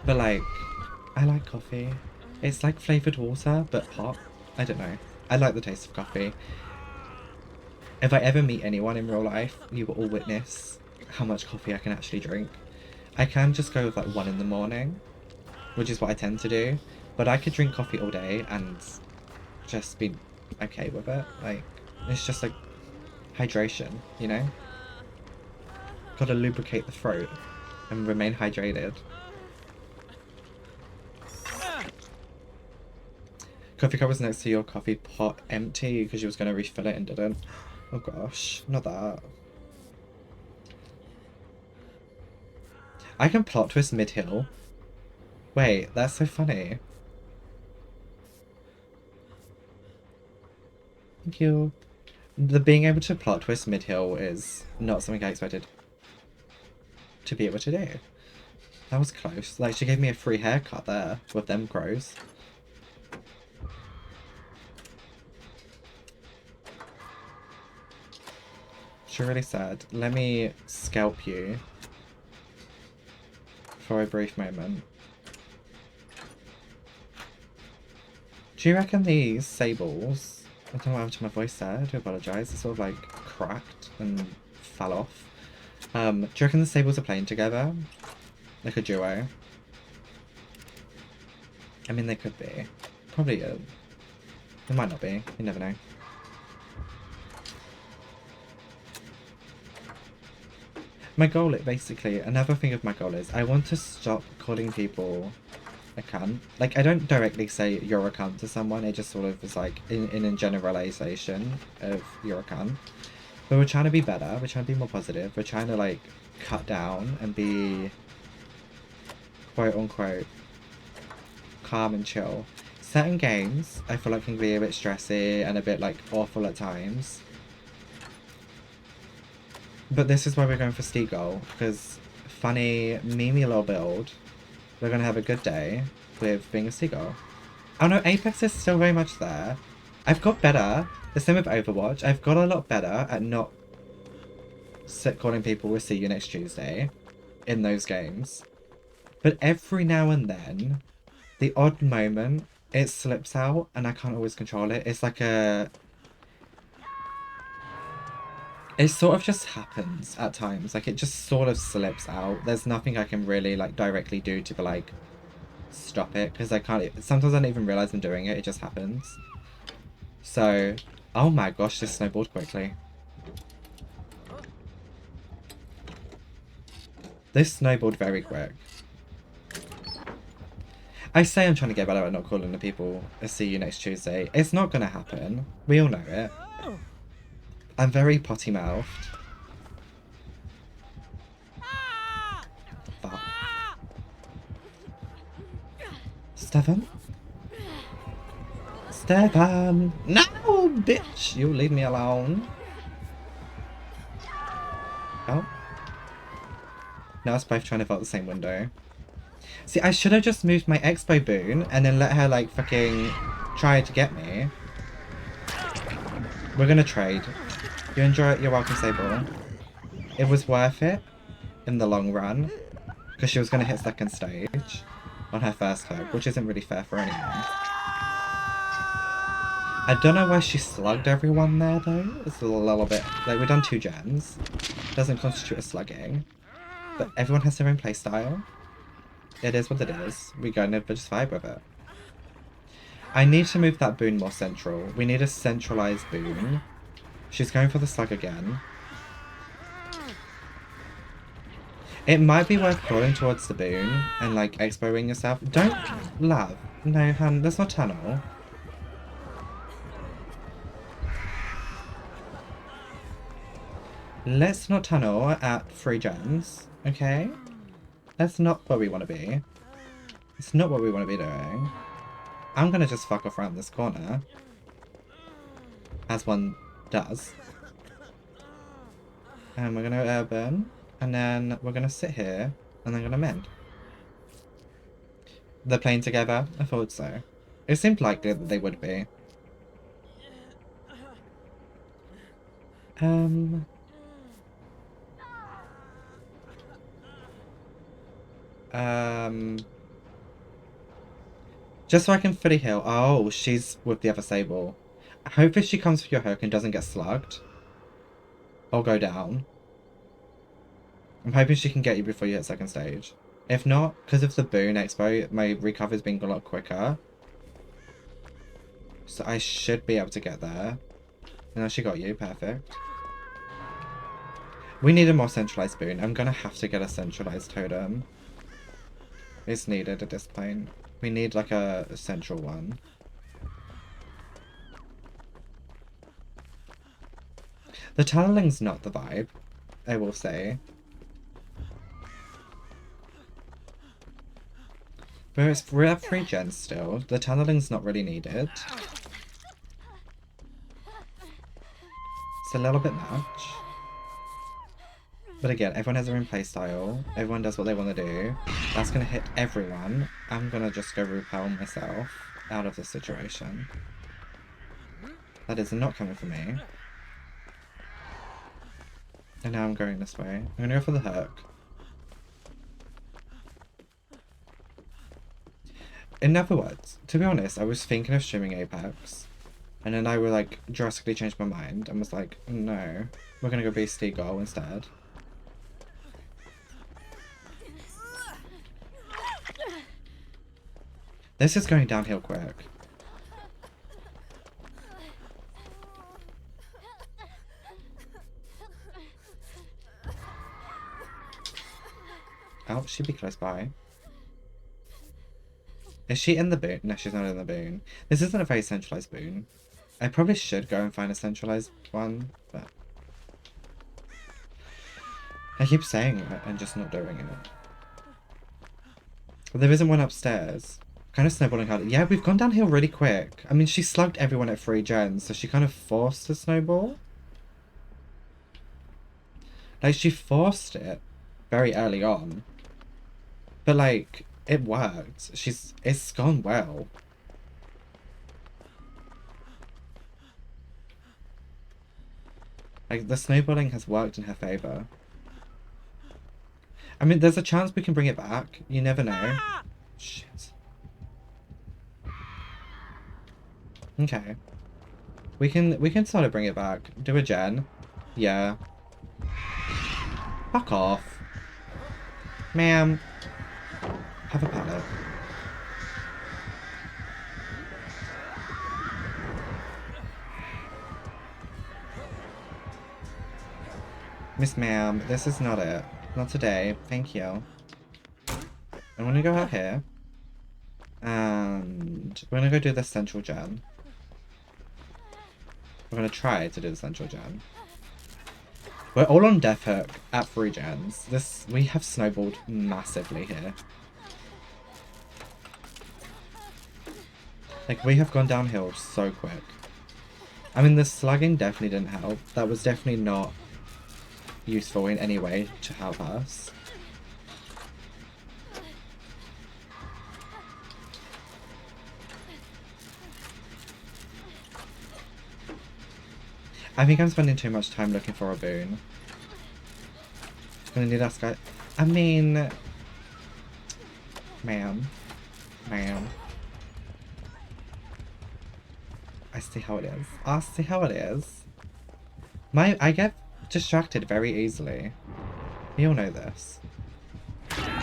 But, like, I like coffee. It's like flavoured water, but hot. I don't know. I like the taste of coffee. If I ever meet anyone in real life, you will all witness how much coffee I can actually drink. I can just go with like 1 in the morning, which is what I tend to do, but I could drink coffee all day and just be okay with it. Like, it's just like hydration, you know? Gotta lubricate the throat and remain hydrated. Coffee cup was next to your coffee pot empty because you was going to refill it and didn't. Oh gosh, not that. I can plot twist mid-hill. Wait, that's so funny. Thank you. The being able to plot twist mid-hill is not something I expected to be able to do. That was close. Like, she gave me a free haircut there with them crows. She really said, let me scalp you for a brief moment. Do you reckon these sables, I don't know what happened to my voice there, I do apologise, it's sort of like cracked and fell off. Do you reckon the sables are playing together? Like a duo? I mean, they could be. Probably is. It might not be, you never know. My goal, basically, another thing of my goal is I want to stop calling people a cunt. Like, I don't directly say you're a cunt to someone, it just sort of is like in a generalization of you're a cunt. But we're trying to be better, we're trying to be more positive, we're trying to like cut down and be quote unquote calm and chill. Certain games I feel like can be a bit stressy and a bit like awful at times. But this is why we're going for Steagull, because funny, memey little build, we're going to have a good day with being a Steagull. Oh no, Apex is still very much there. I've got better, the same with Overwatch, I've got a lot better at not calling people we'll see you next Tuesday in those games. But every now and then, the odd moment, it slips out and I can't always control it. It's like a... It sort of just happens at times, like it just sort of slips out. There's nothing I can really like directly do to be like, stop it, because I can't, sometimes I don't even realise I'm doing it, it just happens. So, oh my gosh, this snowballed quickly. This snowballed very quick. I say I'm trying to get better at not calling the people a see you next Tuesday. It's not going to happen. We all know it. I'm very potty-mouthed. Fuck. Stefan? Stefan! No, bitch! You leave me alone. Oh. Now us both trying to vote the same window. See, I should have just moved my expo boon and then let her, like, fucking try to get me. We're gonna trade. You enjoy it? You're welcome, Sable. It was worth it in the long run because she was gonna hit second stage on her first hook, which isn't really fair for anyone. I don't know why she slugged everyone there, though. It's a little bit... Like, we've done 2 gens. Doesn't constitute a slugging. But everyone has their own playstyle. It is what it is. We go and just vibe with it. I need to move that boon more central. We need a centralized boon. She's going for the slug again. It might be worth crawling towards the boon and, like, expoing yourself. Don't love. No, hun, there's no tunnel. Let's not tunnel at 3 gens, okay? That's not what we want to be. It's not what we want to be doing. I'm gonna just fuck off around this corner. As one does. And we're gonna urban. And then we're gonna sit here. And then gonna mend. They're playing together? I thought so. It seemed likely that they would be. Just so I can fully heal. Oh, she's with the other Sable. Hopefully she comes for your hook and doesn't get slugged. Or go down. I'm hoping she can get you before you hit second stage. If not, because of the boon expo, my recovery's been a lot quicker. So I should be able to get there. And now she got you, perfect. We need a more centralized boon. I'm gonna have to get a centralized totem. It's needed at this point. We need like a central one. The tunneling's not the vibe, I will say. But we're at 3 gens still. The tunneling's not really needed. It's a little bit much. But again, everyone has their own playstyle. Everyone does what they want to do. That's going to hit everyone. I'm going to just go repel myself out of this situation. That is not coming for me. And now I'm going this way. I'm going to go for the hook. In other words, to be honest, I was thinking of streaming Apex. And then I would like drastically change my mind and was like, no, we're going to go be Steagull instead. This is going downhill quick. Oh, she'd be close by. Is she in the boon? No, she's not in the boon. This isn't a very centralized boon. I probably should go and find a centralized one, but... I keep saying it and just not doing it. But there isn't one upstairs. Kind of snowballing hard. Yeah, we've gone downhill really quick. I mean, she slugged everyone at 3 gens, so she kind of forced the snowball. Like, she forced it very early on. But, like, it worked. It's gone well. Like, the snowballing has worked in her favour. I mean, there's a chance we can bring it back. You never know. Shit. Okay. We can sort of bring it back. Do a gen. Yeah. Fuck off. Ma'am. Have a pallet. Miss Ma'am, this is not it. Not today. Thank you. I want to go out here. And we're going to go do the central gen. We're going to try to do the central gen. We're all on Death Hook at 3 gens. We have snowballed massively here. Like, we have gone downhill so quick. I mean, the slugging definitely didn't help. That was definitely not useful in any way to help us. I think I'm spending too much time looking for a boon. Gonna need us guys. I mean, ma'am. I see how it is. I see how it is. I get distracted very easily. You all know this.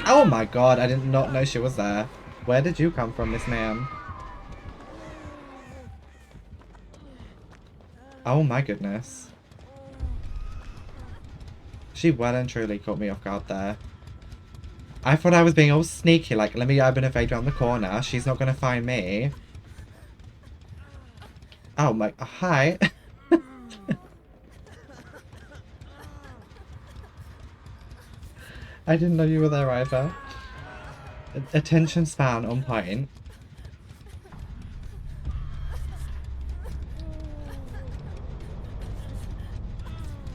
Oh my god, I did not know she was there. Where did you come from, Miss Ma'am? Oh my goodness. She well and truly caught me off guard there. I thought I was being all sneaky, like, let me urban evade around the corner. She's not gonna find me. Oh my, hi. I didn't know you were there either. Attention span on point.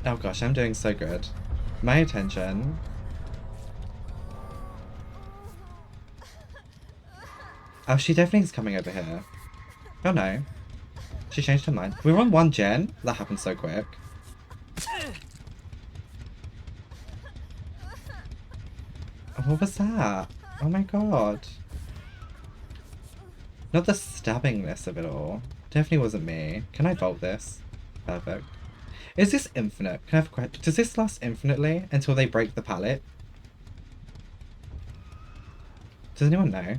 Oh gosh, I'm doing so good. My attention. Oh, she definitely is coming over here. Oh no. She changed her mind. We were on 1 gen? That happened so quick. What was that? Oh my god. Not the stabbingness of it all. Definitely wasn't me. Can I vault this? Perfect. Is this infinite? Can I have a question? Does this last infinitely until they break the pallet? Does anyone know?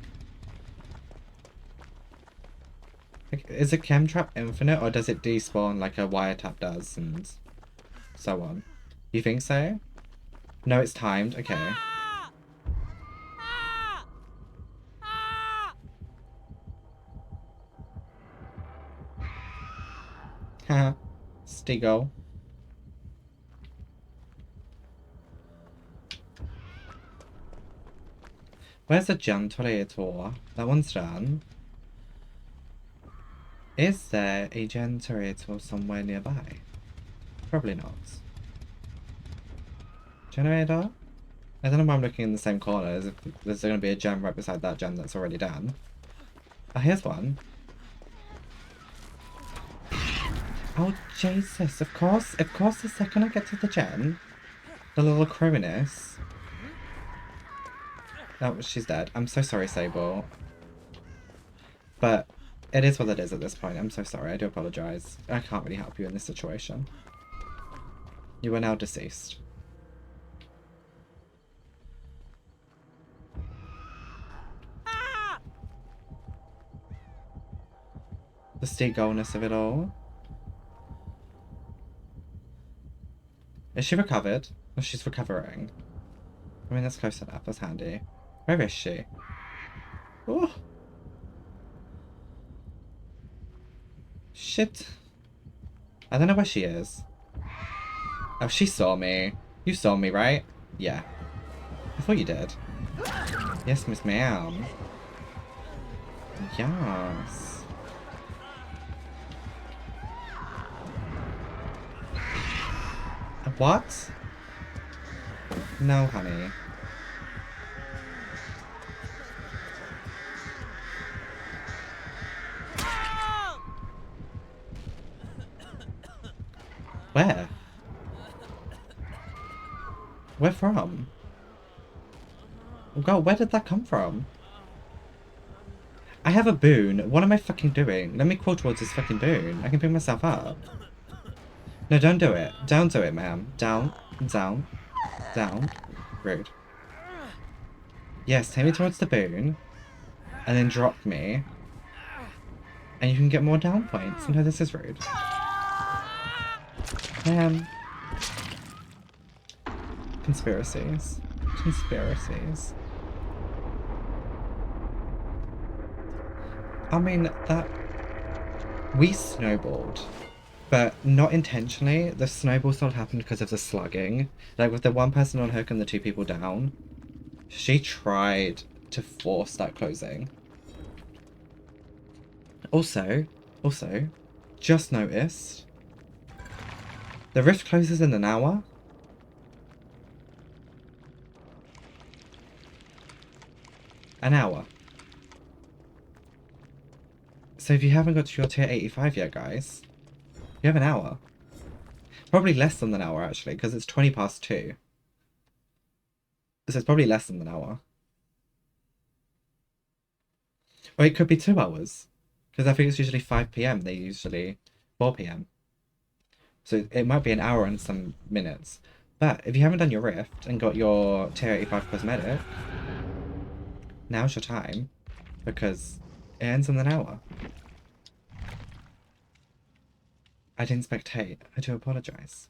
Like, is a chem trap infinite or does it despawn like a wiretap does and so on? You think so? No, it's timed. Okay. Haha. Steagull. Where's the generator? That one's done. Is there a generator somewhere nearby? Probably not. Generator? I don't know why I'm looking in the same corner as if there's going to be a gem right beside that gem that's already done. Oh, here's one. Oh, Jesus. Of course, the second I get to the gem, the little crowiness. Oh, she's dead. I'm so sorry, Sable. But it is what it is at this point. I'm so sorry. I do apologise. I can't really help you in this situation. You are now deceased. The Steagullness of it all. Is she recovered? Oh, she's recovering. I mean, that's close enough. That's handy. Where is she? Oh! Shit. I don't know where she is. Oh, she saw me. You saw me, right? Yeah. I thought you did. Yes, Miss Ma'am. Yes. What? No, honey. Where? Where from? Oh god, where did that come from? I have a boon. What am I fucking doing? Let me crawl towards this fucking boon. I can pick myself up. No, don't do it. Don't do it, ma'am. Down. Down. Down. Rude. Yes, take me towards the boon. And then drop me. And you can get more down points. No, this is rude. Ma'am. Conspiracies. Conspiracies. I mean, that... We snowballed. But not intentionally. The snowball still happened because of the slugging. Like, with the one person on hook and the 2 people down, she tried to force that closing. Also, just noticed, the rift closes in an hour. An hour. So if you haven't got to your tier 85 yet, guys, you have an hour. Probably less than an hour, actually, because it's 20 past 2. So it's probably less than an hour. Or it could be 2 hours. Because I think it's usually 5 PM. They usually 4 PM. So it might be an hour and some minutes. But if you haven't done your rift and got your tier 85 cosmetic, now's your time. Because it ends in an hour. I didn't spectate. I do apologise.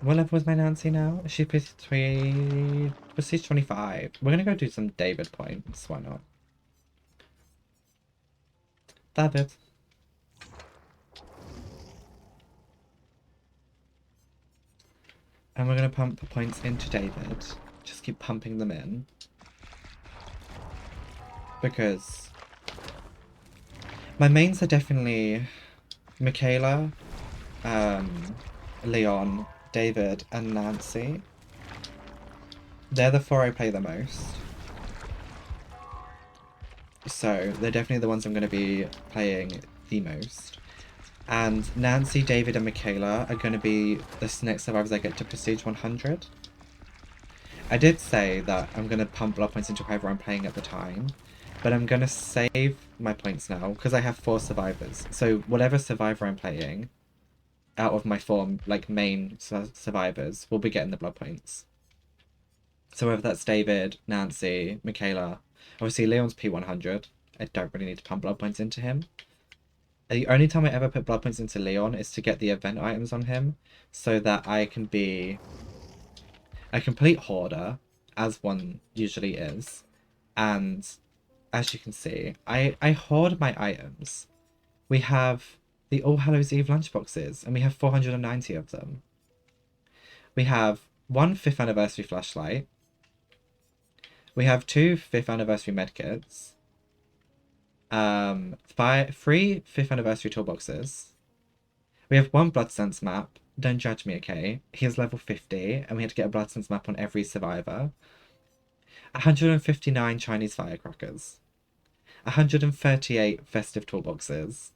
What level is my Nancy now? Is she prestige 25? We're gonna go do some David points. Why not? David. And we're gonna pump the points into David. Just keep pumping them in. Because my mains are definitely Michaela, Leon, David, and Nancy. They're the 4 I play the most. So they're definitely the ones I'm going to be playing the most. And Nancy, David, and Michaela are going to be the next survivors I get to Prestige 100. I did say that I'm going to pump blood points into whoever I'm playing at the time. But I'm going to save my points now because I have 4 survivors. So whatever survivor I'm playing out of my 4 like main survivors will be getting the blood points. So whether that's David, Nancy, Michaela, obviously Leon's P100. I don't really need to pump blood points into him. The only time I ever put blood points into Leon is to get the event items on him so that I can be a complete hoarder, as one usually is. And as you can see, I hoard my items. We have the All Hallows Eve lunchboxes, and we have 490 of them. We have 1 5th anniversary flashlight. We have 2 5th anniversary medkits. 3 5th anniversary toolboxes. We have 1 blood sense map. Don't judge me, okay? He's level 50, and we had to get a blood sense map on every survivor. 159 Chinese firecrackers. 138 festive toolboxes.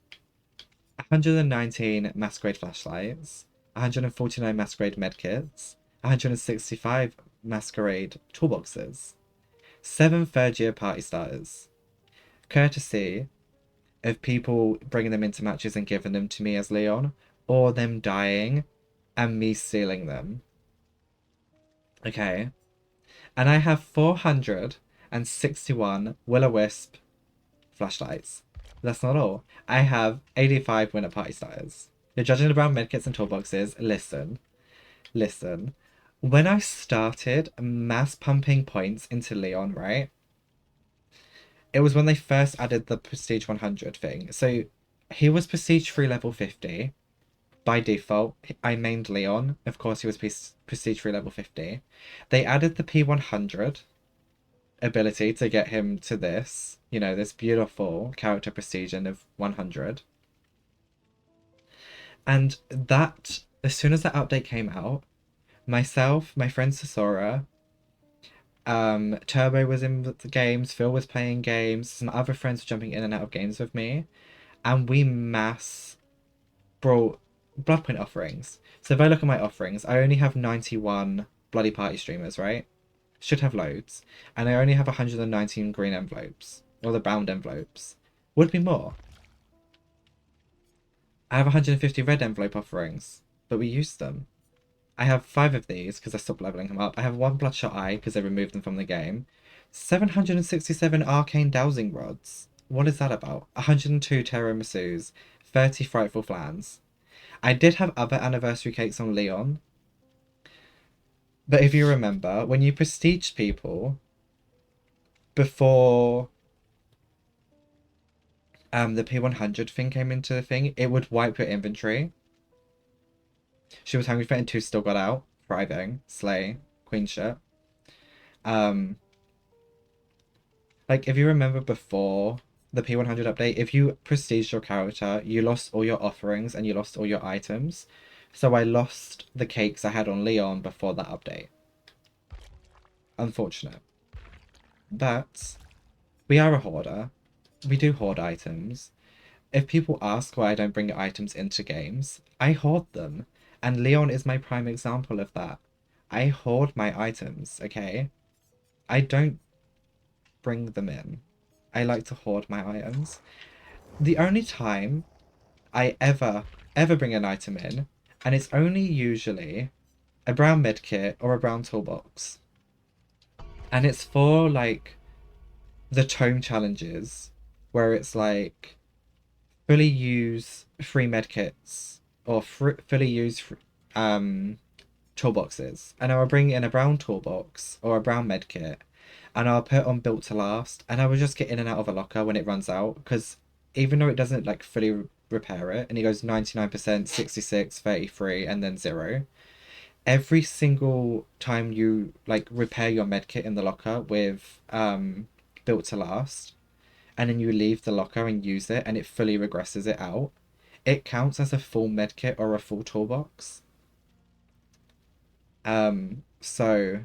119 masquerade flashlights. 149 masquerade medkits. 165 masquerade toolboxes. 7 third-year party starters. Courtesy of people bringing them into matches and giving them to me as Leon, or them dying and me stealing them. Okay. And I have 461 Will-O-Wisp flashlights. That's not all. I have 85 winter party starters. You're judging around medkits and toolboxes. Listen. When I started mass pumping points into Leon, right? It was when they first added the Prestige 100 thing. So he was Prestige 3 level 50. By default, I mained Leon. Of course, he was Prestige 3 level 50. They added the P100 ability to get him to this, you know, this beautiful character prestige of 100. And that, as soon as that update came out, myself, my friend Sasora, Turbo was in the games, Phil was playing games, some other friends were jumping in and out of games with me, and we mass brought blood point offerings. So if I look at my offerings, I only have 91 bloody party streamers, right? Should have loads. And I only have 119 green envelopes. Or the bound envelopes. Would be more. I have 150 red envelope offerings. But we used them. I have 5 of these because I stopped leveling them up. I have 1 bloodshot eye because I removed them from the game. 767 arcane dowsing rods. What is that about? 102 tiramisus. 30 frightful flans. I did have other anniversary cakes on Leon. But if you remember, when you prestiged people before the P100 thing came into the thing, it would wipe your inventory. She was hungry for it and two still got out. Thriving. Slay. Queen shit. Like, if you remember before the P100 update, if you prestiged your character, you lost all your offerings and you lost all your items. So I lost the cakes I had on Leon before that update. Unfortunate. But we are a hoarder. We do hoard items. If people ask why I don't bring items into games, I hoard them. And Leon is my prime example of that. I hoard my items, okay? I don't bring them in. I like to hoard my items. The only time I ever bring an item in, and it's only usually a brown medkit or a brown toolbox. And it's for like the tome challenges where it's like fully use free medkits or fully use toolboxes, and I'll bring in a brown toolbox or a brown medkit, and I'll put on built to last, and I will just get in and out of a locker when it runs out, because even though it doesn't like fully repair it, and it goes 99%, 66, 33, and then 0, every single time you like repair your medkit in the locker with built to last, and then you leave the locker and use it and it fully regresses it out, it counts as a full medkit or a full toolbox. So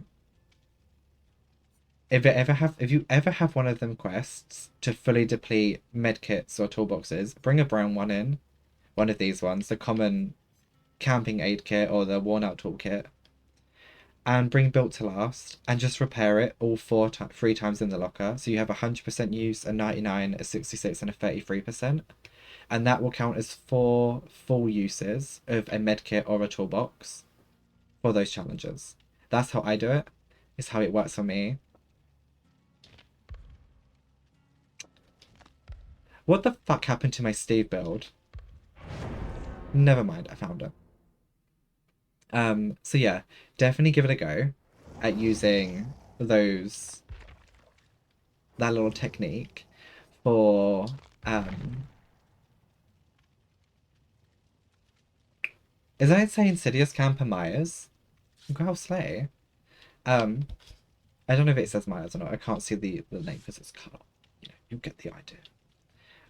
if you ever have one of them quests to fully deplete medkits or toolboxes, bring a brown one in, one of these ones, the common camping aid kit or the worn out toolkit, and bring built to last and just repair it all 3 times in the locker. So you have 100% use, a 99, a 66, and a 33%. And that will count as 4 full uses of a medkit or a toolbox for those challenges. That's how I do it. It's how it works for me. What the fuck happened to my Steve build? Never mind, I found it. So yeah, definitely give it a go at using that little technique for is that say Insidious Camper Myers? Wow, slay. I don't know if it says Myers or not. I can't see the name because it's cut. You get the idea.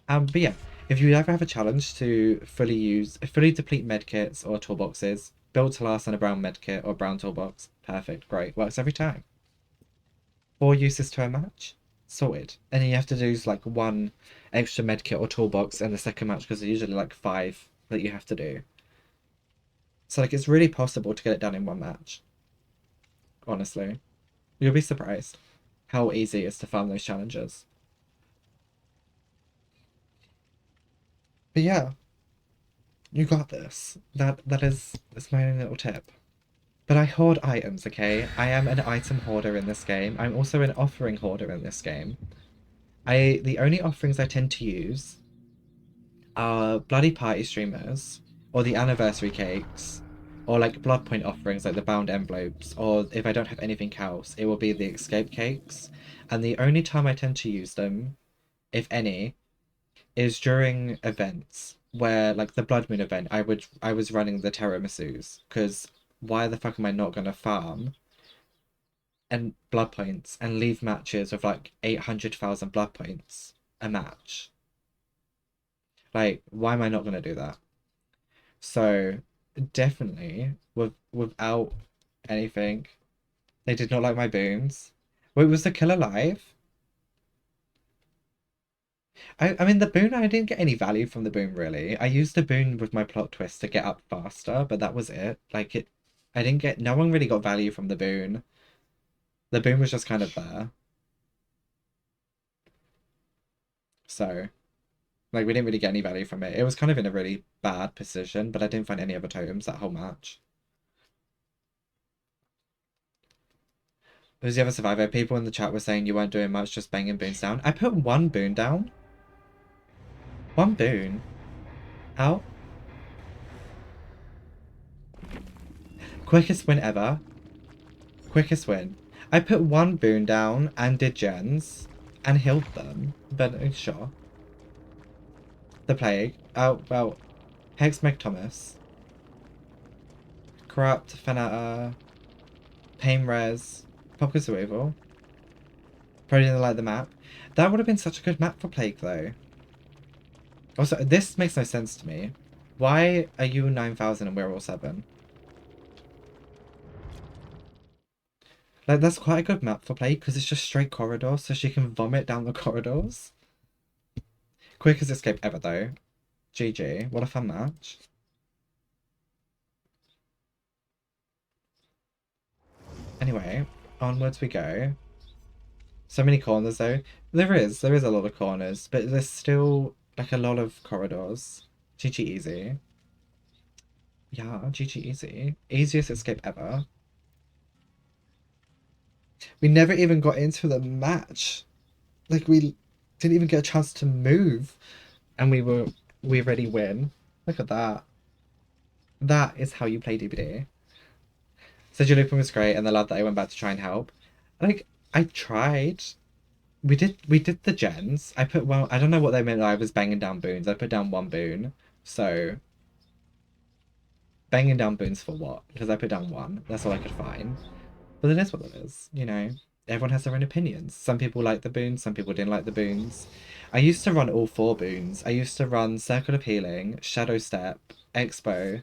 But yeah, if you ever have a challenge to fully deplete medkits or toolboxes, build to last on a brown medkit or brown toolbox, perfect, great, works every time. 4 uses to a match, sorted. And then you have to do like 1 extra medkit or toolbox in the second match because there's usually like 5 that you have to do. So like it's really possible to get it done in 1 match. Honestly, you'll be surprised how easy it is to farm those challenges. But yeah, you got this. That's my own little tip. But I hoard items, okay? I am an item hoarder in this game. I'm also an offering hoarder in this game. The only offerings I tend to use are bloody party streamers, or the anniversary cakes, or like blood point offerings like the bound envelopes, or if I don't have anything else, it will be the escape cakes. And the only time I tend to use them, if any, is during events where like the Blood Moon event, I was running the tiramisus, because why the fuck am I not gonna farm and blood points and leave matches with like 800,000 blood points a match? Like, why am I not gonna do that? So definitely without anything, they did not like my boons. Wait, was the kill alive? I mean, the boon, I didn't get any value from the boon, really. I used the boon with my plot twist to get up faster, but that was it. Like, I didn't get... No one really got value from the boon. The boon was just kind of there. So, like, we didn't really get any value from it. It was kind of in a really bad position, but I didn't find any other totems that whole match. Who's the other survivor? People in the chat were saying you weren't doing much, just banging boons down. I put 1 boon down. 1 boon. How? Quickest win ever. Quickest win. I put one boon down and did gens and healed them, but sure. The plague. Oh, well. 𝙎𝙬𝙞𝙬𝙗. Corrupt, Fanata, Pain Res, Popka Survival. Probably didn't like the map. That would have been such a good map for Plague though. Also, this makes no sense to me. Why are you 9,000 and we're all 7? Like, that's quite a good map for Plague because it's just straight corridors, so she can vomit down the corridors. Quickest escape ever though. GG. What a fun match. Anyway, onwards we go. So many corners though. There is a lot of corners, but there's still like a lot of corridors. GG easy. Yeah, GG easy. Easiest escape ever. We never even got into the match. Like, we didn't even get a chance to move. And we already win. Look at that. That is how you play DBD. So Julipin was great, and the lad that I went back to try and help. Like, I tried. We did the gens. I put, well, I don't know what they meant. I was banging down boons. I put down 1 boon. So banging down boons for what? Because I put down 1. That's all I could find. But it is what it is, you know. Everyone has their own opinions. Some people like the boons, some people didn't like the boons. I used to run all 4 boons. I used to run Circle of Healing, Shadow Step, Expo,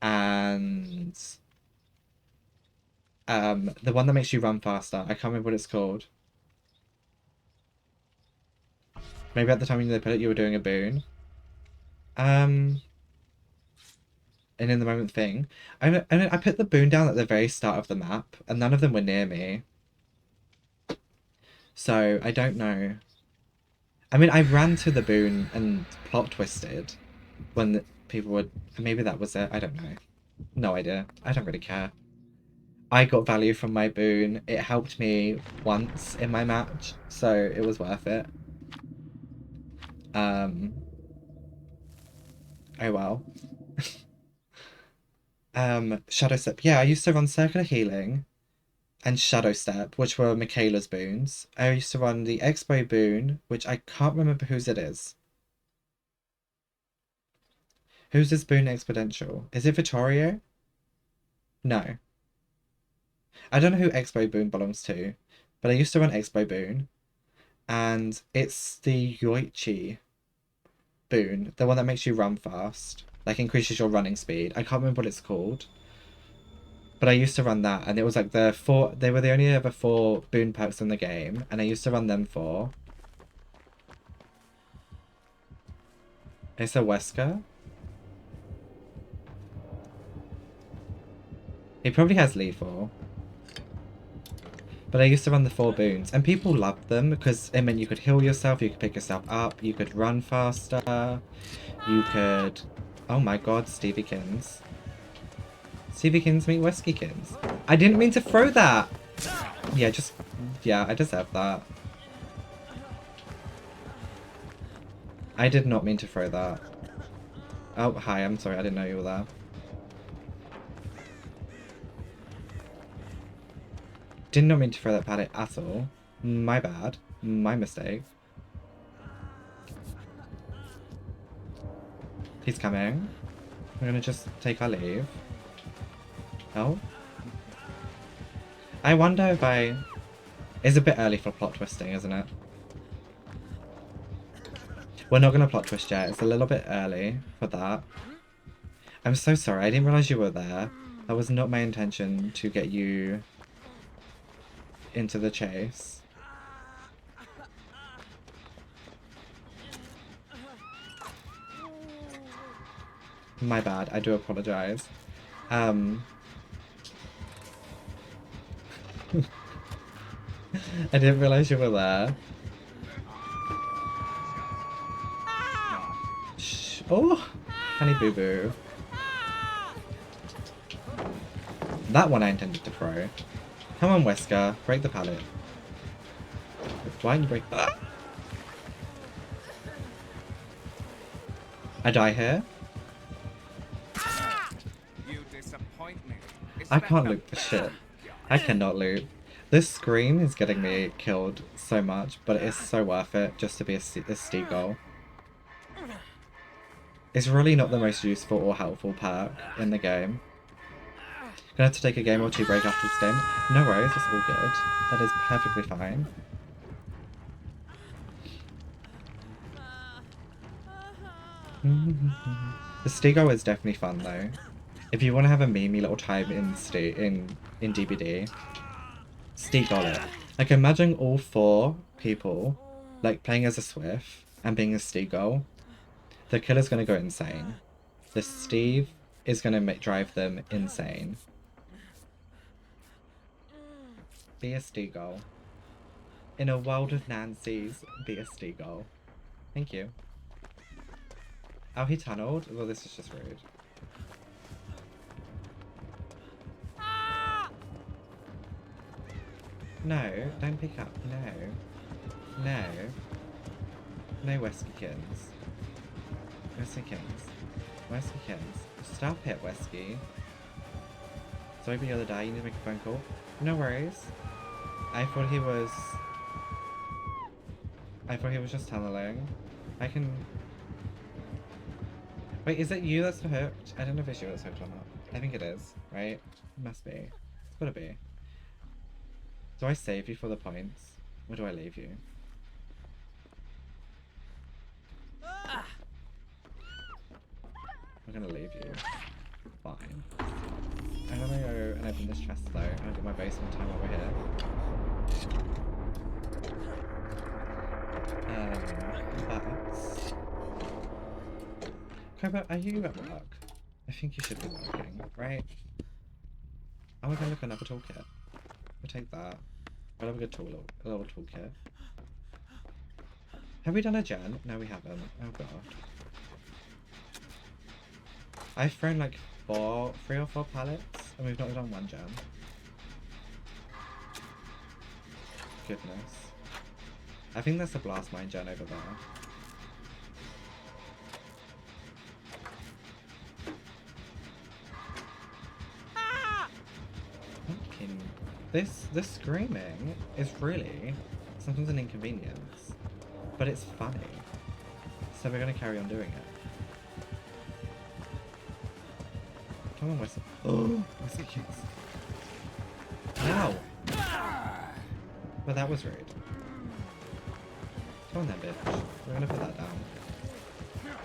and the one that makes you run faster. I can't remember what it's called. Maybe at the time when they put it, you were doing a boon. And in the moment thing. I put the boon down at the very start of the map, and none of them were near me. So, I don't know. I mean, I ran to the boon and plot twisted when the people would... Maybe that was it. I don't know. No idea. I don't really care. I got value from my boon. It helped me once in my match, so it was worth it. Oh well. Shadow Step. Yeah, I used to run Circular Healing and Shadow Step, which were Michaela's boons. I used to run the Expo boon, which I can't remember whose it is. Who's this boon exponential? Is it Vittorio? No. I don't know who Expo boon belongs to, but I used to run Expo boon, and it's the 𝙄𝙬𝙨 boon, the one that makes you run fast, like increases your running speed. I can't remember what it's called, but I used to run that, and it was like they were the only other 4 boon perks in the game, and I used to run them 4. Is it Wesker? He probably has lethal. But I used to run the 4 boons, and people loved them because it meant you could heal yourself, you could pick yourself up, you could run faster, you could... Oh my god, Steviekins. Steviekins meet Weskykins. I didn't mean to throw that! Yeah, I deserve that. I did not mean to throw that. Oh, hi, I'm sorry, I didn't know you were there. Did not mean to throw that pallet at all. My bad. My mistake. He's coming. We're gonna just take our leave. Oh. I wonder if I... It's a bit early for plot twisting, isn't it? We're not gonna plot twist yet. It's a little bit early for that. I'm so sorry. I didn't realize you were there. That was not my intention to get you into the chase. My bad, I do apologize. I didn't realize you were there. Shh. Oh, honey boo boo. That one I intended to throw. Come on, Wesker, break the pallet. Why don't you break that? I die here? You disappoint me. I can't look for shit. I cannot loop. This screen is getting me killed so much, but it's so worth it just to be a Steagull. It's really not the most useful or helpful perk in the game. Gonna have to take a game or two break after the stint. No worries, it's all good. That is perfectly fine. The Steagull is definitely fun though. If you want to have a memey little time in DBD, Steagull it. Like imagine all 4 people like playing as a Swift and being a Steagull. The killer's gonna go insane. The Steve is gonna drive them insane. Be a Steagull. In a world of Nancy's, be a Steagull. Thank you. Oh, he tunneled? Well, this is just rude. No, don't pick up. No. No. No Weskykins. Weskykins. Weskykins. Stop it, Wesky. Sorry for the other day, you need to make a phone call. No worries. I thought he was just tunneling. I can... Wait, is it you that's hooked? I don't know if it's you that's hooked or not. I think it is, right? It must be. It's gotta be. Do I save you for the points? Or do I leave you? I'm gonna leave you. Fine. I'm gonna go and open this chest though. I'll get my basement time over here. Koba, are you at work? I think you should be working, right? Oh, we're gonna look at another toolkit. We'll take that. We'll have a good a little toolkit. Have we done a gen? No, we haven't. Oh god. I've thrown like 3 or 4 pallets, and we've not done 1 gen. Goodness. I think there's a blast mine gen over there. This screaming is really sometimes an inconvenience, but it's funny. So we're gonna carry on doing it. Come on, Wesley. Oh, Wesley kicks. Ow! Well, that was rude. Come on then, bitch. We're gonna put that down.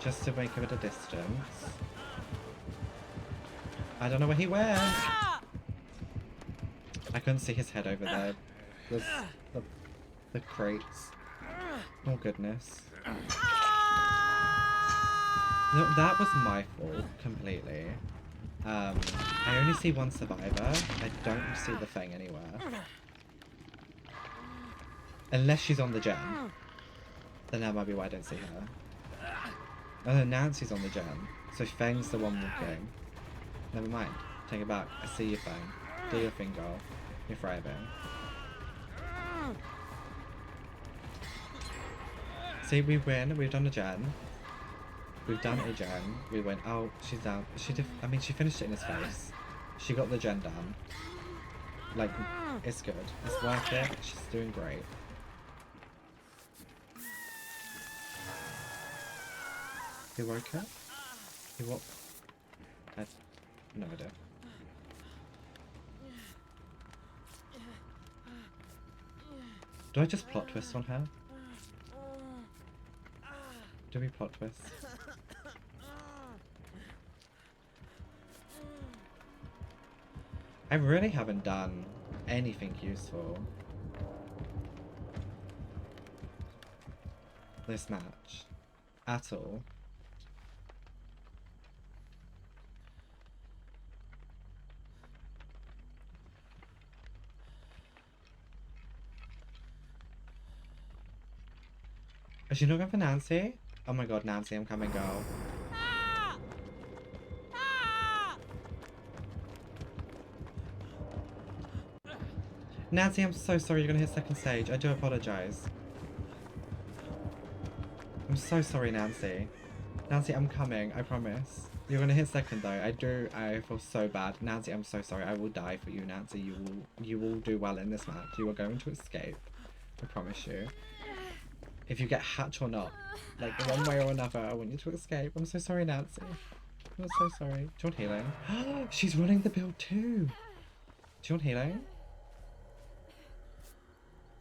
Just to make a bit of distance. I don't know where he went! I couldn't see his head over there. There's the crates. Oh goodness. No, that was my fault completely. I only see 1 survivor. I don't see the thing anywhere. Unless she's on the gen. Then that might be why I don't see her. Oh no, Nancy's on the gen. So Fang's the one walking. Never mind. Take it back. I see you, Fang. Do your thing, girl. You're thriving. See, we win. We've done a gen. We've done a gen. We went, oh, she's down. I mean, she finished it in his face. She got the gen done. Like, it's good. It's worth it. She's doing great. He woke up? He what? I have no idea. Do I just plot twist on her? Do we plot twist? I really haven't done anything useful this match at all. Is she not going for Nancy? Oh my god, Nancy, I'm coming, girl. Nancy, I'm so sorry you're gonna hit 2nd stage. I do apologise. I'm so sorry, Nancy. Nancy, I'm coming, I promise. You're gonna hit second though. I feel so bad. Nancy, I'm so sorry. I will die for you, Nancy. You will do well in this match. You are going to escape. I promise you. If you get hatch or not, like one way or another, I want you to escape. I'm so sorry, Nancy. I'm so sorry. Do you want healing? She's running the build too. Do you want healing?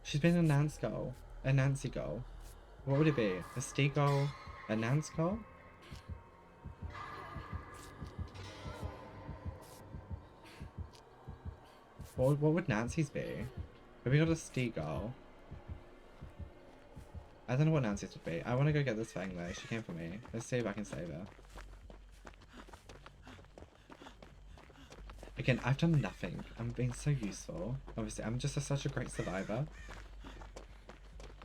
She's been a Nance goal. A Nancy goal. What would it be? A Steagull? A Nance goal? What would Nancy's be? Have we got a Steagull? I don't know what Nancy's would be. I want to go get this thing though. She came for me. Let's see if I can save her. Again, I've done nothing. I'm being so useful. Obviously, I'm just such a great survivor.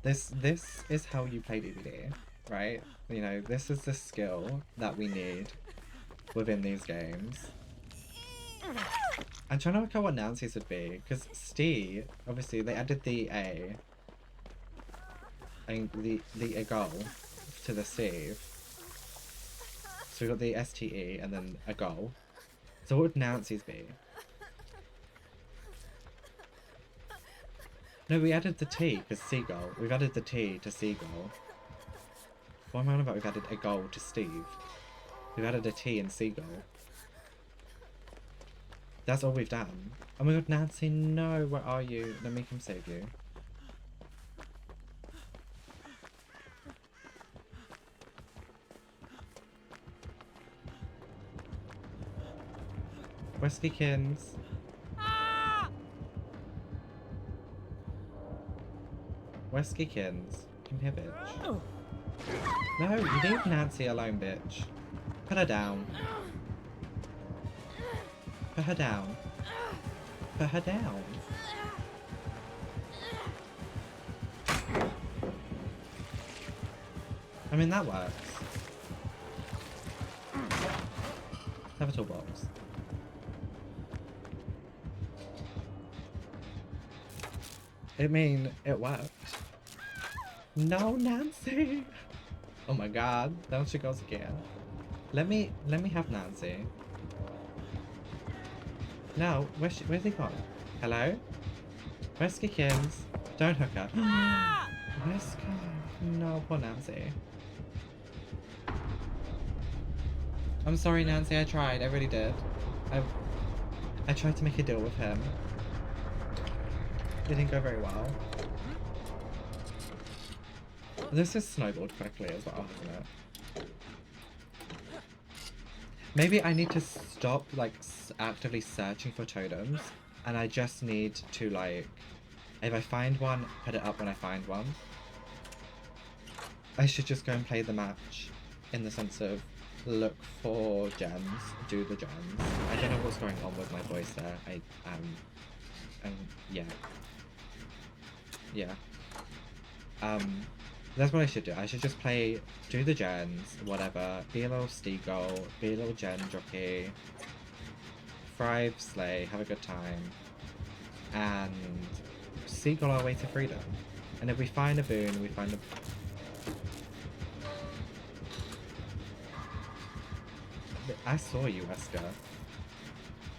This is how you play DBD, right? You know, this is the skill that we need within these games. I'm trying to work out what Nancy's would be, because Stee, obviously, they added the A and the a goal to the save. So we got the STE and then a goal. So what would Nancy's be? No, we added the T because Seagull. We've added the T to Seagull. What am I on about? We've added a goal to Steve. We've added a T in Seagull. That's all we've done. Oh my god, Nancy, no, where are you? Let me come save you. Where's Steakins? Where's Steakins? Come here, bitch. No, you leave Nancy alone, bitch. Put her down. Put her down. Put her down. I mean, that works. Have a toolbox. I mean, it worked. No, Nancy! Oh my god, down she goes again. Let me have Nancy. No, where's he gone? Hello? Where's Skickins? Don't hook her. Where's Skickins? No, poor Nancy. I'm sorry, Nancy, I tried, I really did. I tried to make a deal with him. It didn't go very well. This has snowballed quickly as well, hasn't it? Maybe I need to stop, like, actively searching for totems, and I just need to, like, if I find one, put it up when I find one. I should just go and play the match in the sense of look for gems, do the gems. I don't know what's going on with my voice there. Yeah. Yeah. That's what I should do. I should just play, do the gens, whatever, be a little Steagull, be a little gen jockey, thrive, slay, have a good time, and Seagull our way to freedom. And if we find a boon, we find a... I saw you, Wesker.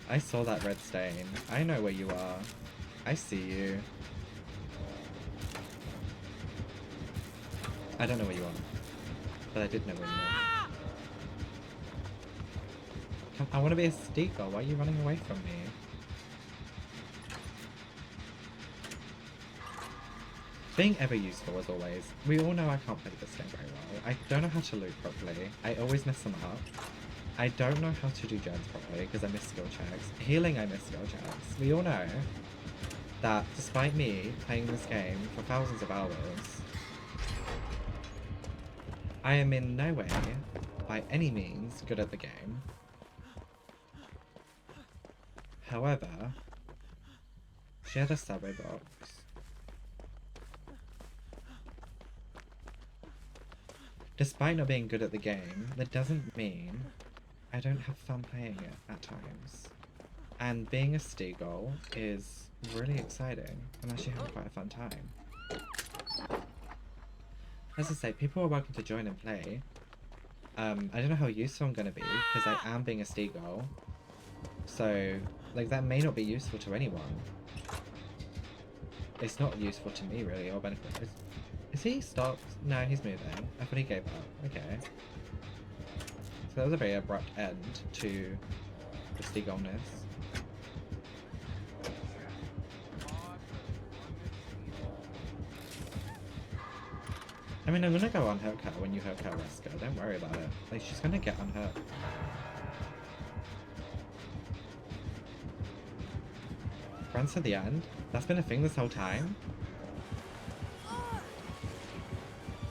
I saw that red stain. I know where you are. I see you. I don't know where you are, but I did know where you are. Come, I want to be a Steagull. Why are you running away from me? Being ever useful as always. We all know I can't play this game very well. I don't know how to loot properly. I always mess them up. I don't know how to do gens properly because I miss skill checks. Healing, I miss skill checks. We all know that despite me playing this game for thousands of hours, I am in no way, by any means, good at the game. However, she had a subway box. Despite not being good at the game, that doesn't mean I don't have fun playing it at times. And being a Steagull is really exciting. I'm actually having quite a fun time. As I say, people are welcome to join and play. I don't know how useful I'm gonna be, because I am being a Steagull. So, like, that may not be useful to anyone. It's not useful to me, really, or benefit. Is he stopped? No, he's moving. I thought he gave up. Okay. So that was a very abrupt end to the Steagullness. I mean, I'm gonna go unhurt her when you hurt her, Wesker. Don't worry about it. Like, she's gonna get unhurt. Runs to the end? That's been a thing this whole time?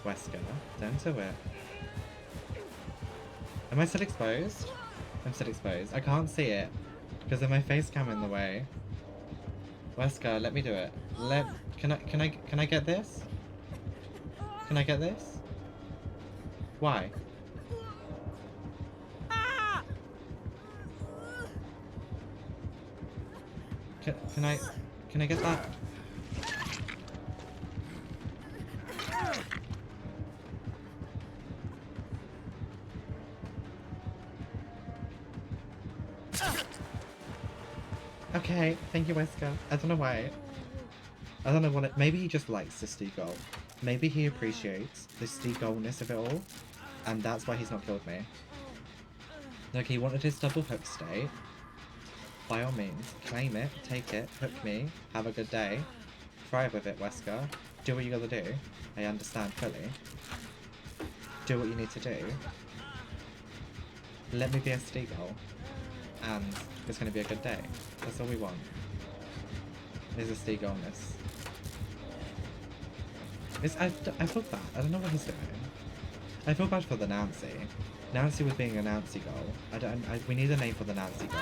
Wesker, don't do it. Am I still exposed? I'm still exposed. I can't see it because of my face cam in the way. Wesker, let me do it. Can I get this? Can I get this? Why? Can I get that? Okay, thank you, Wesker. I don't know why. I don't know what it... Maybe he just likes the Steagull. Maybe he appreciates the Steagullness of it all, and that's why he's not killed me. Like, he wanted his double hook state. By all means, claim it, take it, hook me, have a good day. Thrive with it, Wesker. Do what you gotta do. I understand fully. Do what you need to do. Let me be a Steagull. And it's gonna be a good day. That's all we want. Is a Steagullness. I feel bad. I don't know what he's doing. I feel bad for the Nancy. Nancy was being a Nancy goal. We need a name for the Nancy goal.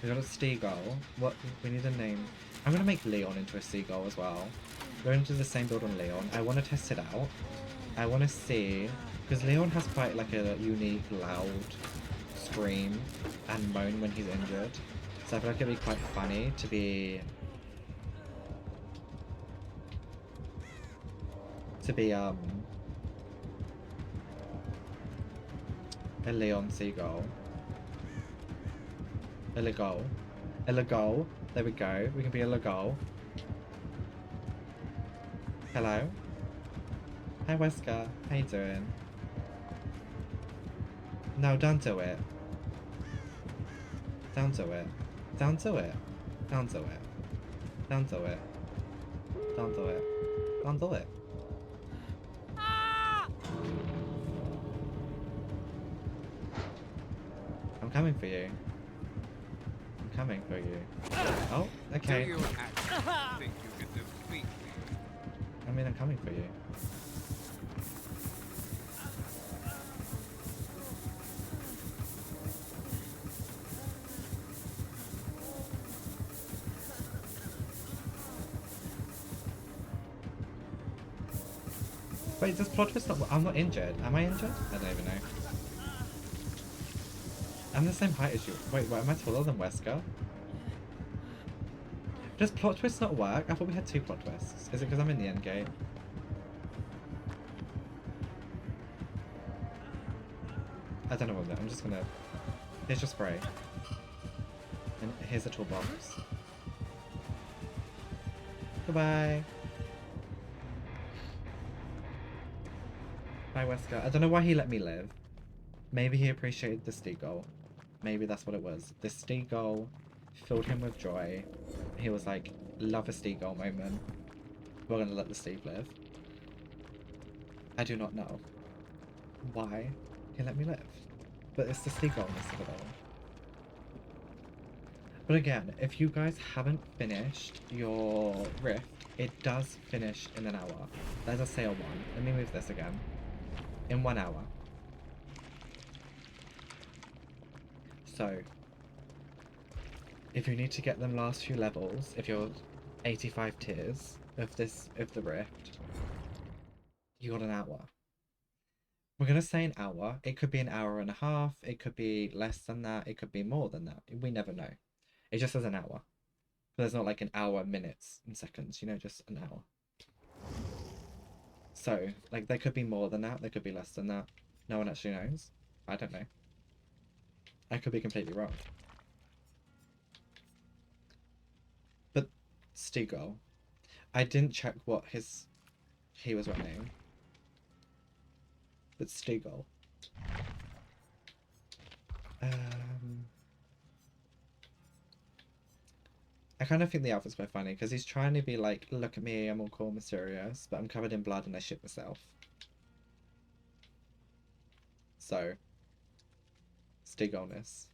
We got a Steagull. What? We need a name. I'm gonna make Leon into a Steagull as well. We're into the same build on Leon. I want to test it out. I want to see, because Leon has quite like a unique, loud scream and moan when he's injured. So I feel like it'd be quite funny to be a Leon Seagull. A Legull. A Legull. There we go. We can be a Legull. Hello. Hi, Wesker. How you doing? No, don't do it. Don't do it. Don't do it. Don't do it. Don't do it. Don't do it. Don't do it. I'm coming for you. I'm coming for you. Oh, okay. Do you actually think you can defeat me? I mean, I'm coming for you. Wait, does plot twist not... I'm not injured. Am I injured? I don't even know. I'm the same height as you. Wait, what, am I taller than Wesker? Does plot twist not work? I thought we had 2 plot twists. Is it because I'm in the end gate? I don't know what I'm doing. I'm just gonna... Here's your spray. And here's a toolbox. Goodbye. Bye, Wesker. I don't know why he let me live. Maybe he appreciated the Steagull. Maybe that's what it was. The Steagull filled him with joy. He was like, love a Steagull moment. We're gonna let the Steve live. I do not know why he let me live. But it's the Steagullness of it all. But again, if you guys haven't finished your rift, it does finish in an hour. There's a sale one. Let me move this again. In 1 hour. So, if you need to get them last few levels, if you're 85 tiers of the rift, you got an hour. We're gonna say an hour. It could be an hour and a half. It could be less than that. It could be more than that. We never know. It just says an hour. There's not like an hour, minutes, and seconds, you know, just an hour. So, like, there could be more than that, there could be less than that. No one actually knows. I don't know. I could be completely wrong. But Steagull, I didn't check what he was running. But Steagull. I kind of think the outfit's quite funny because he's trying to be like, look at me, I'm all cool, mysterious, but I'm covered in blood and I shit myself. So, Steagullness.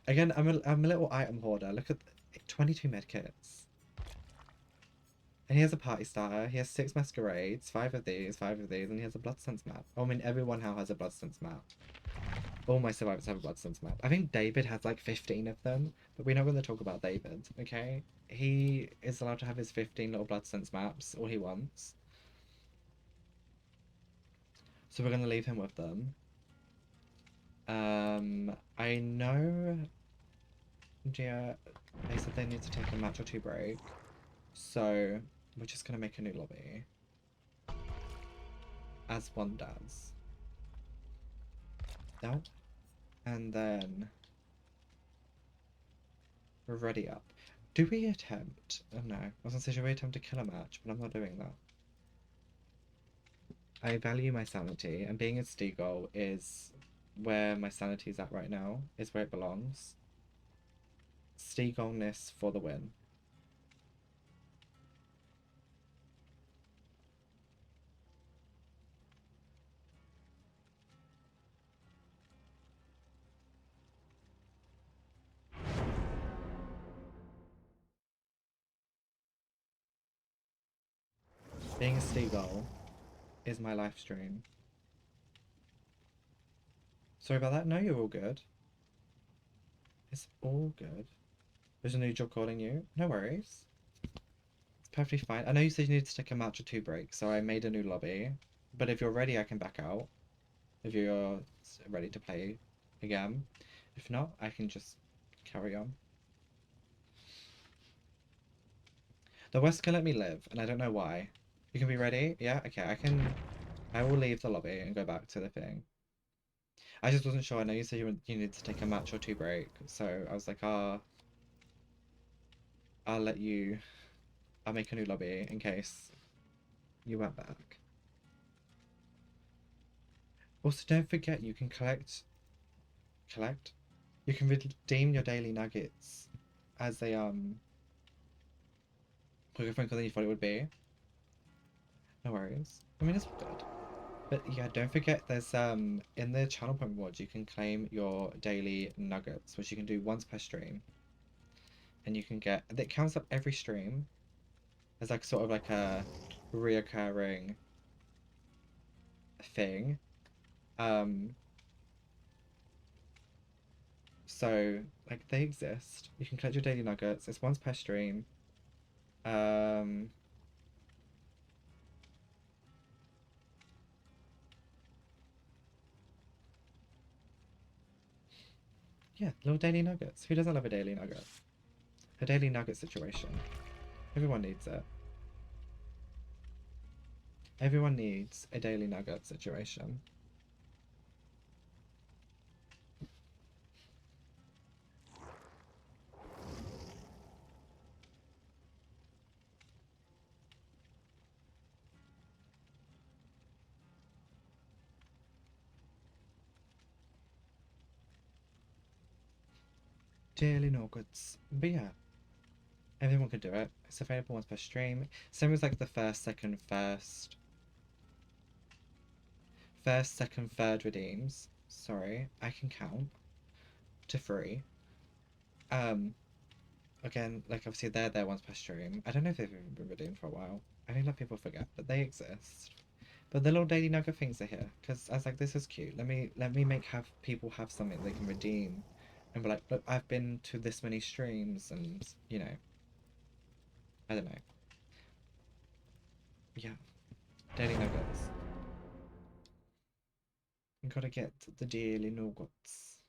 Again, I'm a little item hoarder. Look at 22 medkits. And he has a party starter. He has 6 masquerades, 5 of these, and he has a blood sense map. Oh, I mean, everyone now has a blood sense map. All my survivors have a blood sense map. I think David has like 15 of them, but we're not going to talk about David, okay? He is allowed to have his 15 little blood sense maps, all he wants. So we're going to leave him with them. I know... Yeah, they said they need to take a match or 2 break. So we're just going to make a new lobby. As one does. No. And then we're ready up. Do we attempt? Oh no. I was gonna say, should we attempt to kill a match? But I'm not doing that. I value my sanity, and being a Steagull is where my sanity is at right now. Is where it belongs. Steagullness for the win. Being a Steagull is my life stream. Sorry about that. No, you're all good. It's all good. There's a new job calling you. No worries. It's perfectly fine. I know you said you need to take a match or 2 breaks, so I made a new lobby. But if you're ready, I can back out. If you're ready to play again. If not, I can just carry on. The West can let me live, and I don't know why. You can be ready? Yeah? Okay, I will leave the lobby and go back to the thing. I just wasn't sure. I know you said you needed to take a match or 2 break, so I was like, I'll let you... I'll make a new lobby in case you went back. Also, don't forget you can collect... You can redeem your daily nuggets as a, quicker phone call than you thought it would be. No worries. I mean, it's good. But yeah, don't forget there's, in the channel point rewards, you can claim your daily nuggets, which you can do once per stream. And you can get, it counts up every stream as like sort of like a reoccurring thing. So like they exist. You can collect your daily nuggets. It's once per stream. Yeah, little daily nuggets. Who doesn't love a daily nugget? A daily nugget situation. Everyone needs it. Everyone needs a daily nugget situation. Daily nuggets. But yeah, everyone can do it. It's available once per stream. Same as like the first, second, third redeems. Sorry, I can count to 3. Again, like obviously they're there once per stream. I don't know if they've even been redeemed for a while. I think a lot of people forget, but they exist. But the little daily nugget things are here because I was like, this is cute. Let me have people have something they can redeem, and be like, look, I've been to this many streams, and you know, I don't know. Yeah, daily nuggets. You gotta get the daily nuggets.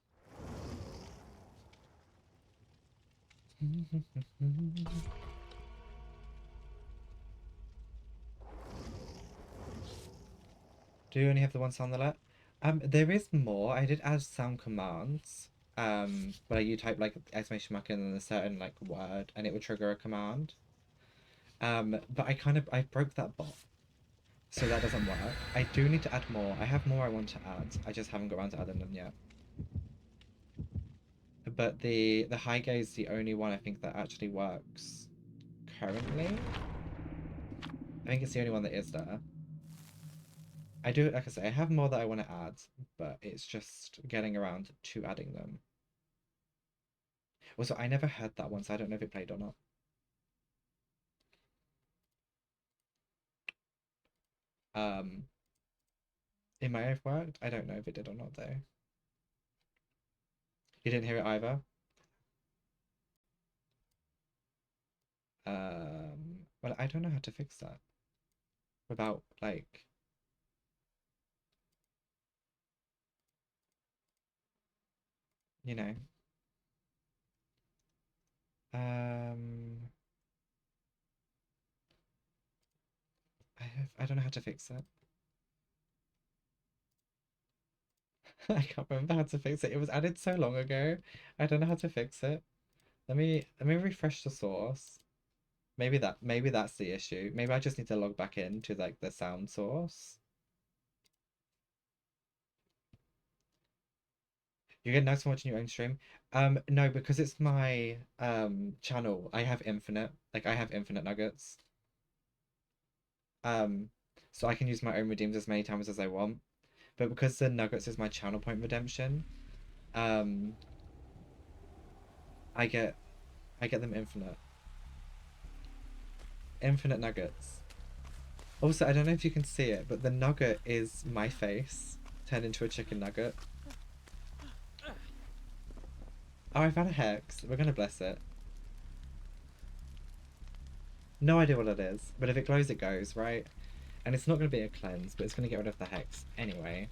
Do you only have the one sound alert? There is more. I did add sound commands. Where you type like exclamation mark and then a certain like word and it would trigger a command. But I broke that bot. So that doesn't work. I do need to add more. I have more I want to add. I just haven't got around to adding them yet. But the high gaze is the only one I think that actually works currently. I think it's the only one that is there. I do, like I say, I have more that I want to add, but it's just getting around to adding them. Also, I never heard that one, so I don't know if it played or not. It might have worked. I don't know if it did or not, though. You didn't hear it either? Well, I don't know how to fix that. Without, like... You know. I don't know how to fix it. I can't remember how to fix it. It was added so long ago. I don't know how to fix it. Let me refresh the source. Maybe that's the issue. Maybe I just need to log back in to like the sound source. You get nice from watching your own stream. No, because it's my channel. I have infinite nuggets. So I can use my own redeems as many times as I want. But because the nuggets is my channel point redemption, I get them infinite. Infinite nuggets. Also, I don't know if you can see it, but the nugget is my face turned into a chicken nugget. Oh, I found a hex. We're gonna bless it. No idea what it is, but if it glows, it goes, right? And it's not gonna be a cleanse, but it's gonna get rid of the hex anyway.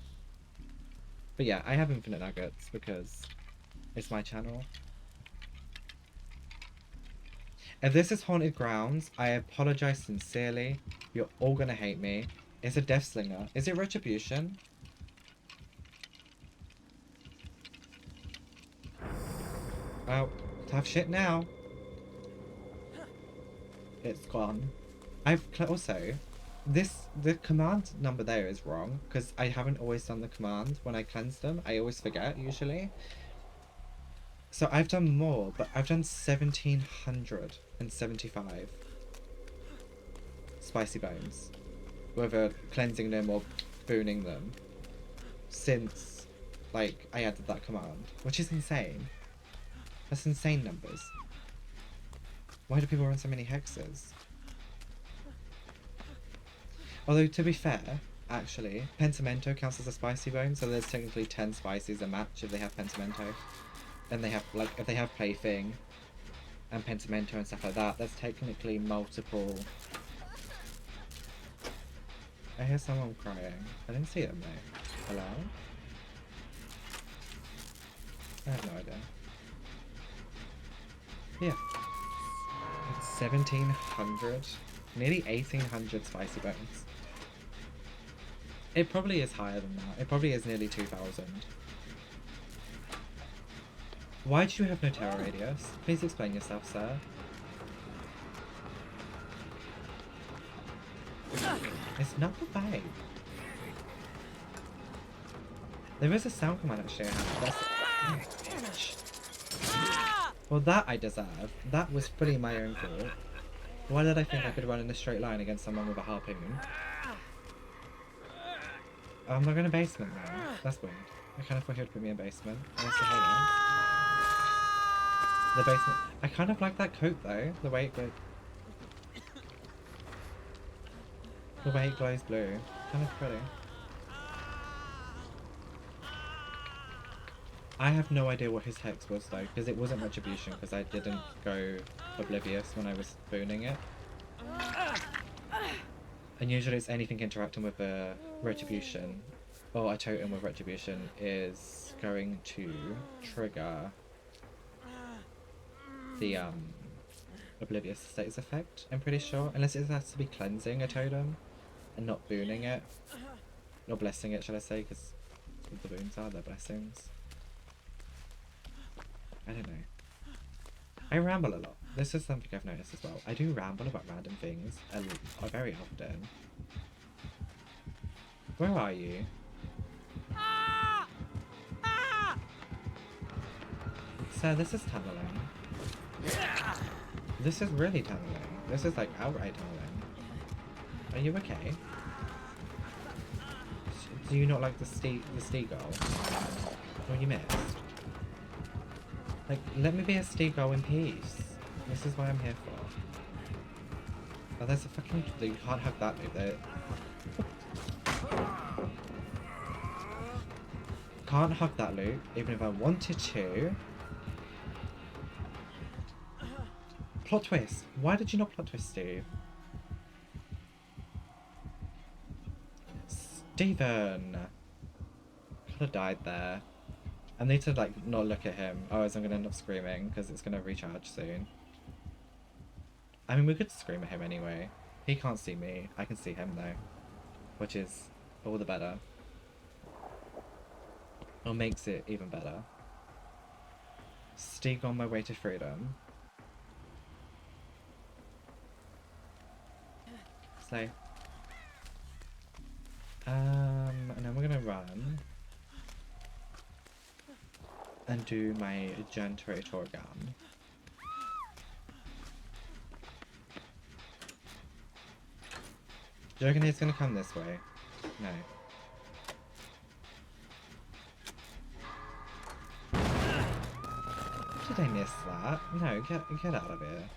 But yeah, I have infinite nuggets because it's my channel. If this is Haunted Grounds, I apologize sincerely. You're all gonna hate me. It's a Death Slinger. Is it Retribution? Well, tough shit now. It's gone. Also, the command number there is wrong because I haven't always done the command when I cleanse them. I always forget usually. So I've done more, but I've done 1775 spicy bones, whether cleansing them or booning them, since like I added that command, which is insane. That's insane numbers. Why do people run so many hexes? Although, to be fair, actually, Pentimento counts as a spicy bone, so there's technically 10 spices a match if they have Pentimento. And they have, like, if they have Plaything and Pentimento and stuff like that, there's technically multiple... I hear someone crying. I didn't see them though. Hello? I have no idea. Yeah. It's 1700. Nearly 1800 spicy bones. It probably is higher than that. It probably is nearly 2000. Why do you have no terror radius? Please explain yourself, sir. It's not the vibe. There is a sound command actually I have. That's... Well, that I deserve. That was fully my own fault. Why did I think I could run in a straight line against someone with a harpoon? Oh, I'm not going to basement now. That's weird. I kind of thought he would put me in basement. The basement. I kind of like that coat though. The way it goes. The way it glows blue. Kind of pretty. I have no idea what his hex was though, because it wasn't Retribution, because I didn't go oblivious when I was booning it. And usually it's anything interacting with a Retribution, or a totem with Retribution, is going to trigger the Oblivious States effect, I'm pretty sure. Unless it has to be cleansing a totem and not booning it. Not blessing it, shall I say, because the boons are their blessings. I don't know. I ramble a lot. This is something I've noticed as well. I do ramble about random things very often. Where are you? Sir, this is tunneling. This is really tunneling. This is like outright tunneling. Are you okay? Do you not like the Steagull? What you missed? Like, let me be a Steagull in peace. This is what I'm here for. Oh, there's a fucking... You can't have that move there. Can't hug that loop, even if I wanted to. Plot twist. Why did you not plot twist, Steve? Steven! Could have died there. I need to, like, not look at him. Otherwise I'm gonna end up screaming, because it's gonna recharge soon. I mean, we could scream at him anyway. He can't see me. I can see him, though. Which is all the better. Or makes it even better. Steag on my way to freedom. So... and then we're gonna run. And do my Generator gun. Do you reckon he's gonna come this way? No. Did I miss that? No, get out of here.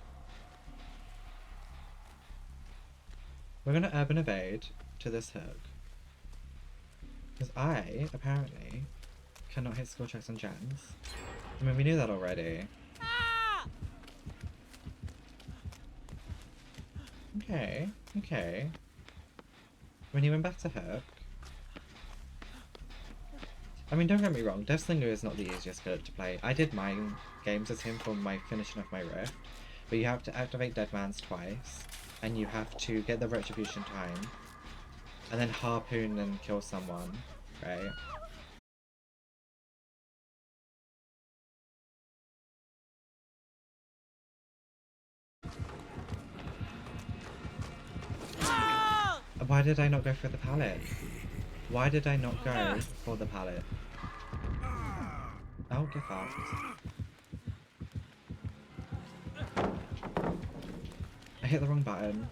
We're gonna urban evade to this hook. Because I, apparently, cannot hit skill checks on gens. I mean, we knew that already. Okay, okay. When he went back to hook... I mean, don't get me wrong, 𝙬𝙤𝙬𝙬𝙬 is not the easiest build to play. I did mine games as him for my finishing off my rift, but you have to activate Dead Man's twice, and you have to get the retribution time, and then harpoon and kill someone, right? Why did I not go for the pallet? Why did I not go for the pallet? Oh, get fucked. I hit the wrong button.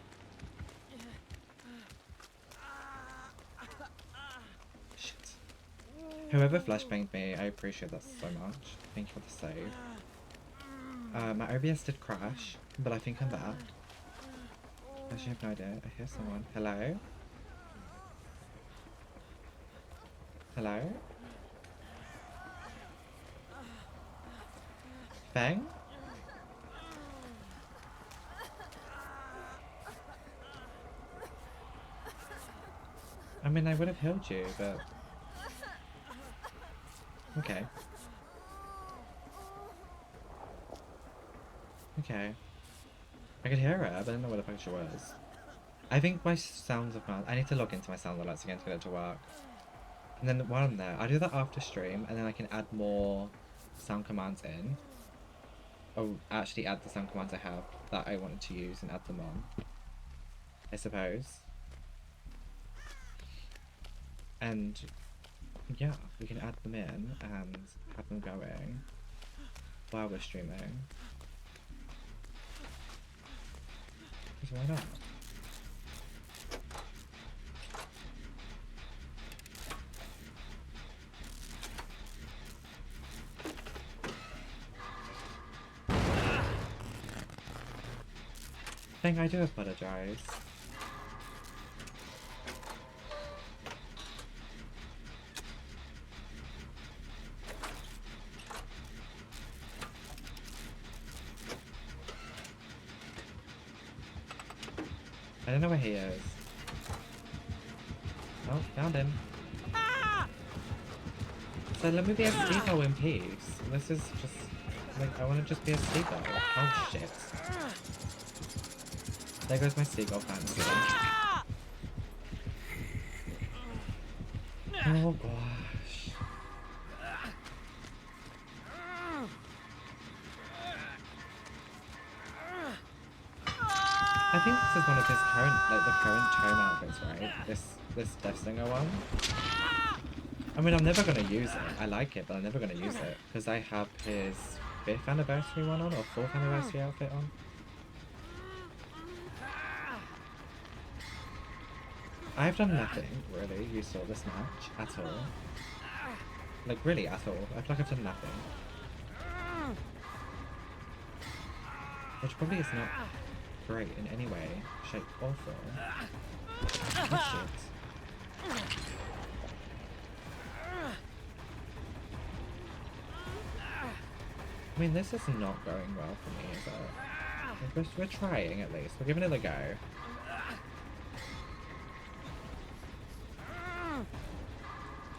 Shit. Whoever flashbanged me, I appreciate that so much. Thank you for the save. My OBS did crash, but I think I'm back. I actually have no idea. I hear someone. Hello? Hello? Bang? I mean, I would have healed you, but... Okay. Okay. I could hear her, but I didn't know what the fuck she was. I think my sounds of I need to log into my sound alerts again to get it to work. And then while I'm there, I do that after stream, and then I can add more sound commands in. Or actually add the sound commands I have that I wanted to use and add them on. I suppose. And yeah, we can add them in and have them going while we're streaming. Because why not? I do apologize. I don't know where he is. Oh, found him. So let me be a Steagull in peace. This is just Like, I want to just be a seagull. Oh shit. There goes my seagull fantasy. Oh gosh. I think this is one of his current, like the current tome outfits, right? This 𝙤𝙤 one. I mean, I'm never gonna use it. I like it, but I'm never gonna use it because I have his 5th anniversary one on, or 4th anniversary outfit on. I've done nothing, really, you saw this match, at all. Like, really, at all. I feel like I've done nothing. Which probably is not great in any way, shape, or form. Oh, shit. I mean, this is not going well for me, is it? Like, we're trying, at least. We're giving it a go.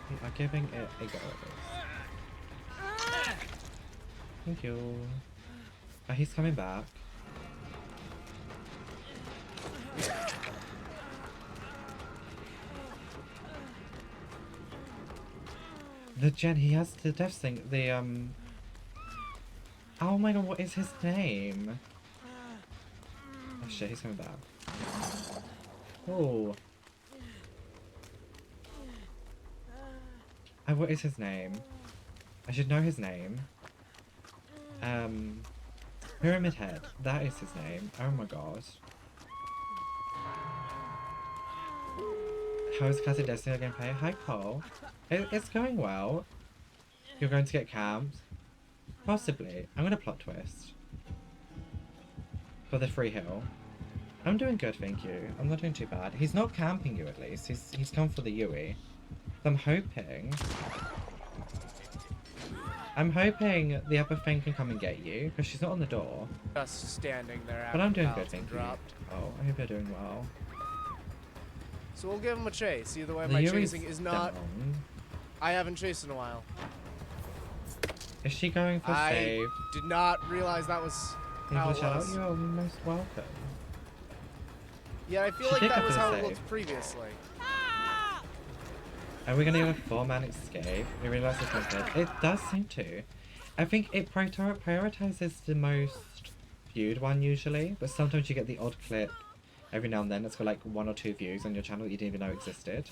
We are giving it a go, at least. Thank you. Oh, he's coming back. He has the 𝙤𝙤, oh my god, what is his name? Oh shit, he's coming back. Oh. Oh, what is his name? I should know his name. Pyramid Head. That is his name. Oh my god. How is classic 𝙤𝙤 gameplay? Hi Cole. It's going well. You're going to get camped? Possibly. I'm gonna plot twist. For the free hill. I'm doing good, thank you. I'm not doing too bad. He's not camping you at least. He's come for the 𝙤𝙬. So I'm hoping the other thing can come and get you, because she's not on the door. Just standing there. But I'm doing good, thank you. Oh, I hope you're doing well. So we'll give him a chase. Either way, The my 𝙤𝙬's chasing is not. down. I haven't chased in a while. Is she going for save? I did not realize that was how it was. You're most welcome. Yeah, I feel She like did that go was for how the it save. looked previously. Are we gonna get a 4-man escape? We realise it's not good. It does seem to. I think it prioritizes the most viewed one usually, but sometimes you get the odd clip every now and then that's got like 1 or 2 views on your channel that you didn't even know existed.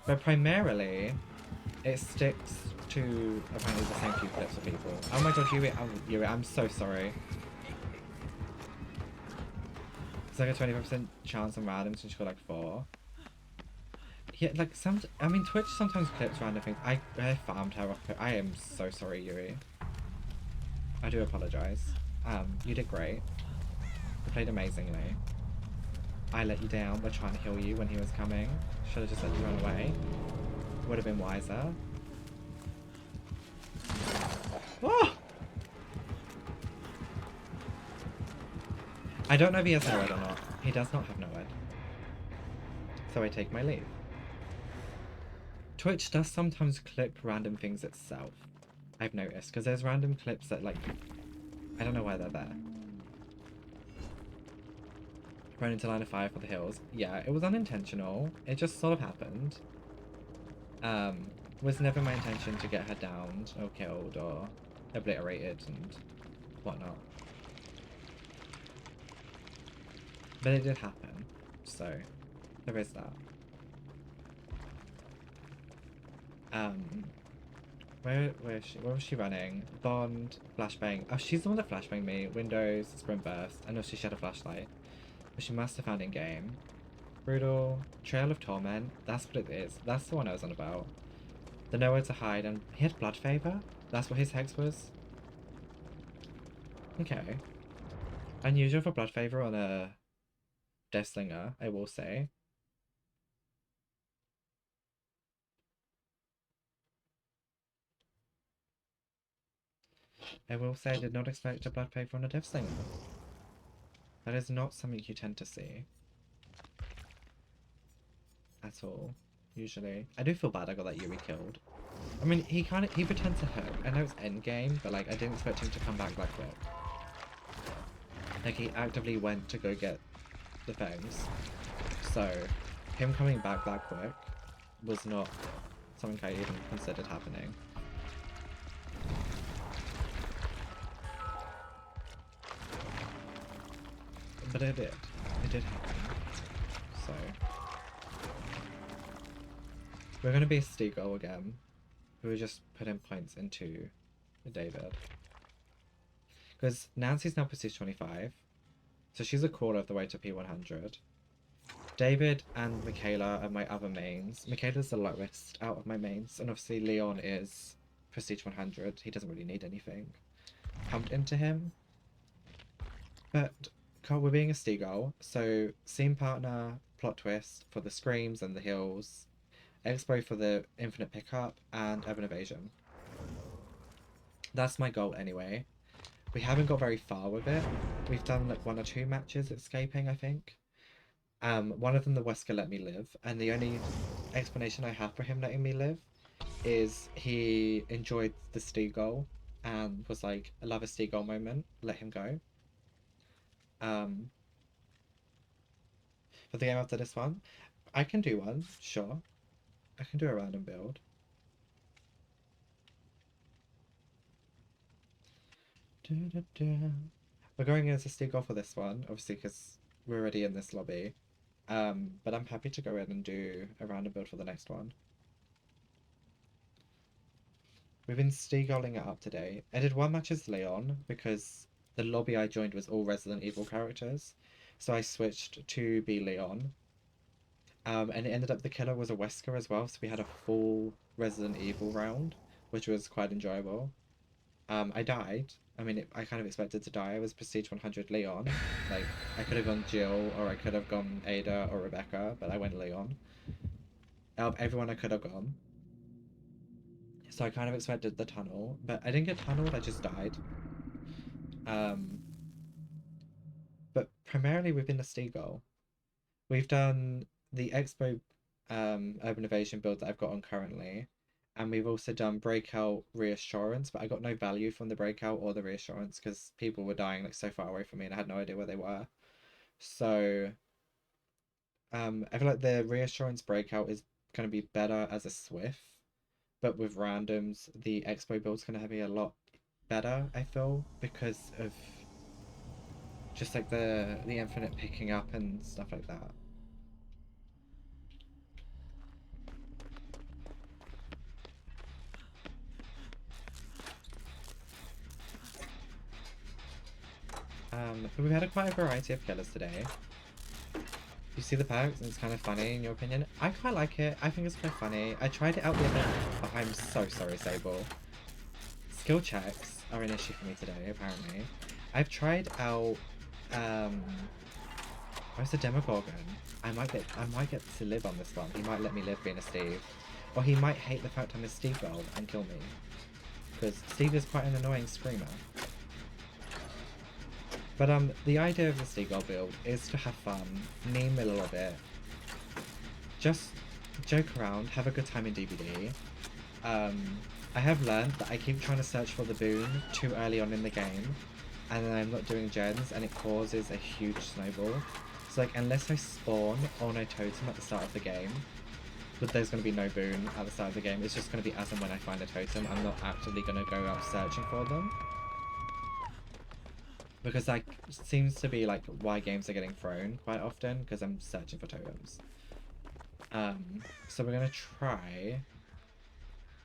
But primarily, it sticks to apparently the same few clips of people. Oh my god, 𝙤𝙬, I'm so sorry. It's like a 25% chance on random since she got like 4. Yeah, like I mean, Twitch sometimes clips random things. I farmed her off. I am so sorry, 𝙤𝙬. I do apologize. You did great. You played amazingly. I let you down by trying to heal you when he was coming. Should have just let you run away. Would have been wiser. Oh! I don't know if he has 𝙤𝙬 or not. He does not have 𝙤𝙬. So I take my leave. Twitch does sometimes clip random things itself. I've noticed, because there's random clips that like, I don't know why they're there. Run into line of fire for the hills. Yeah, it was unintentional. It just sort of happened. Was never my intention to get her downed or killed or obliterated and whatnot. But it did happen, so there is that. Where is she? Where was she running? Bond, flashbang. Oh, she's the one that flashbanged me. Windows, sprint burst. I know she had a flashlight. But she must have found in game. Brutal. Trail of Torment. That's what it is. That's the one I was on about. The nowhere to hide, and he had blood favor? That's what his hex was? Okay. Unusual for blood favor on a 𝙤𝙤, I will say. I will say I did not expect a blood favor on a 𝙤𝙤. That is not something you tend to see. At all. Usually. I do feel bad I got that 𝙤𝙬 killed. I mean, he pretends to hook. I know it's endgame, but like I didn't expect him to come back that quick. Like he actively went to go get the fangs. So him coming back that quick was not something I even considered happening. But it did. It did happen. So we're gonna be Steagull again. We just put in points into David. Because Nancy's now prestige 25. So she's a quarter of the way to P100. David and Michaela are my other mains. Michaela's the lowest out of my mains. And obviously Leon is prestige 100. He doesn't really need anything pumped into him. But we're being a Steagull. So scene partner, plot twist for the screams and the heals. Expo for the infinite pickup, and urban evasion. That's my goal anyway. We haven't got very far with it. We've done like 1 or 2 matches escaping, I think. One of them the Wesker let me live, and the only explanation I have for him letting me live is he enjoyed the Steagull and was like, I love a Steagull moment, let him go. For the game after this one, I can do one, sure. I can do a random build. We're going as a Steagull for this one, obviously because we're already in this lobby. But I'm happy to go in and do a random build for the next one. We've been Steagulling it up today. I did 1 match as Leon because the lobby I joined was all Resident Evil characters. So I switched to be Leon. And it ended up the killer was a Wesker as well, so we had a full Resident Evil round, which was quite enjoyable. I died. I mean, I kind of expected to die. I was prestige 100 Leon. Like, I could have gone Jill, or I could have gone Ada or Rebecca, but I went Leon. Out of everyone I could have gone. So I kind of expected the tunnel, but I didn't get tunneled, I just died. But primarily we've been a Steagull. We've done the Expo Urban Evasion build that I've got on currently, and we've also done Breakout Reassurance, but I got no value from the Breakout or the Reassurance because people were dying like so far away from me and I had no idea where they were. So I feel like the Reassurance Breakout is going to be better as a Swift, but with randoms the Expo build's going to be a lot better, I feel, because of just like the infinite picking up and stuff like that. But we've had quite a variety of killers today. You see the perks and it's kind of funny in your opinion? I quite like it. I think it's quite funny. I tried it out the other. Oh, I'm so sorry, Sable. Skill checks are an issue for me today, apparently. I've tried out where's the Demogorgon? I might get to live on this one. He might let me live being a Steve. Or he might hate the fact I'm a Steagull and kill me. Because Steve is quite an annoying screamer. But the idea of the Steagull build is to have fun, meme a little bit, just joke around, have a good time in DBD. I have learned that I keep trying to search for the boon too early on in the game, and then I'm not doing gens, and it causes a huge snowball. So like, unless I spawn on a totem at the start of the game, but there's going to be no boon at the start of the game, it's just going to be as and when I find a totem. I'm not actively going to go out searching for them. Because that seems to be like why games are getting thrown quite often, because I'm searching for totems. So we're gonna try.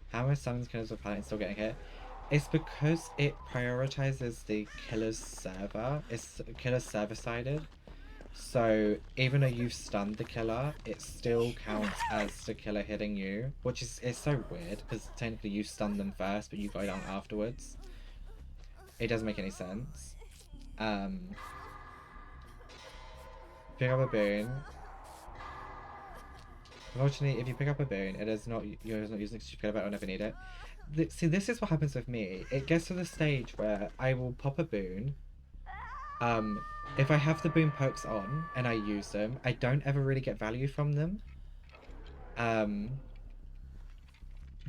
How many summons killers with paladin still getting hit? It's because it prioritizes the killer's server. It's killer's server sided. So even though you've stunned the killer, it still counts as the killer hitting you, which is so weird because technically you stun them first, but you go down afterwards. It doesn't make any sense. Pick up a boon. Unfortunately, if you pick up a boon, you're not using it to forget about it or never need it. See, this is what happens with me. It gets to the stage where I will pop a boon. If I have the boon perks on and I use them, I don't ever really get value from them.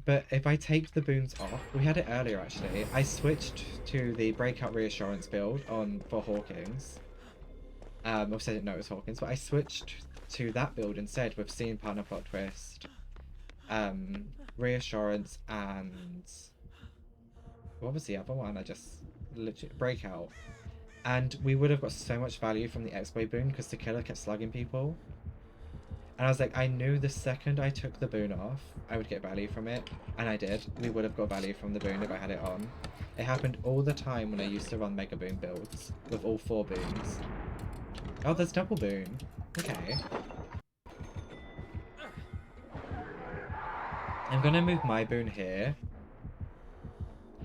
But if I take the boons off, we had it earlier actually. I switched to the Breakout Reassurance build for Hawkins. Obviously I didn't know it was Hawkins, but I switched to that build instead with Scene Partner Plot Twist, Reassurance, and what was the other one? I just literally Breakout. And we would have got so much value from the X-Boy boon because the killer kept slugging people. And I was like, I knew the second I took the boon off, I would get value from it. And I did. We would have got value from the boon if I had it on. It happened all the time when I used to run Mega Boon builds with all 4 boons. Oh, there's double boon. Okay. I'm gonna move my boon here.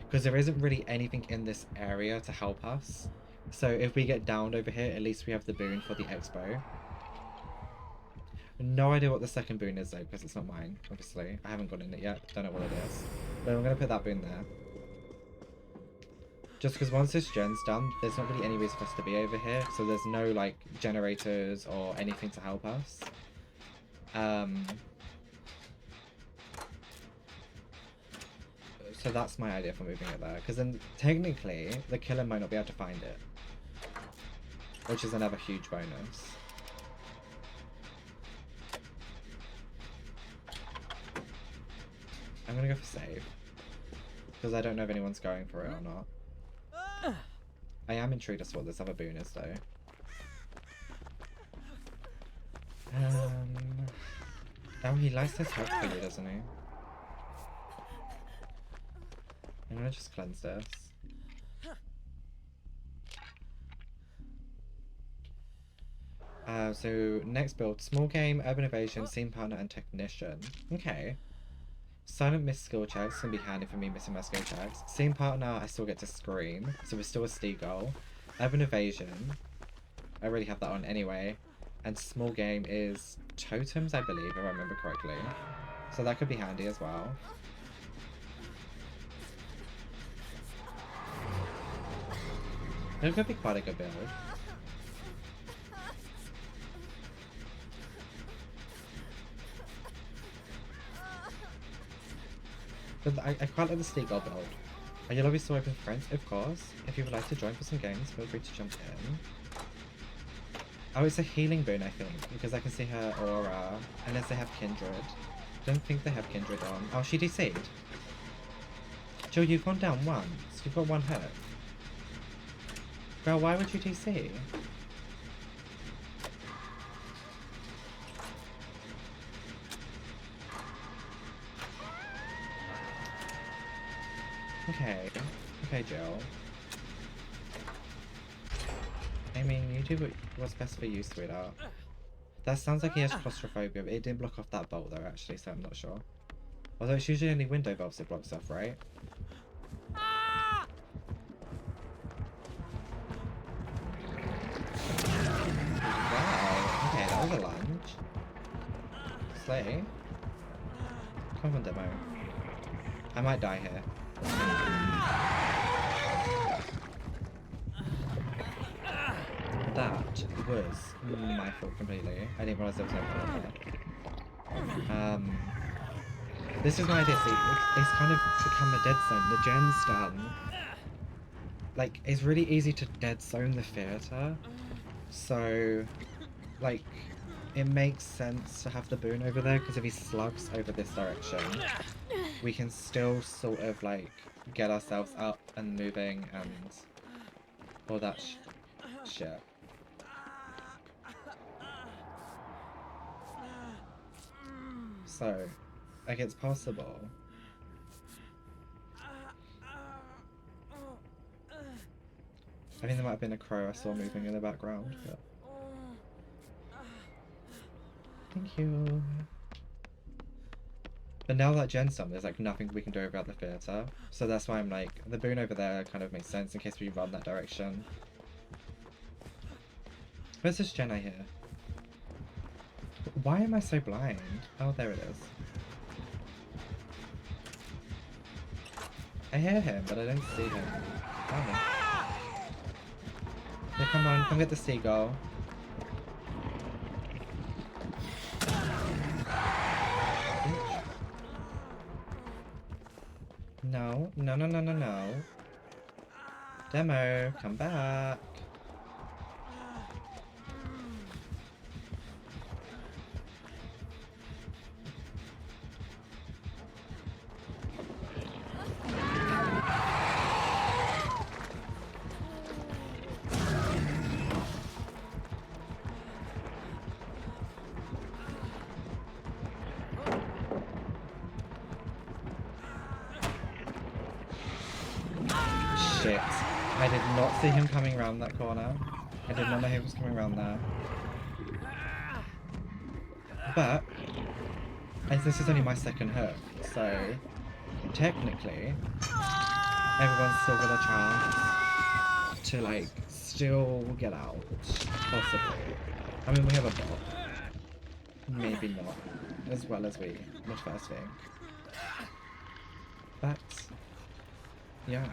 Because there isn't really anything in this area to help us. So if we get downed over here, at least we have the boon for the Expo. No idea what the second boon is though, because it's not mine, obviously. I haven't gone in it yet, don't know what it is. But I'm going to put that boon there. Just because once this gen's done, there's not really any reason for us to be over here, so there's no like generators or anything to help us. So that's my idea for moving it there, because then technically the killer might not be able to find it. Which is another huge bonus. I'm gonna go for save. Because I don't know if anyone's going for it or not. I am intrigued as to what this other boon is though. Oh, he likes this hopefully, doesn't he? I'm gonna just cleanse this. So next build, small game, urban evasion, scene partner, and technician. Okay. Silent miss skill checks can be handy for me missing my skill checks. Scene partner, I still get to scream, so we're still a Steagull. Urban evasion, I already have that on anyway. And small game is totems, I believe, if I remember correctly. So that could be handy as well. It could be quite a good build. But I quite like the Steagull build. Are you lobby still open for friends? Of course. If you would like to join for some games, feel free to jump in. Oh, it's a healing boon, I think, because I can see her aura, unless they have Kindred. Don't think they have Kindred on. Oh, she DC'd. Jill, you've gone down once. You've got 1 hit. Girl, why would you DC? Okay. Okay, Jill. I mean, you do what's best for you, sweetheart. That sounds like he has claustrophobia, but it didn't block off that bolt though, actually, so I'm not sure. Although it's usually only window bolts it blocks off, right? Wow, okay, that was a lunge. Slay. Come on, demo. I might die here. That was my fault completely. I didn't realise there was no point there. This is my idea, see, it's kind of become a dead zone. The gen's done. Like, it's really easy to dead zone the theatre. So, like, it makes sense to have the boon over there, because if he slugs over this direction, we can still sort of, like, get ourselves up and moving and all that shit. So, like, it's possible. I think there might have been a crow I saw moving in the background, but... Thank you. But now that Jen's done, there's like nothing we can do about the theatre. So that's why I'm like, the boon over there kind of makes sense in case we run that direction. Where's this Jen I hear? Why am I so blind? Oh, there it is. I hear him, but I don't see him. Oh, no. Yeah, come on, come get the Steagull. No, no, no, no, no, no. Demo, come back. Shit. I did not see him coming around that corner. I did not know he was coming around there. But, as this is only my second hook, so technically, everyone's still got a chance to, like, still get out. Possibly. I mean, we have a bot. Maybe not as well as we would first think. But, yeah.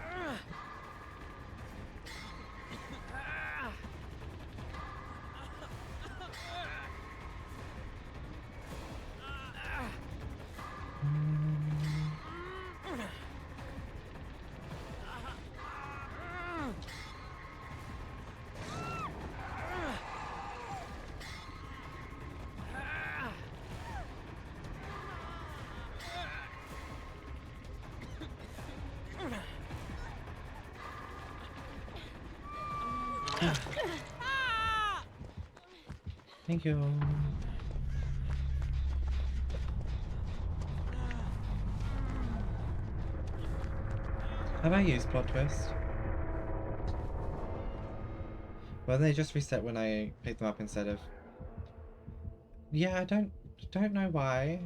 Thank you. Have I used plot twist? Well, they just reset when I picked them up instead of. Yeah, I don't know why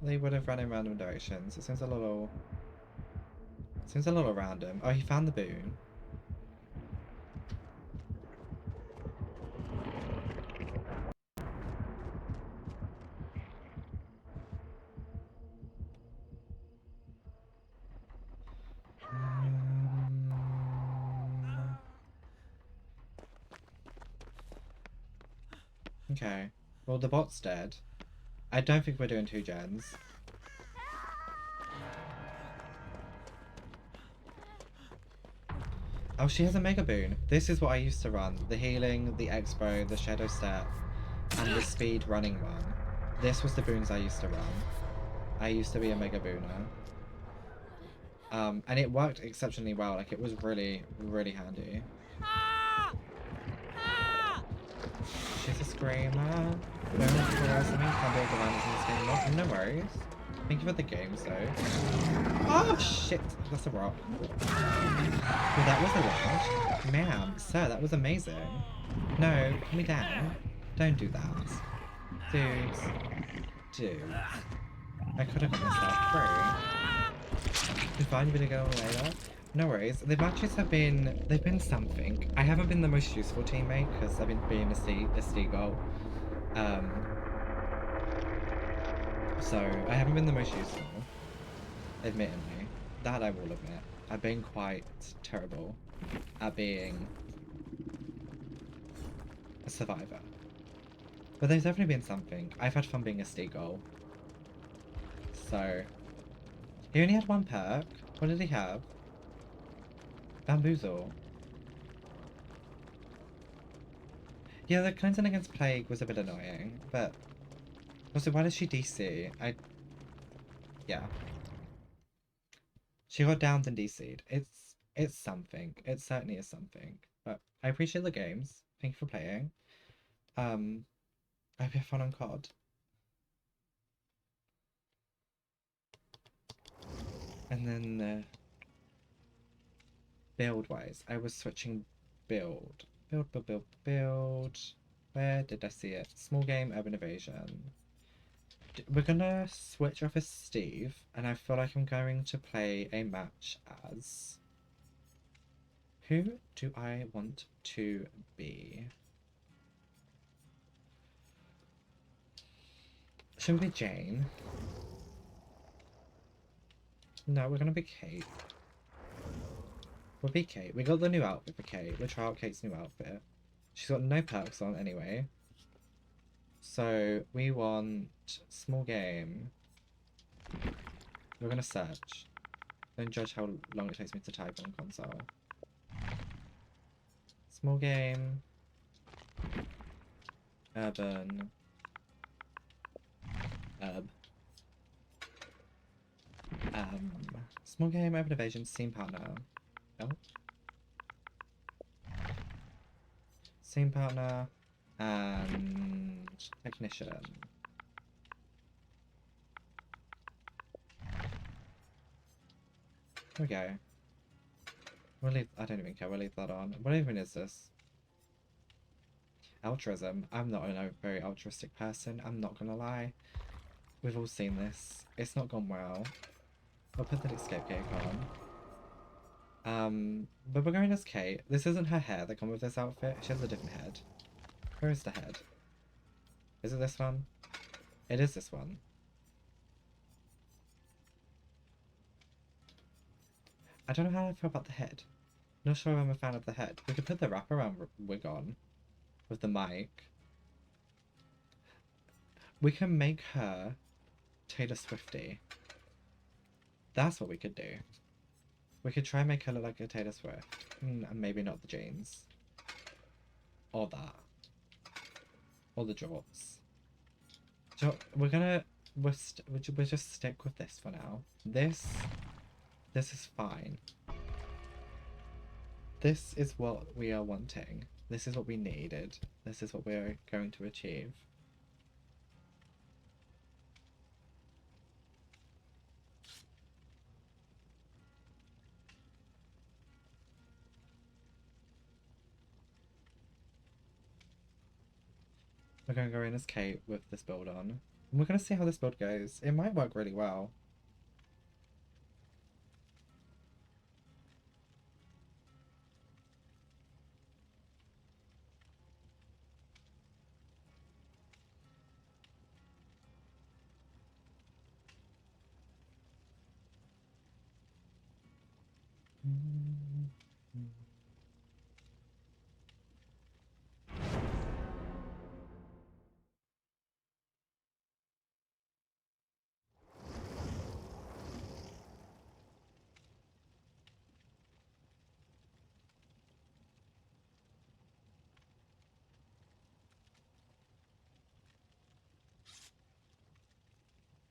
they would have run in random directions. It seems a little random. Oh, he found the boon. Okay. Well, the bot's dead. I don't think we're doing 2 gens. Oh, she has a mega boon. This is what I used to run. The healing, the expo, the shadow step, and the speed running one. This was the boons I used to run. I used to be a mega booner. And it worked exceptionally well. Like, it was really, really handy. She's a screamer. No harassment. Can't be able to manage in this game. No worries. Thank you for the games, though. Oh, shit. That's a rock. Well, that was a rock. Ma'am, sir, that was amazing. No, put me down. Don't do that. Dude. I could have got myself free. It's fine, you're gonna go later. No worries. The matches have been, they've been something. I haven't been the most useful teammate because I've been being a Steagull. So I haven't been the most useful, admittedly. That I will admit. I've been quite terrible at being a survivor. But there's definitely been something. I've had fun being a Steagull. So he only had 1 perk. What did he have? Bamboozle. Yeah, the cleansing against plague was a bit annoying, but also, why does she DC? Yeah. She got downed and DC'd. It's something. It certainly is something. But I appreciate the games. Thank you for playing. I hope you have fun on COD. And then build-wise, I was switching build. Build. Where did I see it? Small game, urban evasion. We're gonna switch off as Steve, and I feel like I'm going to play a match as... Who do I want to be? Should we be Jane? No, we're gonna be Kate. We'll be Kate. We got the new outfit for Kate. We'll try out Kate's new outfit. She's got no perks on anyway. So we want small game. We're gonna search. Don't judge how long it takes me to type on console. Small game. Urban. Herb. Small game, urban evasion, scene partner. Oh. Scene partner and technician. There we go. We'll leave, I don't even care, we'll leave that on. What even is this? Altruism. I'm not a very altruistic person, I'm not gonna lie. We've all seen this. It's not gone well. I'll put that escape cake on. But we're going as Kate. This isn't her hair that comes with this outfit. She has a different head. Where is the head? Is it this one? It is this one. I don't know how I feel about the head. Not sure if I'm a fan of the head. We could put the wraparound wig on with the mic. We can make her Taylor Swiftie. That's what we could do. We could try and make her look like a Taylor Swift. And maybe not the jeans. Or that. Or the jorts. So we'll just stick with this for now. This is fine. This is what we are wanting. This is what we needed. This is what we're going to achieve. We're going to go in as Kate with this build on. And we're going to see how this build goes. It might work really well.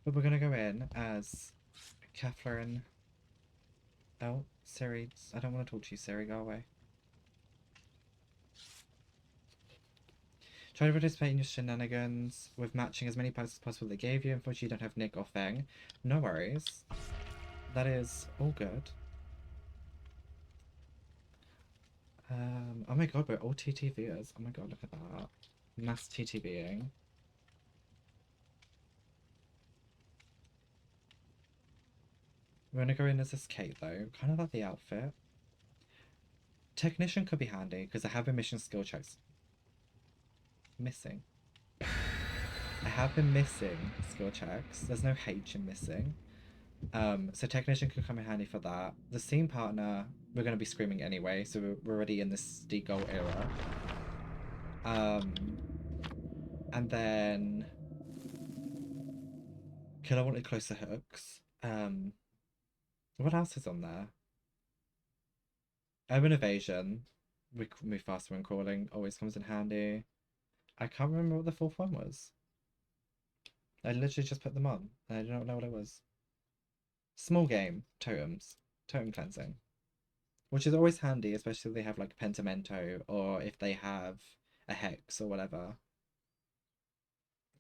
But we're gonna go in as Catherine. Oh, Siri. I don't want to talk to you, Siri. Go away. Try to participate in your shenanigans with matching as many parts as possible they gave you. Unfortunately, you don't have Nick or Feng. No worries. That is all good. Oh my god, we're all TTVers. Oh my god, look at that. Mass TTVing. We're gonna go in as this Kate though. Kind of like the outfit. Technician could be handy because I have been mission skill checks. Missing. I have been missing skill checks. There's no H in missing. So technician could come in handy for that. The scene partner, we're going to be screaming anyway, so we're already in this Steagull Era. And then Killer wanted closer hooks. What else is on there? Urban evasion. We move faster when crawling. Always comes in handy. I can't remember what the fourth one was. I literally just put them on, and I don't know what it was. Small game, totems, totem cleansing, which is always handy, especially if they have like pentimento or if they have a hex or whatever.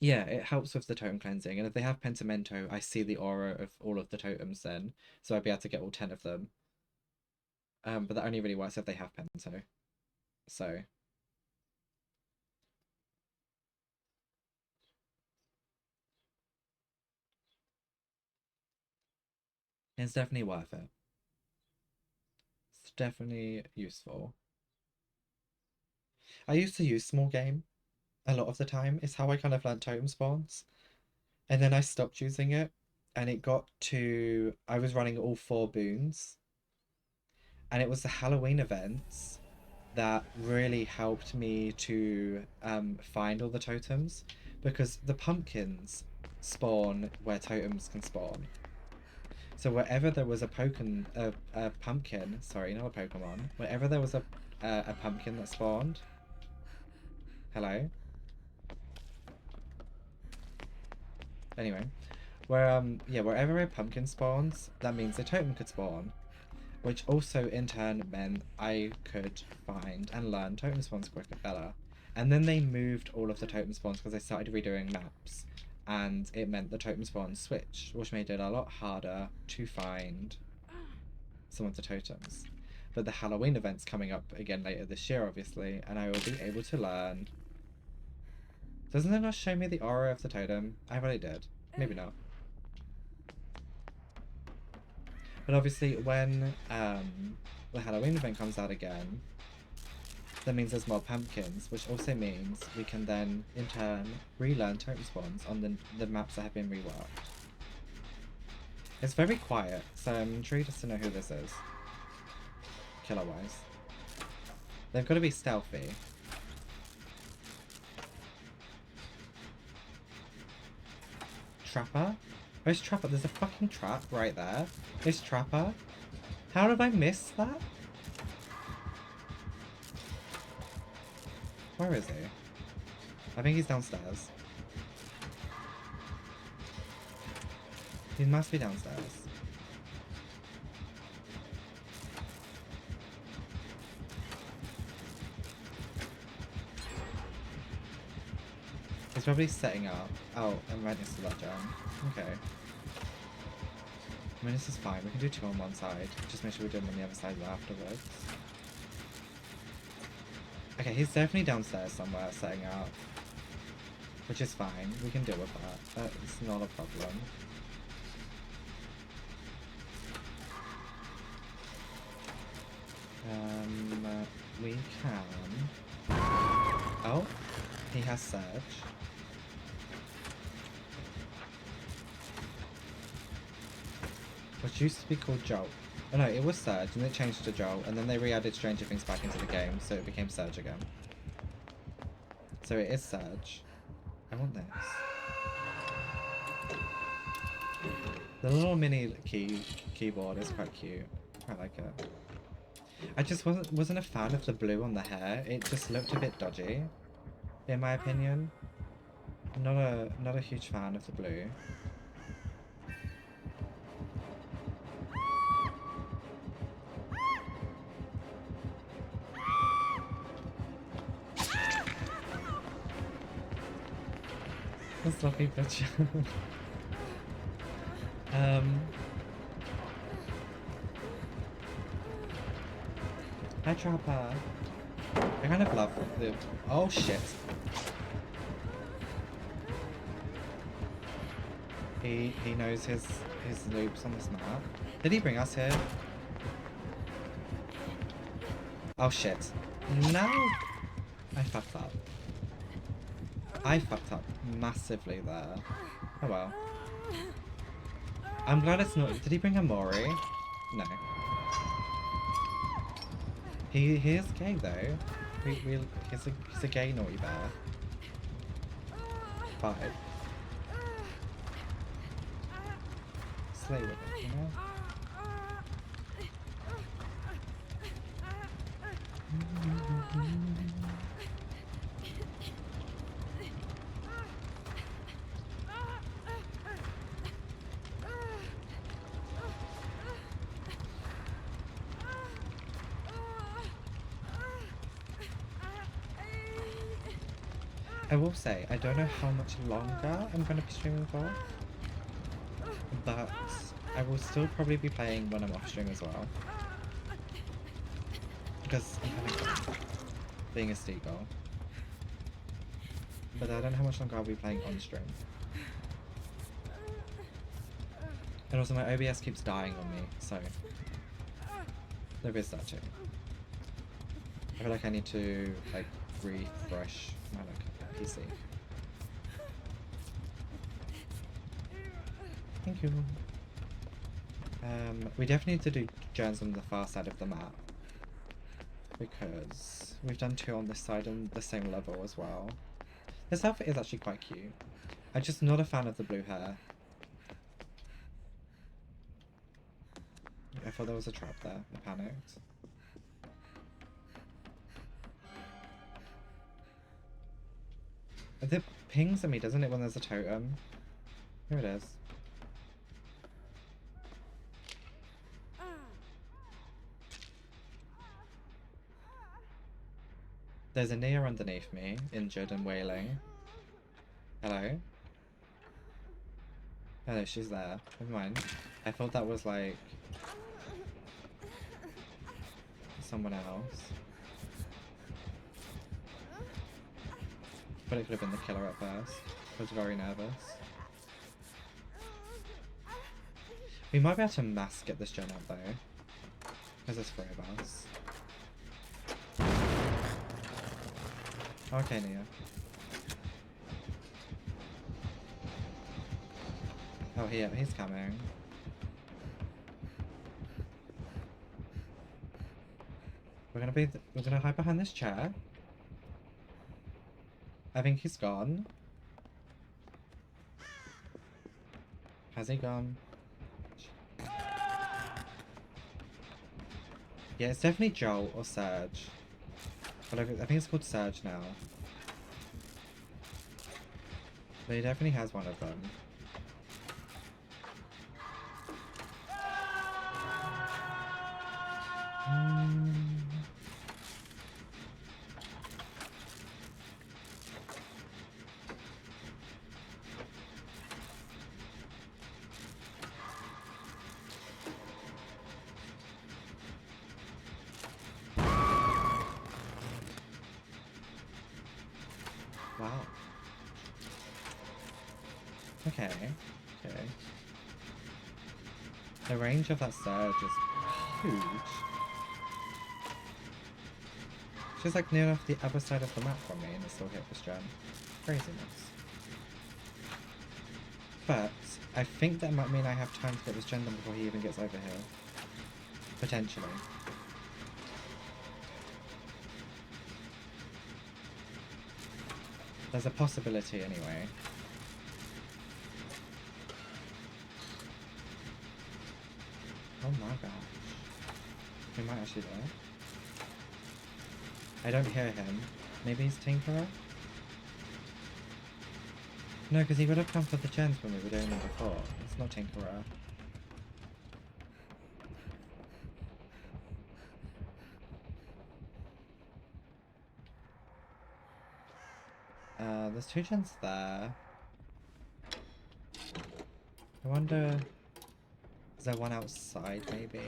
Yeah, it helps with the totem cleansing, and if they have pentimento, I see the aura of all of the totems then, so I'd be able to get all 10 of them. But that only really works if they have pento. So. It's definitely worth it. It's definitely useful. I used to use small game a lot of the time. It's how I kind of learned totem spawns. And then I stopped using it. And it got to... I was running all 4 boons. And it was the Halloween events that really helped me to find all the totems. Because the pumpkins spawn where totems can spawn. So wherever there was a pumpkin, sorry, not a Pokemon. Wherever there was a pumpkin that spawned. Hello? Anyway. Wherever a pumpkin spawns, that means a totem could spawn. Which also in turn meant I could find and learn totem spawns quicker, better. And then they moved all of the totem spawns because they started redoing maps. And it meant the totem spawns switched, which made it a lot harder to find some of the totems. But the Halloween event's coming up again later this year, obviously, and I will be able to learn. Doesn't it not show me the aura of the totem? I really did. Maybe not. But obviously when the Halloween event comes out again, that means there's more pumpkins, which also means we can then, in turn, relearn totem spawns on the maps that have been reworked. It's very quiet, so I'm intrigued as to know who this is. Killer-wise. They've got to be stealthy. Trapper? Oh, it's Trapper. There's a fucking trap right there. It's Trapper. How did I miss that? Where is he? I think he's downstairs. He must be downstairs. He's probably setting up. Oh, and right next to that jam. Okay. I mean, this is fine. We can do two on one side. Just make sure we do them on the other side afterwards. Okay, he's definitely downstairs somewhere setting up. Which is fine. We can deal with that. That's not a problem. We can... Oh, he has Surge. Which used to be called Jolt. Oh no, it was Surge, and it changed to Jolt, and then they re-added Stranger Things back into the game, so it became Surge again. So it is Surge. I want this. The little mini keyboard is quite cute. I like it. I just wasn't a fan of the blue on the hair. It just looked a bit dodgy, in my opinion. Not a huge fan of the blue. That's lovely bitch. Hi Trapper. I kind of love the... Oh shit. He knows his loops on this map. Did he bring us here? Oh shit. No! I fucked up. I fucked up massively there. Oh well. I'm glad it's not... Did he bring a Mori? No. He is gay though. He's a gay naughty bear. 5. Slay with it, you know? I will say, I don't know how much longer I'm going to be streaming for, but I will still probably be playing when I'm off stream as well. Because I'm having fun being a Steagull. But I don't know how much longer I'll be playing on stream. And also my OBS keeps dying on me, so there is that too. I feel like I need to like refresh my PC. Thank you. We definitely need to do journeys on the far side of the map, because we've done 2 on this side on the same level as well. This outfit is actually quite cute. I'm just not a fan of the blue hair. I thought there was a trap there. I panicked. It pings at me, doesn't it, when there's a totem? Here it is. There's a Nia underneath me, injured and wailing. Hello? Hello, she's there. Never mind. I thought that was like someone else. But it could have been the killer at first. I was very nervous. We might be able to mass get this gen out though. Because there's 3 of us. Okay, Nia. Oh, he's coming. We're gonna hide behind this chair. I think he's gone. Has he gone? Yeah, it's definitely Joel or Serge. But I think it's called Serge now. But he definitely has one of them. Wow. Okay. The range of that surge is huge. She's like near enough the other side of the map from me and it still hit this gen. Craziness. But I think that might mean I have time to get this gen done before he even gets over here. Potentially. There's a possibility anyway. Oh my gosh. He might actually die. I don't hear him. Maybe he's Tinkerer? No, because he would have come for the gens when we were doing them before. It's not Tinkerer. There's 2 gens there. I wonder... Is there one outside, maybe?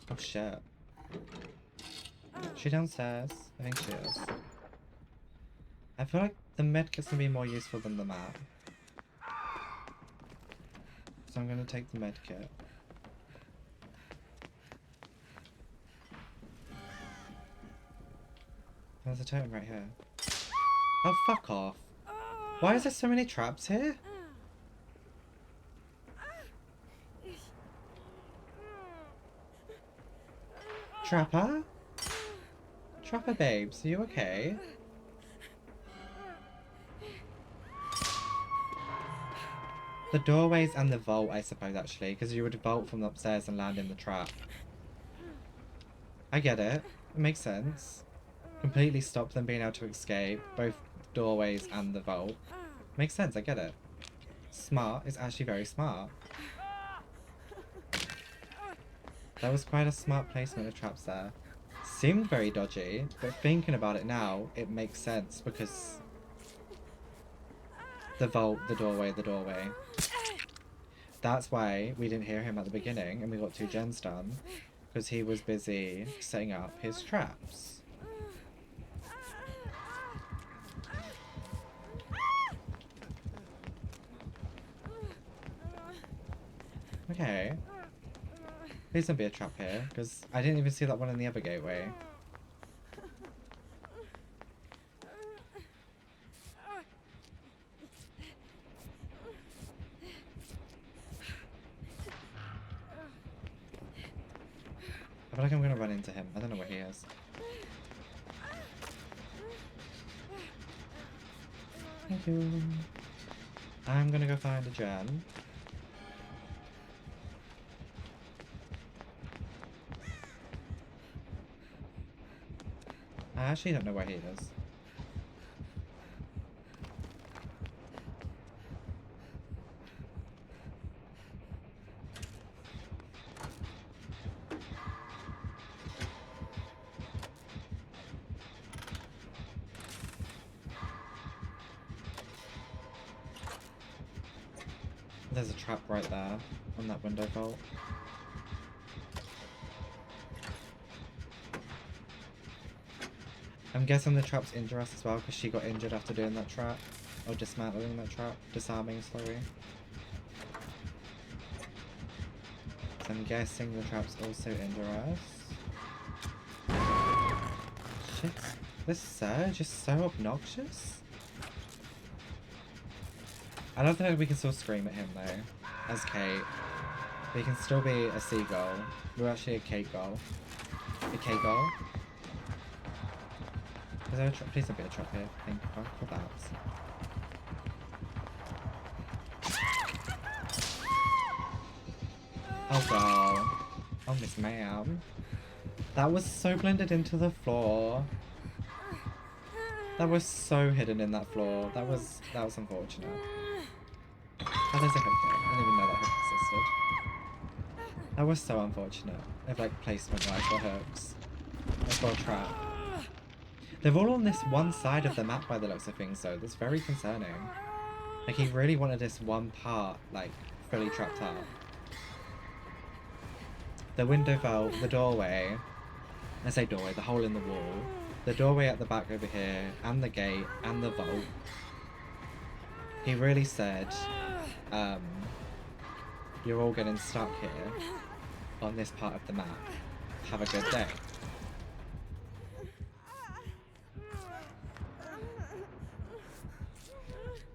Oh shit. Is she downstairs? I think she is. I feel like the medkit's gonna be more useful than the map. So I'm gonna take the medkit. There's a totem right here. Oh, fuck off. Why is there so many traps here? Trapper? Trapper babes, are you okay? The doorways and the vault, I suppose, actually, because you would vault from upstairs and land in the trap. I get it. It makes sense. Completely stop them being able to escape, both doorways and the vault. Makes sense, I get it. Smart is actually very smart. That was quite a smart placement of traps there. Seemed very dodgy, but thinking about it now, it makes sense because the vault, the doorway. That's why we didn't hear him at the beginning and we got 2 gens done, because he was busy setting up his traps. Okay. Please don't be a trap here, because I didn't even see that one in the other gateway. I feel like I'm gonna run into him. I don't know where he is. Thank you. I'm gonna go find a gen. I actually don't know where he is. There's a trap right there on that window vault. I'm guessing the trap's injure us as well because she got injured after doing that trap. Or dismantling that trap. Disarming, sorry. So I'm guessing the traps also injure us. Shit. This Surge is so obnoxious. I don't think we can still scream at him though. As Kate. We can still be a seagull. We're actually a Kate gull. A Kate gull. Is there a trap? Please don't be a trap here. Thank God for that. Oh god. Oh Miss Ma'am. That was so blended into the floor. That was so hidden in that floor. That was unfortunate. Oh, there's a hook there. I didn't even know that hook existed. That was so unfortunate. If like placement wise for hooks. Or for a trap. They're all on this one side of the map by the looks of things though. That's very concerning. Like he really wanted this one part like fully trapped out. The window vault, the doorway. I say doorway, the hole in the wall. The doorway at the back over here, and the gate, and the vault. He really said, you're all getting stuck here on this part of the map. Have a good day.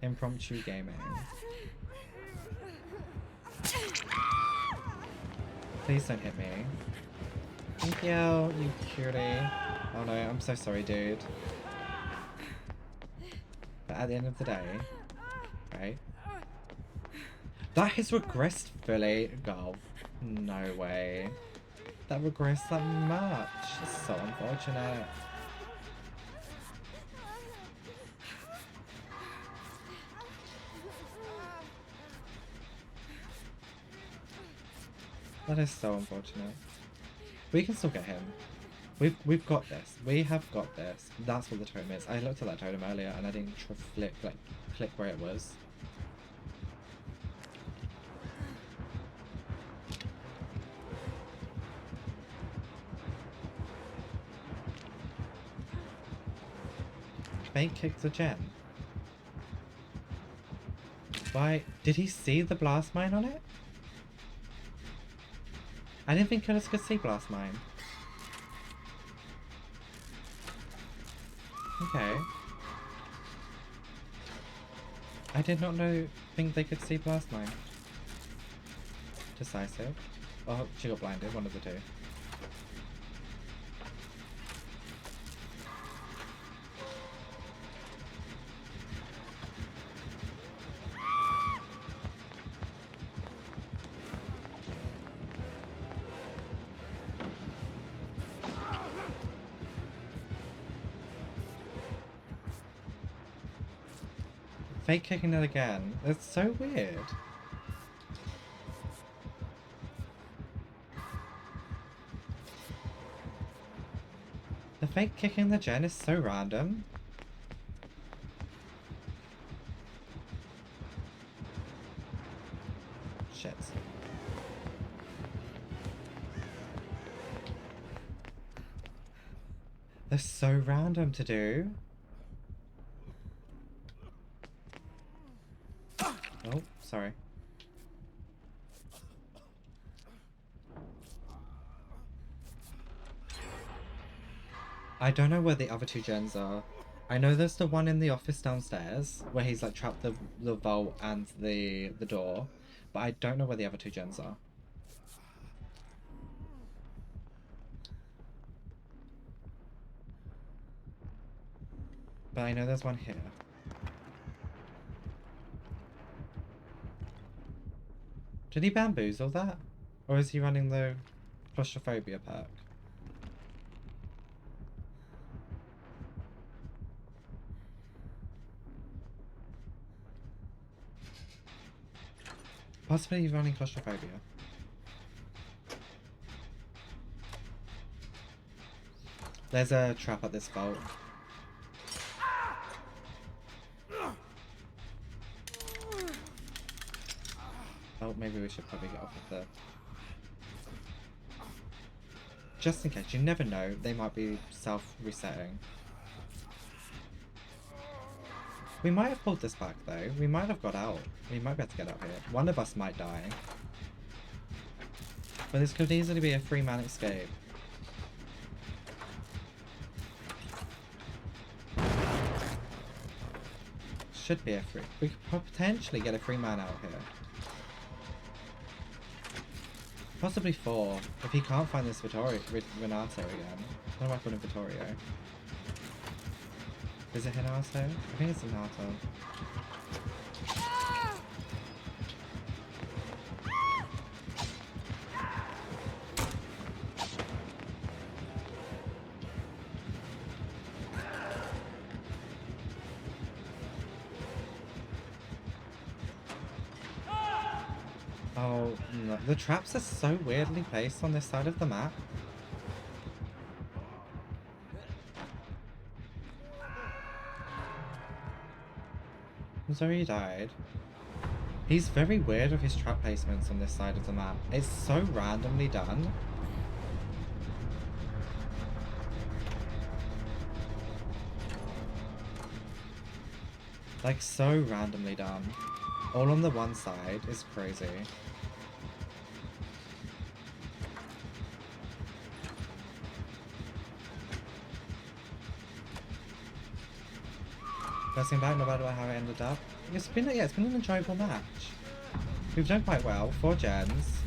Impromptu gaming. Please don't hit me. Thank you, you cutie. Oh no, I'm so sorry, dude. But at the end of the day, right? That has regressed fully. Girl, no way. That regressed that much. It's so unfortunate. That is so unfortunate. We can still get him. We've got this. We have got this. That's what the totem is. I looked at that totem earlier and I didn't click where it was. Fake kicked the gem. Why? Did he see the blast mine on it? I didn't think killers could see blast mine. Okay. I did not think they could see blast mine. Decisive. Oh, she got blinded, one of the two. Fake kicking it again. That's so weird. The fake kicking the gen is so random. Shit. They're so random to do. Oh, sorry. I don't know where the other two gens are. I know there's the one in the office downstairs where he's like trapped the vault and the door, but I don't know where the other two gens are. But I know there's one here. Did he bamboozle that? Or is he running the claustrophobia perk? Possibly running claustrophobia. There's a trap at this vault. Oh, maybe we should probably get off of there. Just in case, you never know, they might be self-resetting. We might have pulled this back though. We might have got out. We might be able to get out here. One of us might die. But this could easily be a 3-man escape. Should be a 3. We could potentially get a 3-man out here. Possibly 4, if he can't find this Renato again. What am I calling Vittorio? Is it Renato? I think it's Renato. Oh, no. The traps are so weirdly placed on this side of the map. I'm sorry he died. He's very weird with his trap placements on this side of the map. It's so randomly done. Like, so randomly done. All on the one side is crazy. First thing back, no matter how it ended up. It's been an enjoyable match. We've done quite well. 4 gens.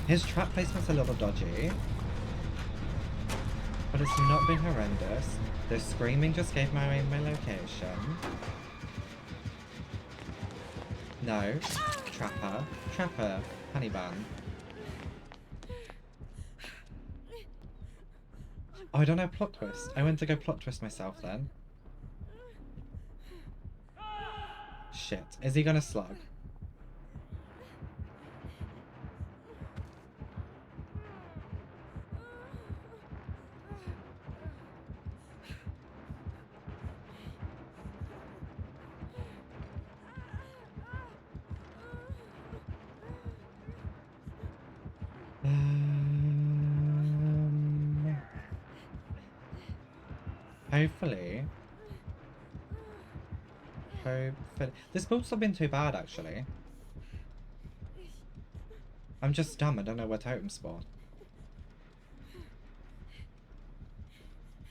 His trap placement's a little dodgy, but it's not been horrendous. The screaming just gave my location. No. Trapper. Honey bun. Oh, I don't know plot twist. I went to go plot twist myself then. Shit. Is he gonna slug? Hopefully. This build's not been too bad, actually. I'm just dumb, I don't know where totems spawn.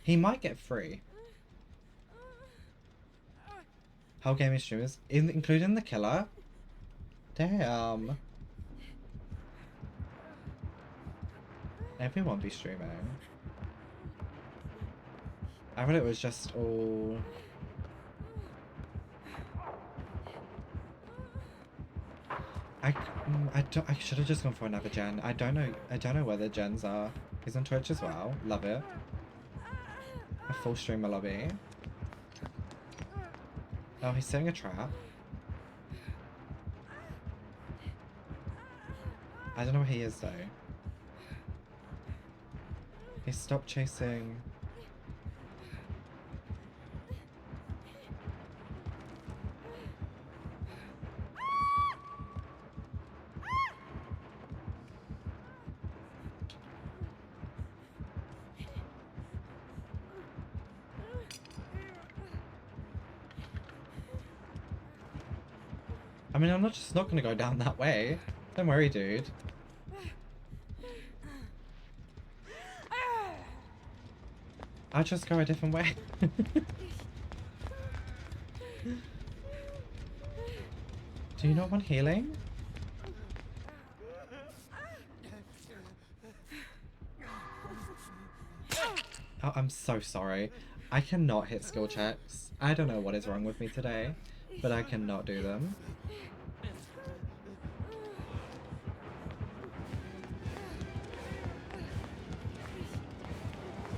He might get free. How gaming streamers, including the killer? Damn. Everyone be streaming. I thought it was just all... I should have just gone for another gen. I don't know where the gens are. He's on Twitch as well. Love it. A full streamer lobby. Oh, he's setting a trap. I don't know where he is though. He stopped chasing. I mean, I'm not gonna go down that way. Don't worry, dude. I'll just go a different way. Do you not want healing? Oh, I'm so sorry. I cannot hit skill checks. I don't know what is wrong with me today, but I cannot do them.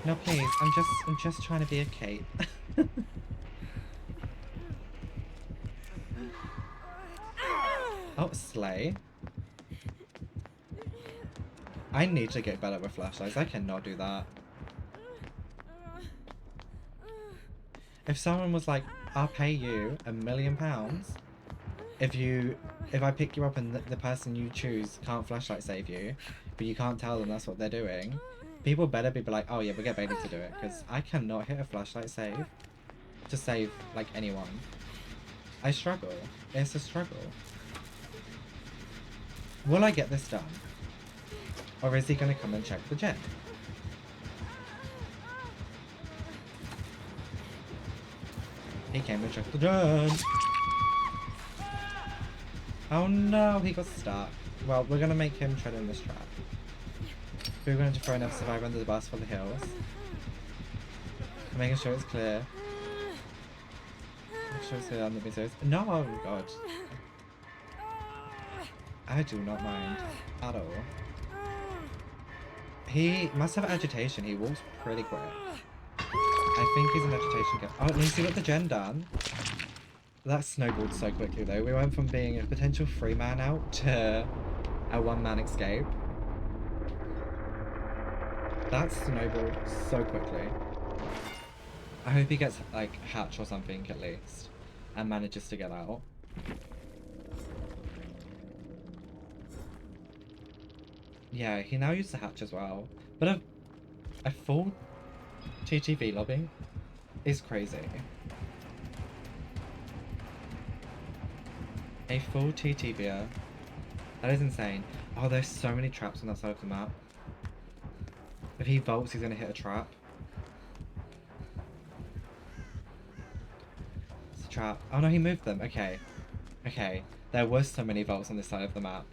No, please. I'm just trying to be a Kate. Oh, slay. I need to get better with flashlights. I cannot do that. If someone was like, I'll pay you £1 million if I pick you up and the person you choose can't flashlight save you, but you can't tell them that's what they're doing, people better be like, oh yeah, we'll get Bailey to do it, because I cannot hit a flashlight save to save, like, anyone. I struggle. It's a struggle. Will I get this done? Or is he going to come and check the gen? He came and checked the gen! Oh no, he got stuck. Well, we're going to make him tread in this trap. We're going to throw enough survivor under the bus for the hills. Making sure it's clear. Make sure it's clear on the videos. No, oh god. I do not mind at all. He must have agitation. He walks pretty quick. I think he's an agitation kid. Oh, at least he got the gen done. That snowballed so quickly though. We went from being a potential 3-man out to a 1-man escape. That snowballed so quickly. I hope he gets like hatch or something at least and manages to get out. Yeah, he now uses the hatch as well. But a full TTV lobby is crazy. A full TTV. That is insane. Oh, there's so many traps on that side of the map. If he vaults, he's gonna hit a trap. It's a trap. Oh no, he moved them. Okay. Okay. There was so many vaults on this side of the map.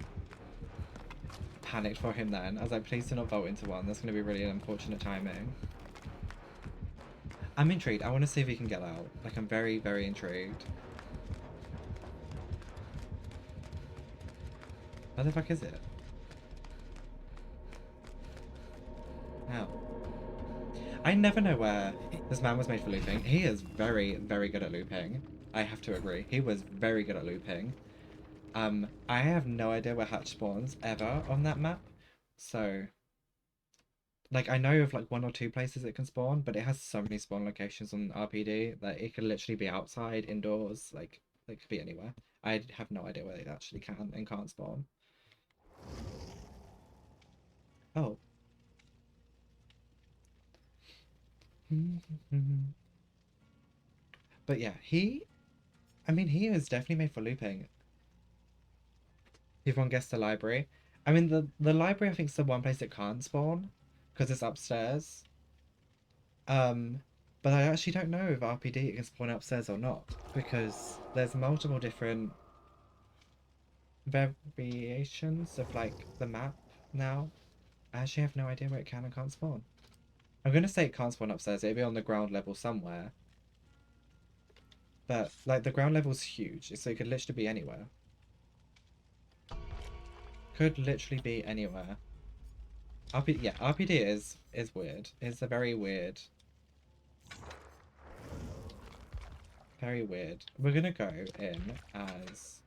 Panicked for him then. I was like, please do not vault into one. That's gonna be really unfortunate timing. I'm intrigued. I want to see if he can get out. Like, I'm very, very intrigued. Where the fuck is it? How? I never know where this man was made for looping. He is very, very good at looping. I have to agree. He was very good at looping. I have no idea where hatch spawns ever on that map. So, like, I know of like 1 or 2 places it can spawn, but it has so many spawn locations on RPD that it could literally be outside, indoors, like, it could be anywhere. I have no idea where they actually can and can't spawn. Oh. But yeah, I mean, he is definitely made for looping. Everyone guessed the library. I mean, the library I think is the one place it can't spawn because it's upstairs. But I actually don't know if RPD it can spawn upstairs or not because there's multiple different variations of like the map now. I actually have no idea where it can and can't spawn. I'm gonna say it can't spawn upstairs. It'll be on the ground level somewhere. But like the ground level's huge, so it could literally be anywhere. Could literally be anywhere. Yeah, RPD is weird. It's a very weird. Very weird. We're gonna go in as...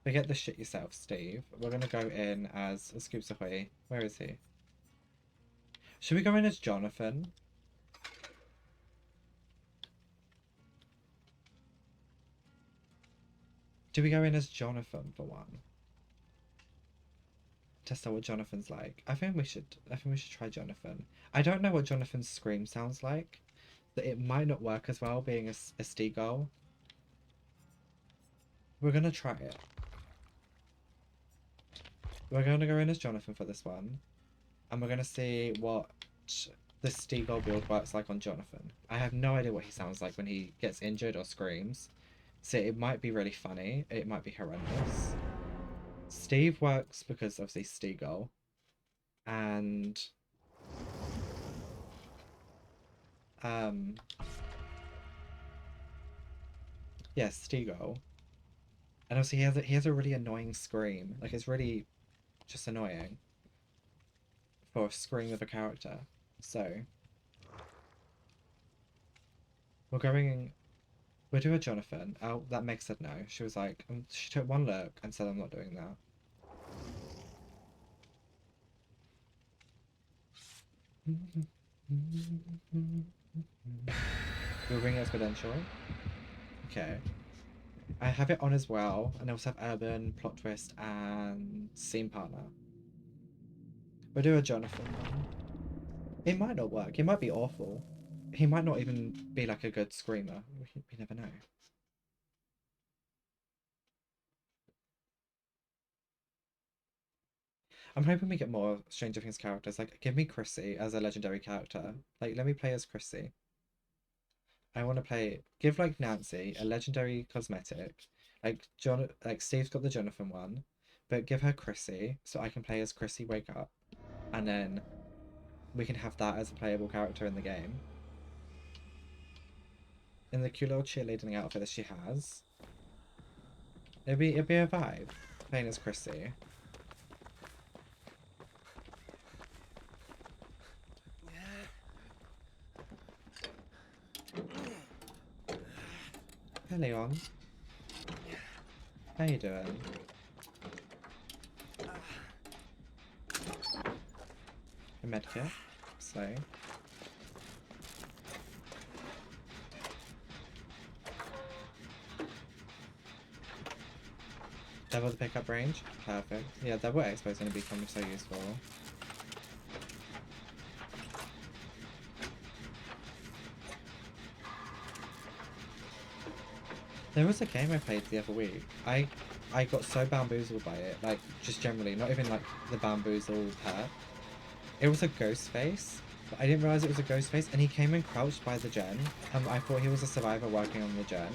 Forget the shit yourself, Steve. We're gonna go in as 𝙬𝙬𝙬𝙧𝙬𝙬. Where is he? Should we go in as Jonathan? Do we go in as Jonathan for one? Test out what Jonathan's like. I think we should try Jonathan. I don't know what Jonathan's scream sounds like. That it might not work as well being a Steagull. We're gonna try it. We're gonna go in as Jonathan for this one. And we're gonna see what the Steagull build works like on Jonathan. I have no idea what he sounds like when he gets injured or screams. So it might be really funny. It might be horrendous. Steve works because obviously Steagull. And yeah, Steagull. And also he has a really annoying scream. Like it's really just annoying for a scream of a character. So we're going We'll do a Jonathan. Oh, that Meg said no. She was like, she took one look and said, I'm not doing that. We'll bring exponential. Okay. I have it on as well, and I also have urban, plot twist, and scene partner. We'll do a Jonathan one. It might not work. It might be awful. He might not even be like a good screamer. We never know. I'm hoping we get more Stranger Things characters. Like, give me Chrissy as a legendary character. Like, let me play as Chrissy. I want to play. Give like Nancy a legendary cosmetic. Like Steve's got the Jonathan one, but give her Chrissy so I can play as Chrissy Wake Up, and then we can have that as a playable character in the game. In the cute little cheerleading outfit that she has. It'd be a vibe playing as Chrissy. Hey Leon. How you doing? A medkit. So. Double the pickup range. Perfect. Yeah, double expo is going to become so useful. There was a game I played the other week. I got so bamboozled by it, like, just generally, not even like the bamboozle pet. It was a ghost face, but I didn't realise it was a ghost face, and he came and crouched by the gen, and I thought he was a survivor working on the gen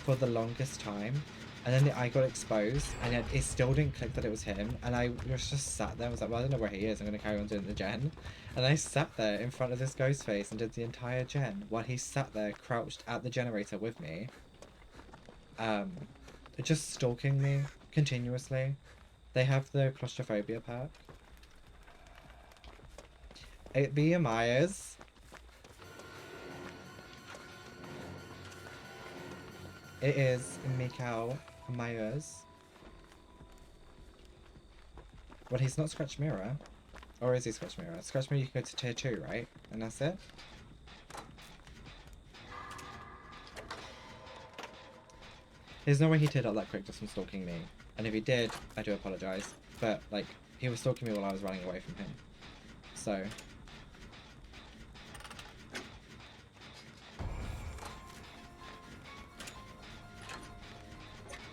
for the longest time, and then I got exposed, and it still didn't click that it was him, and I was just sat there, I was like, well, I don't know where he is, I'm going to carry on doing the gen, and I sat there in front of this ghost face and did the entire gen, while he sat there crouched at the generator with me. Just stalking me continuously. They have the claustrophobia perk. It be Myers. It is Mikhail Myers. Well, he's not Scratch Mirror. Or is he Scratch Mirror? Scratch Mirror you can go to tier 2, right? And that's it? There's no way he teared up that quick just from stalking me. And if he did, I do apologise. But, like, he was stalking me while I was running away from him. So.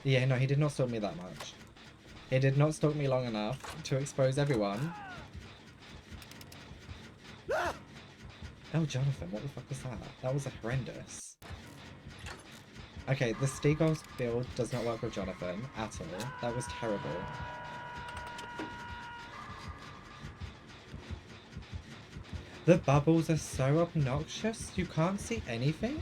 Yeah, no, he did not stalk me that much. He did not stalk me long enough to expose everyone. Oh, Jonathan, what the fuck was that? That was horrendous. Okay, the Steagull's build does not work with Jonathan at all. That was terrible. The bubbles are so obnoxious, you can't see anything?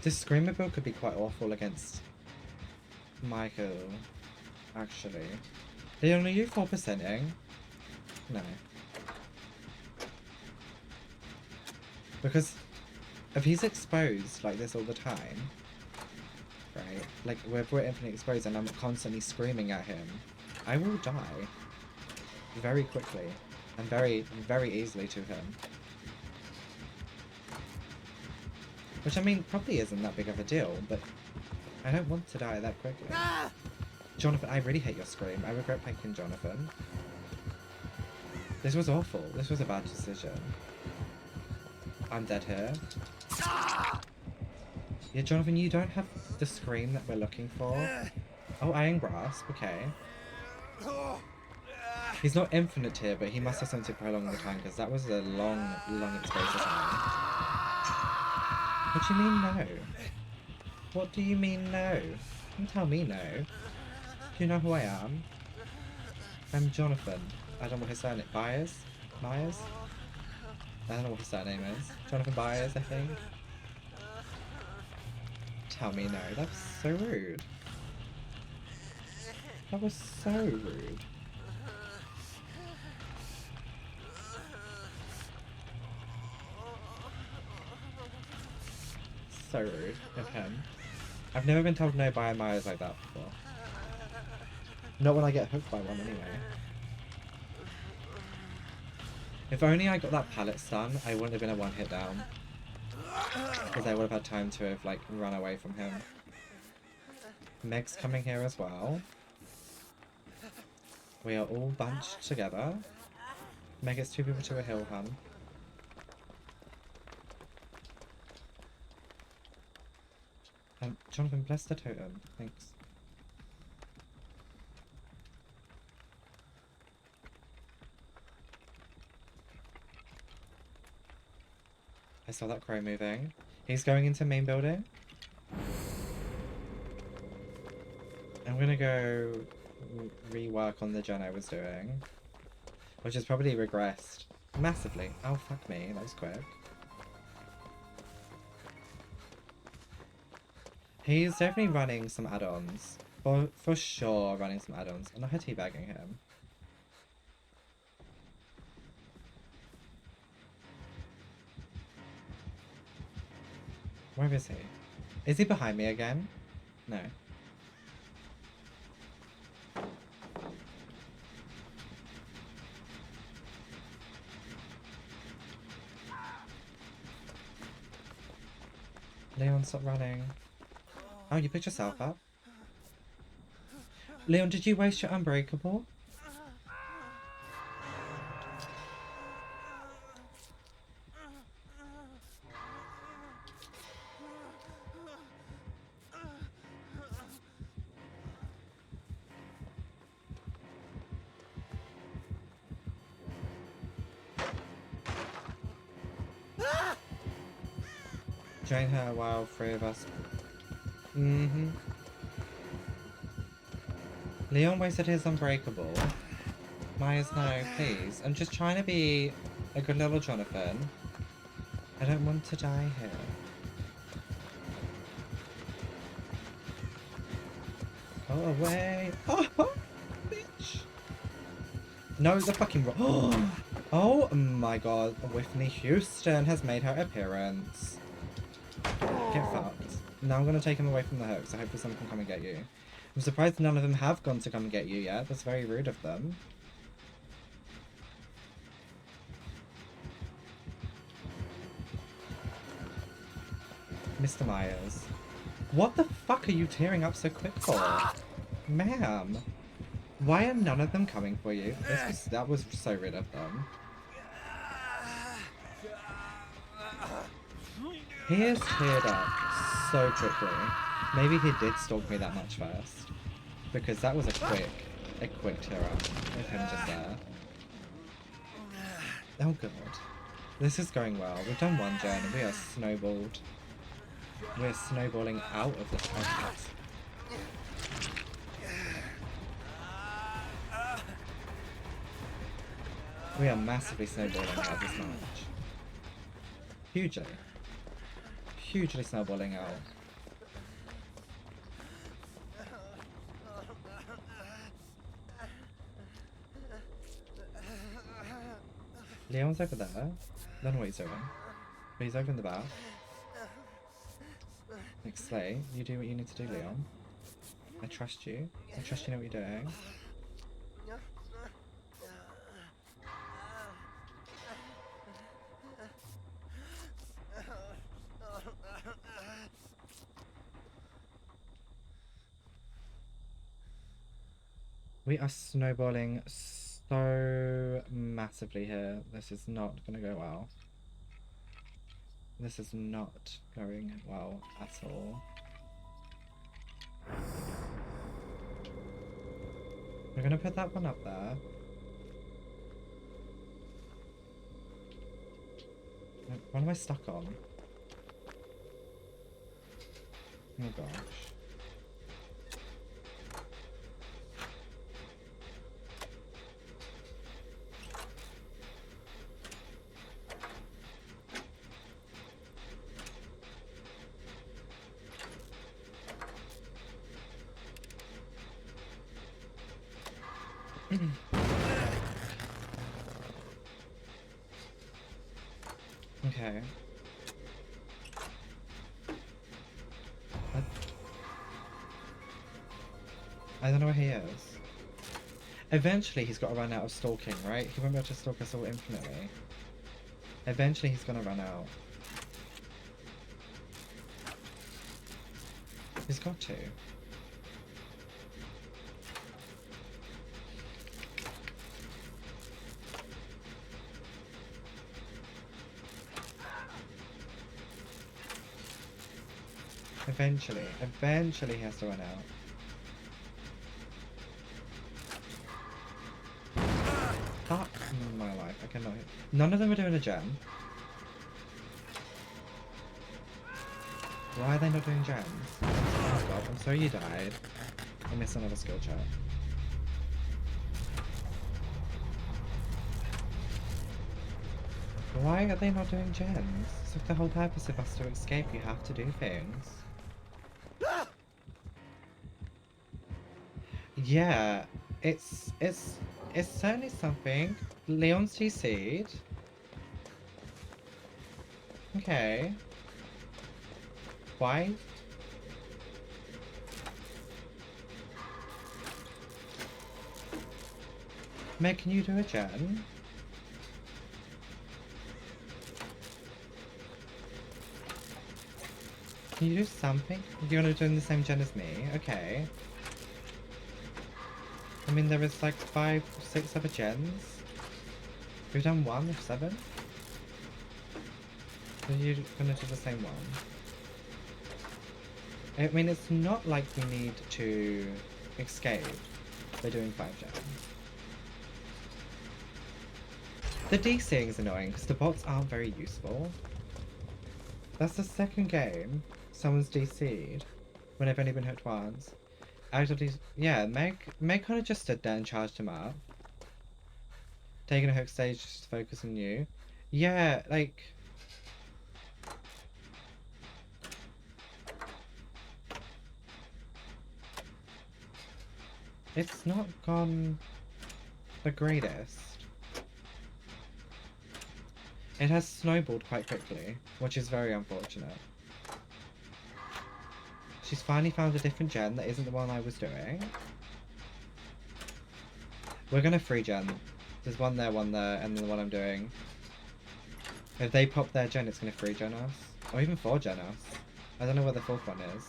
This Screamer build could be quite awful against Michael, actually. Leon, are you 4%ing? No. Because if he's exposed like this all the time, right? Like, we're infinitely exposed and I'm constantly screaming at him, I will die. Very quickly. And very, very easily to him. Which, I mean, probably isn't that big of a deal, but I don't want to die that quickly. Ah! Jonathan, I really hate your scream. I regret picking Jonathan. This was awful. This was a bad decision. I'm dead here. Ah! Yeah, Jonathan, you don't have the scream that we're looking for. Oh, Iron Grasp. Okay. He's not infinite here, but he must have something to prolong the time, because that was a long, long exposure time. What do you mean no? What do you mean no? Don't tell me no. Do you know who I am? I'm Jonathan. I don't know what his surname is. Byers? Myers? I don't know what his surname is. Jonathan Byers, I think. Tell me no. That was so rude. That was so rude. so rude of him. I've never been told no by admirers like that before. Not when I get hooked by one anyway. If only I got that pallet stun, I wouldn't have been a one hit down. Because I would have had time to have like run away from him. Meg's coming here as well. We are all bunched together. Meg gets 2 people to a hill hun. Jonathan, bless the totem. Thanks. I saw that crow moving. He's going into main building. I'm gonna go rework on the gen I was doing. Which has probably regressed massively. Oh, fuck me. That was quick. He's definitely running some add-ons. For sure running some add-ons. I'm not teabagging him. Where is he? Is he behind me again? No. Leon, stop running. Oh, you picked yourself up? Leon, did you waste your unbreakable? Drain her while 3 of us. Leon wasted his unbreakable. Maya's no, please. I'm just trying to be a good little Jonathan. I don't want to die here. Go away. Oh, bitch. No, the fucking oh my god. Whitney Houston has made her appearance. Get fucked. Now I'm gonna take him away from the hook, so hopefully someone can come and get you. I'm surprised none of them have gone to come and get you yet. That's very rude of them. Mr. Myers. What the fuck are you tearing up so quick for? Ma'am. Why are none of them coming for you? That was so rude of them. He is teared up so quickly. Maybe he did stalk me that much first. Because that was a quick tear up with him just there. Oh god. This is going well. We've done one gen and we are snowballed. We're snowballing out of this podcast. We are massively snowballing out of this match. Hugely. Hugely snowballing out. Leon's over there. I don't know what he's doing. But he's over in the back. Like, Slay, you do what you need to do, Leon. I trust you. I trust you know what you're doing. We are snowballing so massively here. This is not gonna go well. This is not going well at all. We're gonna put that one up there. What am I stuck on? Oh gosh. Okay. I don't know where he is. Eventually he's got to run out of stalking, right? He won't be able to stalk us all infinitely. Eventually he's gonna run out. He's got to. Eventually he has to run out. Fuck my life, I cannot hit. None of them are doing a gem. Why are they not doing gems? Oh god, I'm sorry you died. I missed another skill chart. Why are they not doing gems? So the whole purpose of us to escape, you have to do things. Yeah, it's certainly something. Leon's TC'd. Okay. Why? Meg, can you do a gen? Can you do something? You're gonna do the same gen as me? Okay. I mean, there is like 5, 6 other gens. We've done 1 of 7. So you're gonna do the same one? I mean, it's not like we need to escape by doing 5 gens. The DCing is annoying because the bots aren't very useful. That's the second game someone's DC'd when I've only been hooked once. Out of these, yeah, Meg kind of just stood there and charged him up. Taking a hook stage just to focus on you. Yeah, like... It's not gone the greatest. It has snowballed quite quickly, which is very unfortunate. She's finally found a different gen that isn't the one I was doing. We're gonna free gen. There's one there, and then the one I'm doing. If they pop their gen, it's gonna free gen us. Or even 4 gen us. I don't know where the 4th one is.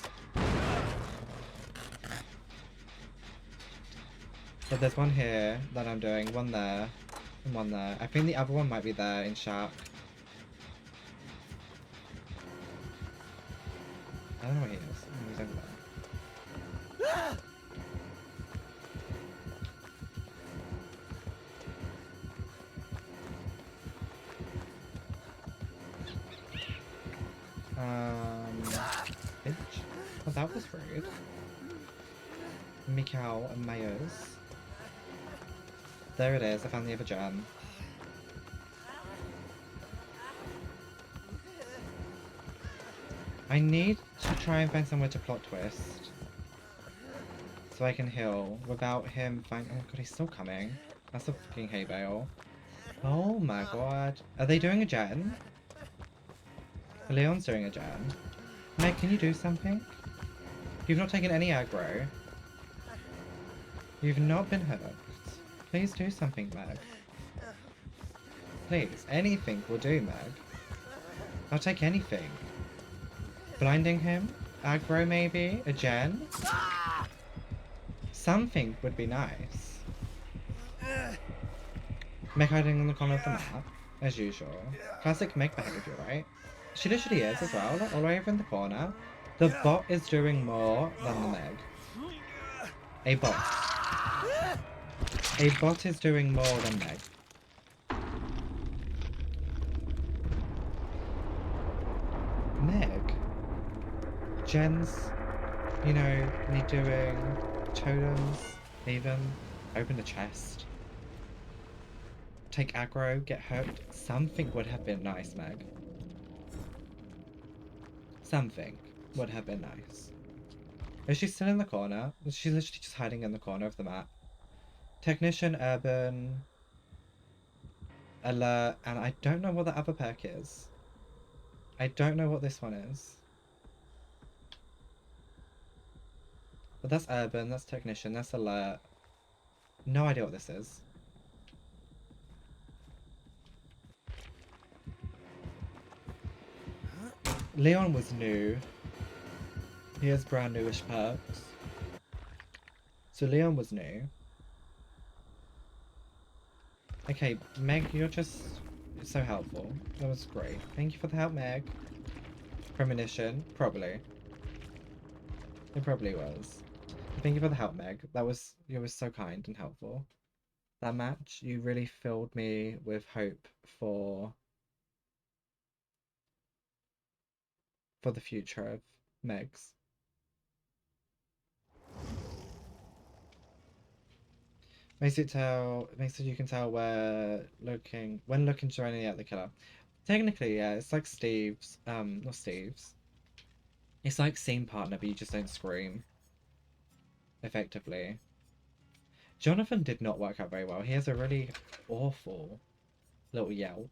But there's one here that I'm doing, one there, and one there. I think the other one might be there in Shark. I don't know where he is. Oh, he's over there. Bitch. Oh, that was rude. Mikau and Mayers. There it is, I found the other gem. I need to try and find somewhere to plot twist. So I can heal without him finding— oh god, he's still coming. That's a fucking hay bale. Oh my god. Are they doing a gen? Leon's doing a gen. Meg, can you do something? You've not taken any aggro. You've not been hooked. Please do something, Meg. Please, anything will do, Meg. I'll take anything. Blinding him? Aggro maybe? A gen? Something would be nice. Meg hiding in the corner of the map, as usual. Classic Meg behavior, right? She literally is as well, like, all the way over in the corner. The bot is doing more than the Meg. A bot. A bot is doing more than Meg. Meg? Gens, you know, me doing totems, even open the chest. Take aggro, get hooked. Something would have been nice, Meg. Something would have been nice. Is she still in the corner? She's literally just hiding in the corner of the map. Technician, Urban, Alert, and I don't know what the other perk is. I don't know what this one is. But that's urban, that's technician, that's alert. No idea what this is. Leon was new. He has brand newish perks. So Leon was new. Okay, Meg, you're just so helpful. That was great. Thank you for the help, Meg. Premonition? Probably. It probably was. Thank you for the help, Meg. You were so kind and helpful. That match, you really filled me with hope for the future of Megs. Makes it you can tell when looking directly at the killer. Technically, yeah, it's like Steve's, not Steve's. It's like scene partner, but you just don't scream. Effectively. Jonathan did not work out very well. He has a really awful little yelp.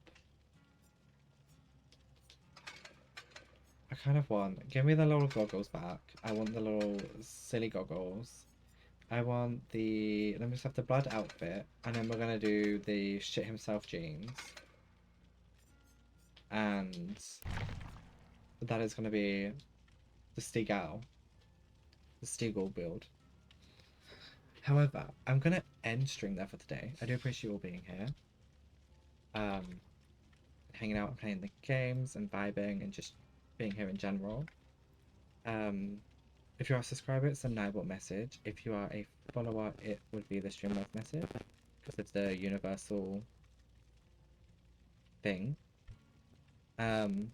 I kind of want... Give me the little goggles back. I want the little silly goggles. I want the... Let me just have the blood outfit. And then we're going to do the shit himself jeans. And... that is going to be the Steagull. The Steagull build. However, I'm going to end stream there for today. I do appreciate you all being here. Hanging out and playing the games and vibing and just being here in general. If you're a subscriber, it's a Nightbot message. If you are a follower, it would be the stream love message. Because it's the universal thing. Thank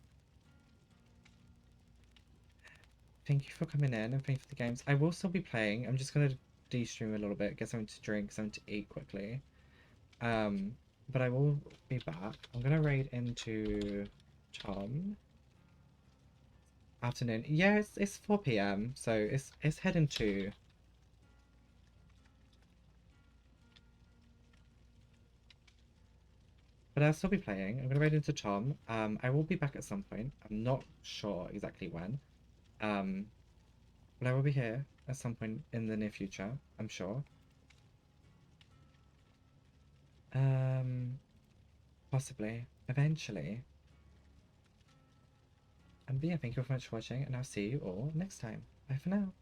you for coming in and playing for the games. I will still be playing. I'm just going to de-stream a little bit, get something to drink, something to eat quickly. But I will be back. I'm going to raid into Tom. Afternoon. Yeah, it's 4 PM, so it's heading to... But I'll still be playing. I'm going to raid into Tom. I will be back at some point. I'm not sure exactly when. But I will be here at some point in the near future, I'm sure. Possibly. Eventually. And yeah, thank you very much for watching, and I'll see you all next time. Bye for now.